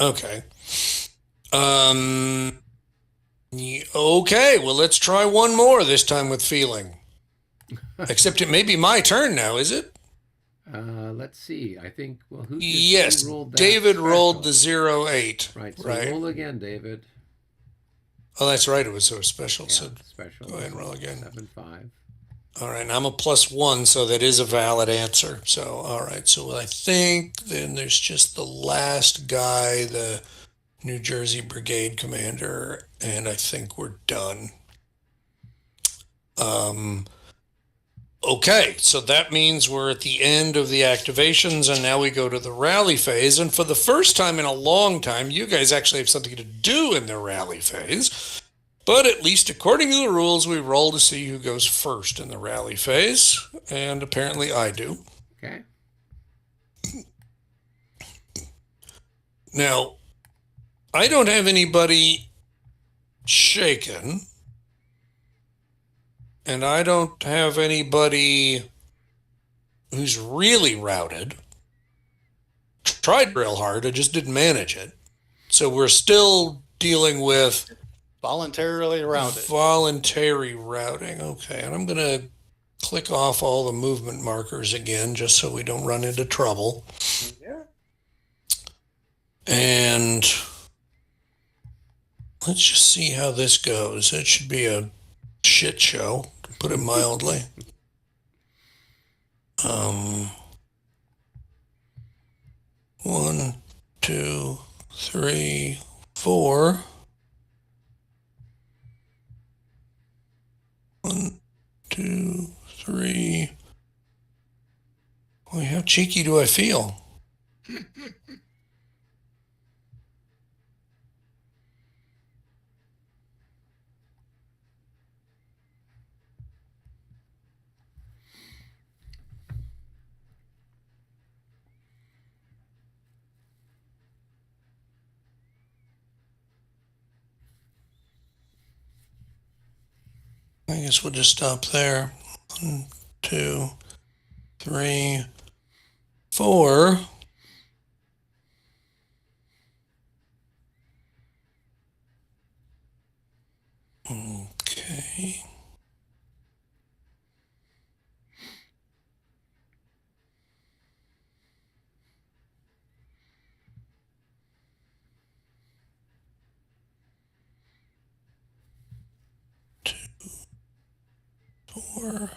Okay. Okay, well, let's try one more, this time with feeling. Except it may be my turn now, is it?
Let's see. I think. Well,
Yes,
who rolled that
David
special?
rolled the 08.
Right. So
Right.
roll again, David.
Oh, that's right. It was so special.
Yeah,
So
special.
go ahead and roll again.
7-5.
All right, and I'm a +1, so that is a valid answer. So, all right, so I think then there's just the last guy, the New Jersey Brigade commander, and I think we're done. Okay, so that means we're at the end of the activations, and now we go to the rally phase. And for the first time in a long time, you guys actually have something to do in the rally phase. But at least according to the rules, we roll to see who goes first in the rally phase. And apparently I do.
Okay.
Now, I don't have anybody shaken. And I don't have anybody who's really routed. Tried real hard, I just didn't manage it. So we're still dealing with
Voluntarily routed.
voluntary routing. Okay, and I'm going to click off all the movement markers again just so we don't run into trouble.
Yeah.
And let's just see how this goes. It should be a shit show, to put it mildly. 1, 2, 3, 4. 1, 2, 3. Boy, how cheeky do I feel? I guess we'll just stop there. 1, 2, 3, 4. Okay. Two, 4.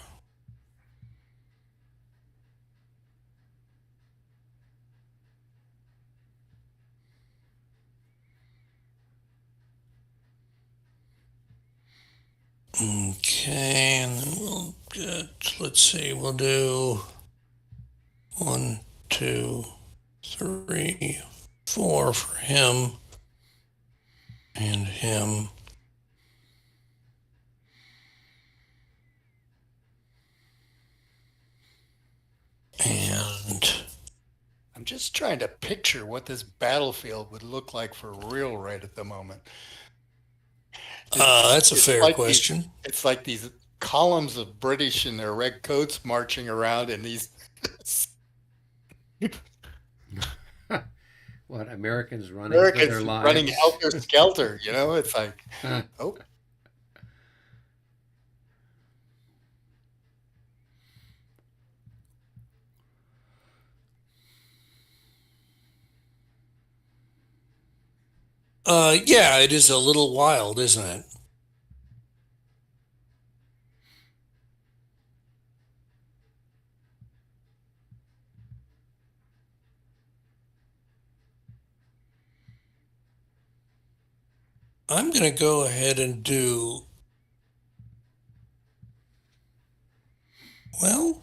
Okay, and then we'll get, let's see, we'll do 1, 2, 3, 4 for him and him. And
I'm just trying to picture what this battlefield would look like for real right at the moment.
that's a
It's
fair
like
question.
It's like these columns of British in their red coats marching around, and these.
What, Americans running for their
Americans
lives?
running helter skelter, it's like, oh,
Yeah, it is a little wild, isn't it? I'm going to go ahead and do, well,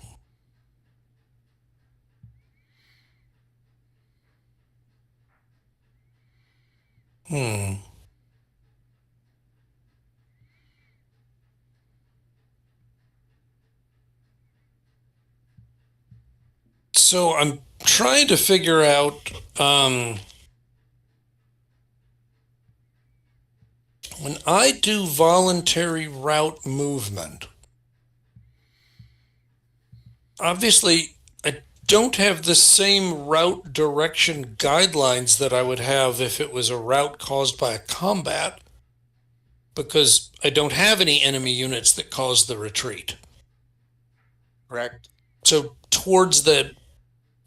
So I'm trying to figure out when I do voluntary route movement, obviously I don't have the same route direction guidelines that I would have if it was a route caused by a combat, because I don't have any enemy units that cause the retreat.
correct.
So towards the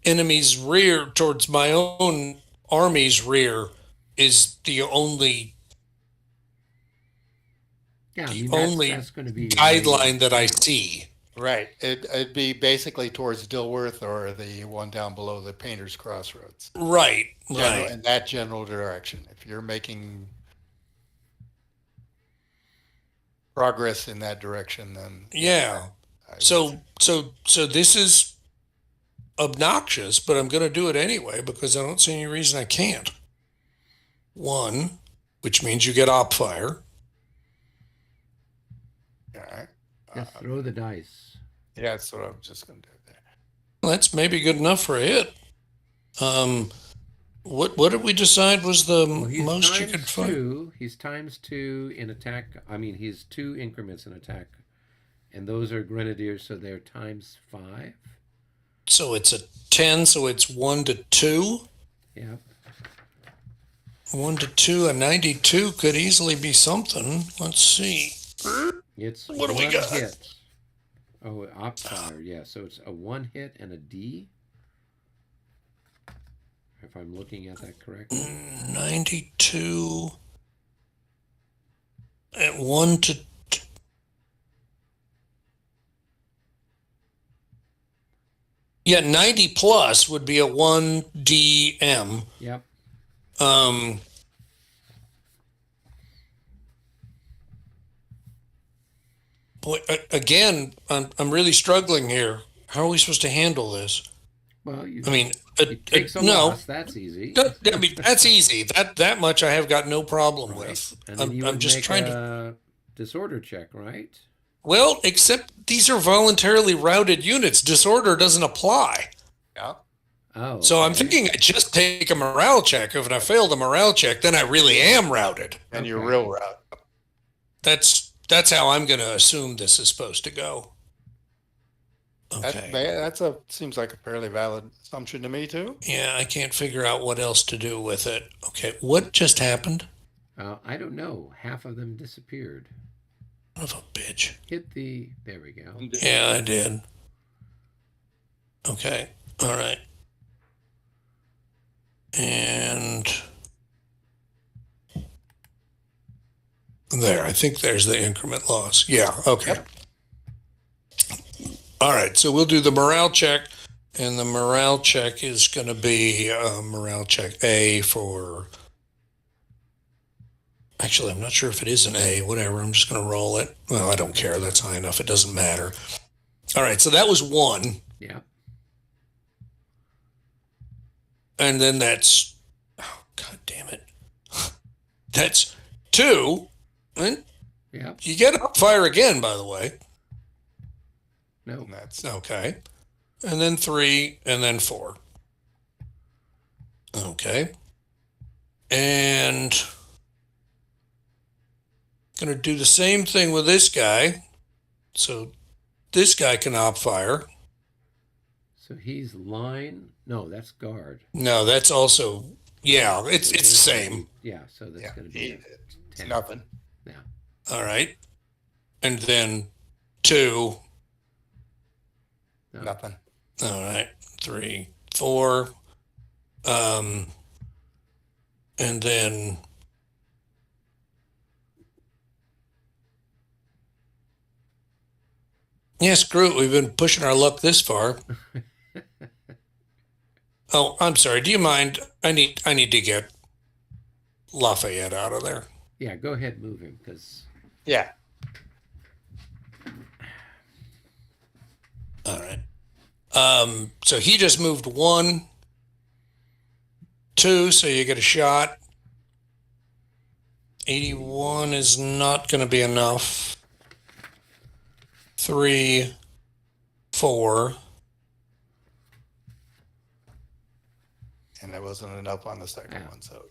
enemy's rear, towards my own army's rear, is the only
Yeah, I
the
mean,
only
that's going to be
guideline that I see.
Right. It'd be basically towards Dilworth or the one down below the Painter's Crossroads.
Right, right.
In that general direction. If you're making progress in that direction, then
Yeah.
I would
So
say-
so this is obnoxious, but I'm going to do it anyway because I don't see any reason I can't. 1, which means you get op fire.
all right.
just throw the dice.
Yeah, that's what I'm just going to do there.
Well, that's maybe good enough for a hit. What did we decide was the
Well, he's
most you
times
could find?
2. He's times 2 in attack. I mean, he's 2 increments in attack, and those are grenadiers, so they're times 5.
So it's a 10, so it's 1 to 2.
Yeah.
1 to 2, a 92 could easily be something. Let's see.
It's
What do we
one
got?
hit. Oh, op fire. Yeah, so it's a 1 hit and a D. If I'm looking at that correctly.
92 at 1 to yeah, 90 plus would be a 1 DM.
Yep.
Boy, again, I'm really struggling here. How are we supposed to handle this?
Well,
I mean,
it takes a
no,
loss. That's easy.
I mean, that's easy. That much I have got no problem
Right.
with.
And then you
I'm
would
just
make
trying to.
a disorder check, right?
Well, except these are voluntarily routed units. Disorder doesn't apply.
Yeah.
Oh.
So I'm
okay.
thinking I just take a morale check. If I fail the morale check, then I really am routed.
And your
Okay.
real route.
That's That's how I'm going to assume this is supposed to go. Okay.
That's seems like a fairly valid assumption to me too.
Yeah, I can't figure out what else to do with it. Okay, what just happened?
I don't know. Half of them disappeared.
Son of a bitch.
There we go.
Yeah, I did. Okay, all right. And there, I think there's the increment loss. Yeah, okay.
Yep.
All right, so we'll do the morale check, and the morale check is going to be morale check A for. Actually, I'm not sure if it is an A. Whatever, I'm just going to roll it. Well, I don't care. That's high enough. It doesn't matter. All right, so that was 1.
Yeah.
And then that's. Oh, God damn it. That's 2. And
Yeah.
you get up fire again, by the way.
No.
And that's
Okay. And then 3, and then 4. Okay. And going to do the same thing with this guy. So this guy can op fire.
So he's line. No, that's guard.
No, that's also, yeah, it's the same.
Yeah. So that's going to be
it's
10.
nothing.
Yeah.
All right. And then 2.
No.
Nothing.
All right. 3, 4. And then yeah, screw it. We've been pushing our luck this far. Oh, I'm sorry. Do you mind? I need to get Lafayette out of there.
Yeah. Go ahead, move him because.
Yeah.
All right. So he just moved 1, 2, so you get a shot. 81 is not going to be enough. 3, 4.
And that wasn't enough on the second one, so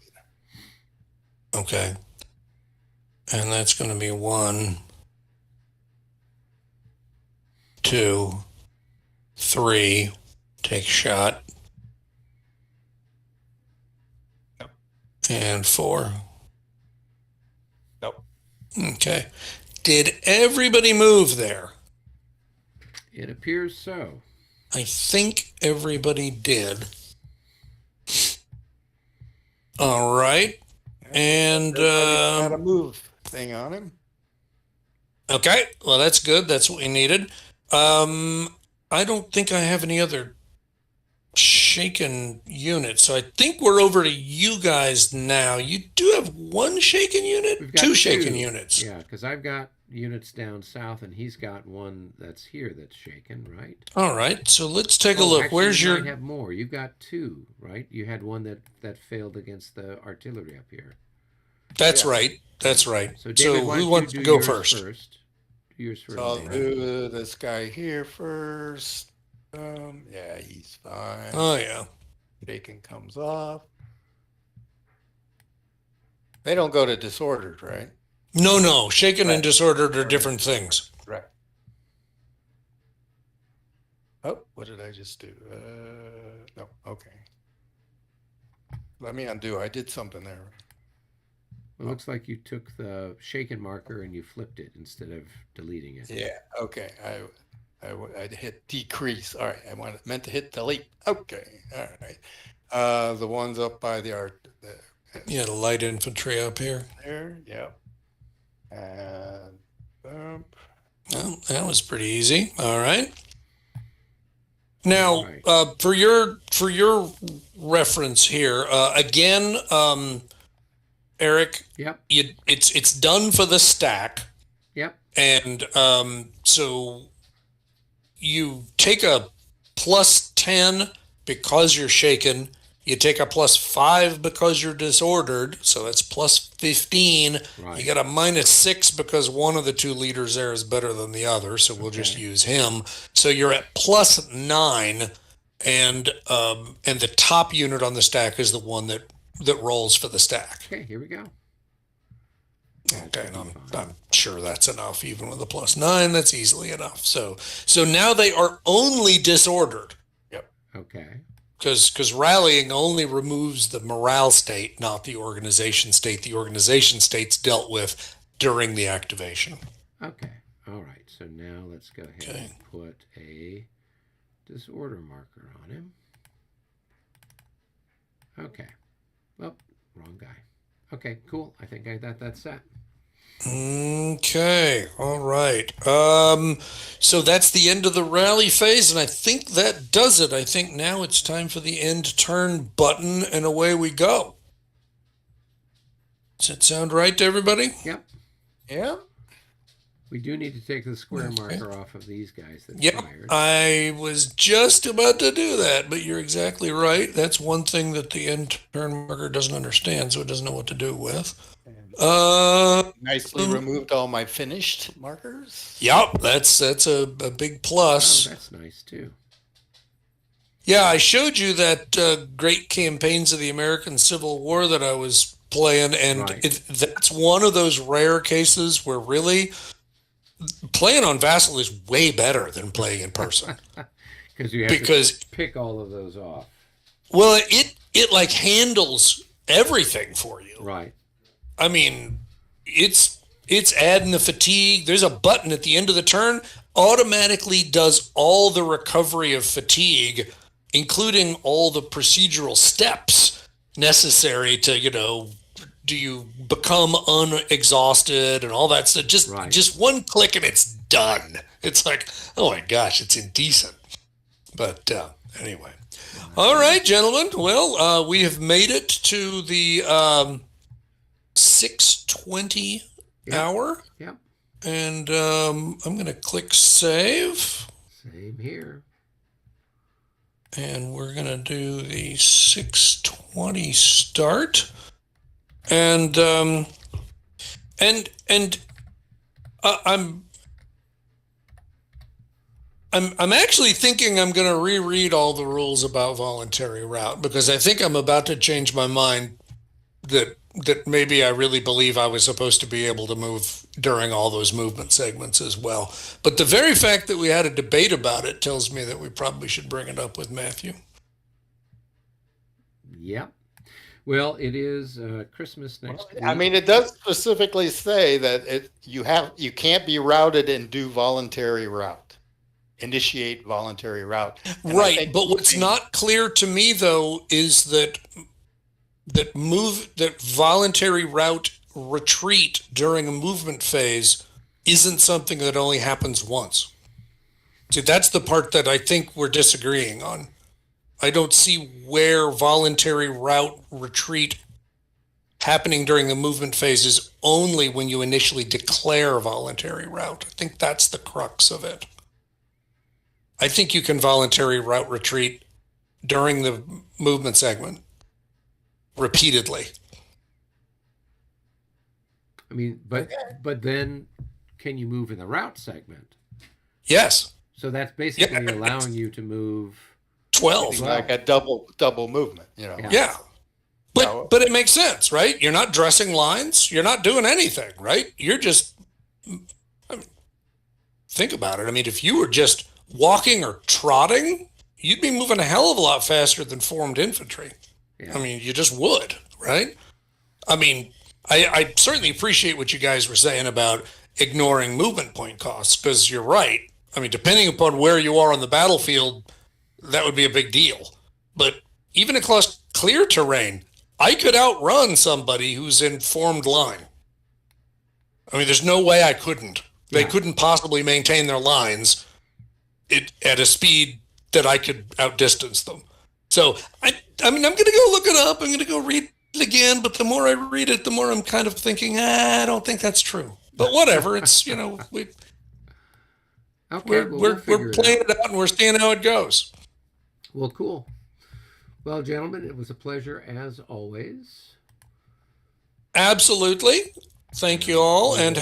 Okay. And that's going to be 1, 2, 3. Take a shot.
Nope.
And 4.
nope.
Okay. Did everybody move there?
It appears so.
I think everybody did. All right. And
Everybody's got a move thing on him.
okay, well that's good. That's what we needed. I don't think I have any other shaken units, so I think we're over to you guys now. You do have 1 shaken unit,
We've got
2 shaken units.
Yeah, because I've got units down south, and he's got one that's here that's shaken, right?
All right, so let's take a
Oh,
look.
actually,
Where's
you
your?
might have more. You got 2, right? You had one that failed against the artillery up here.
That's
Yeah.
right. That's right.
So David, why
who
don't
wants
you
to
do
go
yours
first?
Do yours first.
So I'll
David.
do this guy here first. Yeah, he's fine.
Oh yeah.
Bacon comes off. They don't go to disordered, right?
No. Shaken and
Right.
disordered are different things.
Right. Oh, what did I just do? No, okay. Let me undo. I did something there.
It looks like you took the shaken marker and you flipped it instead of deleting it.
Yeah, okay. I hit decrease. All right, meant to hit delete. Okay, all right. The ones up by the art
Yeah, the light infantry up here.
there, yeah. And
Well, that was pretty easy. All right. Now,
All right.
for your reference here, again, Eric,
Yep.
it's done for the stack,
Yep.
and so you take a +10 because you're shaken. You take a +5 because you're disordered, so that's +15.
Right.
You get a -6 because one of the 2 leaders there is better than the other, so we'll just
Okay.
use him. So you're at +9, and the top unit on the stack is the one that rolls for the stack.
Okay, here we go.
Okay, and I'm sure that's enough. Even with a +9, that's easily enough. So now they are only disordered.
Yep.
Okay.
Because rallying only removes the morale state, not the organization state. The organization state's dealt with during the activation.
Okay. All right. So now let's go ahead
Okay.
and put a disorder marker on him. Okay. Well, wrong guy. Okay, cool. I think I got that set.
Okay, all right. So that's the end of the rally phase, and I think that does it. I think now it's time for the end turn button, and away we go. Does that sound right to everybody?
Yep.
Yeah.
We do need to take the square
Okay.
marker off of these guys that
Yep,
fired.
I was just about to do that, but you're exactly right. That's one thing that the end turn marker doesn't understand, so it doesn't know what to do with.
Nicely removed all my finished markers.
Yep, that's a big
Oh,
plus.
that's nice too.
Yeah, I showed you that great campaigns of the American Civil War that I was playing, and
Right.
that's one of those rare cases where really playing on Vassal is way better than playing in person.
Because you have
Because
to pick all of those off.
well, it like handles everything for you.
Right.
I mean, it's adding the fatigue. There's a button at the end of the turn, automatically does all the recovery of fatigue, including all the procedural steps necessary to, do you become unexhausted and all that stuff. Just one click and it's done. It's like, oh my gosh, it's indecent. But anyway. All right, gentlemen. Well, we have made it to the 6:20 hour,
Yep.
and I'm going to click save,
Same here.
and we're going to do the 6:20 start, and I'm actually thinking I'm going to reread all the rules about voluntary route, because I think I'm about to change my mind that maybe I really believe I was supposed to be able to move during all those movement segments as well. But the very fact that we had a debate about it tells me that we probably should bring it up with Matthew.
Yep. Well, it is Christmas next week.
I mean, it does specifically say that you can't be routed and do voluntary route, initiate voluntary route. And I
Right,
think
but what's not clear to me though is that voluntary route retreat during a movement phase isn't something that only happens once. See, that's the part that I think we're disagreeing on. I don't see where voluntary route retreat happening during the movement phase is only when you initially declare voluntary route. I think that's the crux of it. I think you can voluntary route retreat during the movement segment repeatedly.
I mean, but then can you move in the route segment?
Yes,
So that's basically
Yeah.
allowing you to move.
12.
it's like a double movement,
Yeah.
Yeah. But
No.
but it makes sense, right? You're not dressing lines. You're not doing anything, right? You're just think about it. I mean, if you were just walking or trotting, you'd be moving a hell of a lot faster than formed infantry.
Yeah.
I mean, you just would, right? I mean, I certainly appreciate what you guys were saying about ignoring movement point costs, because you're right. I mean, depending upon where you are on the battlefield, that would be a big deal. But even across clear terrain, I could outrun somebody who's in formed line. I mean, there's no way I couldn't. They
Yeah.
couldn't possibly maintain their lines at a speed that I could outdistance them. So, I mean, I'm going to go look it up. I'm going to go read it again. But the more I read it, the more I'm kind of thinking, I don't think that's true. But whatever. It's, we're
Okay. We'll figure it
playing
out.
it out and we're seeing how it goes.
Well, cool. Well, gentlemen, it was a pleasure as always.
Absolutely. Thank you all, and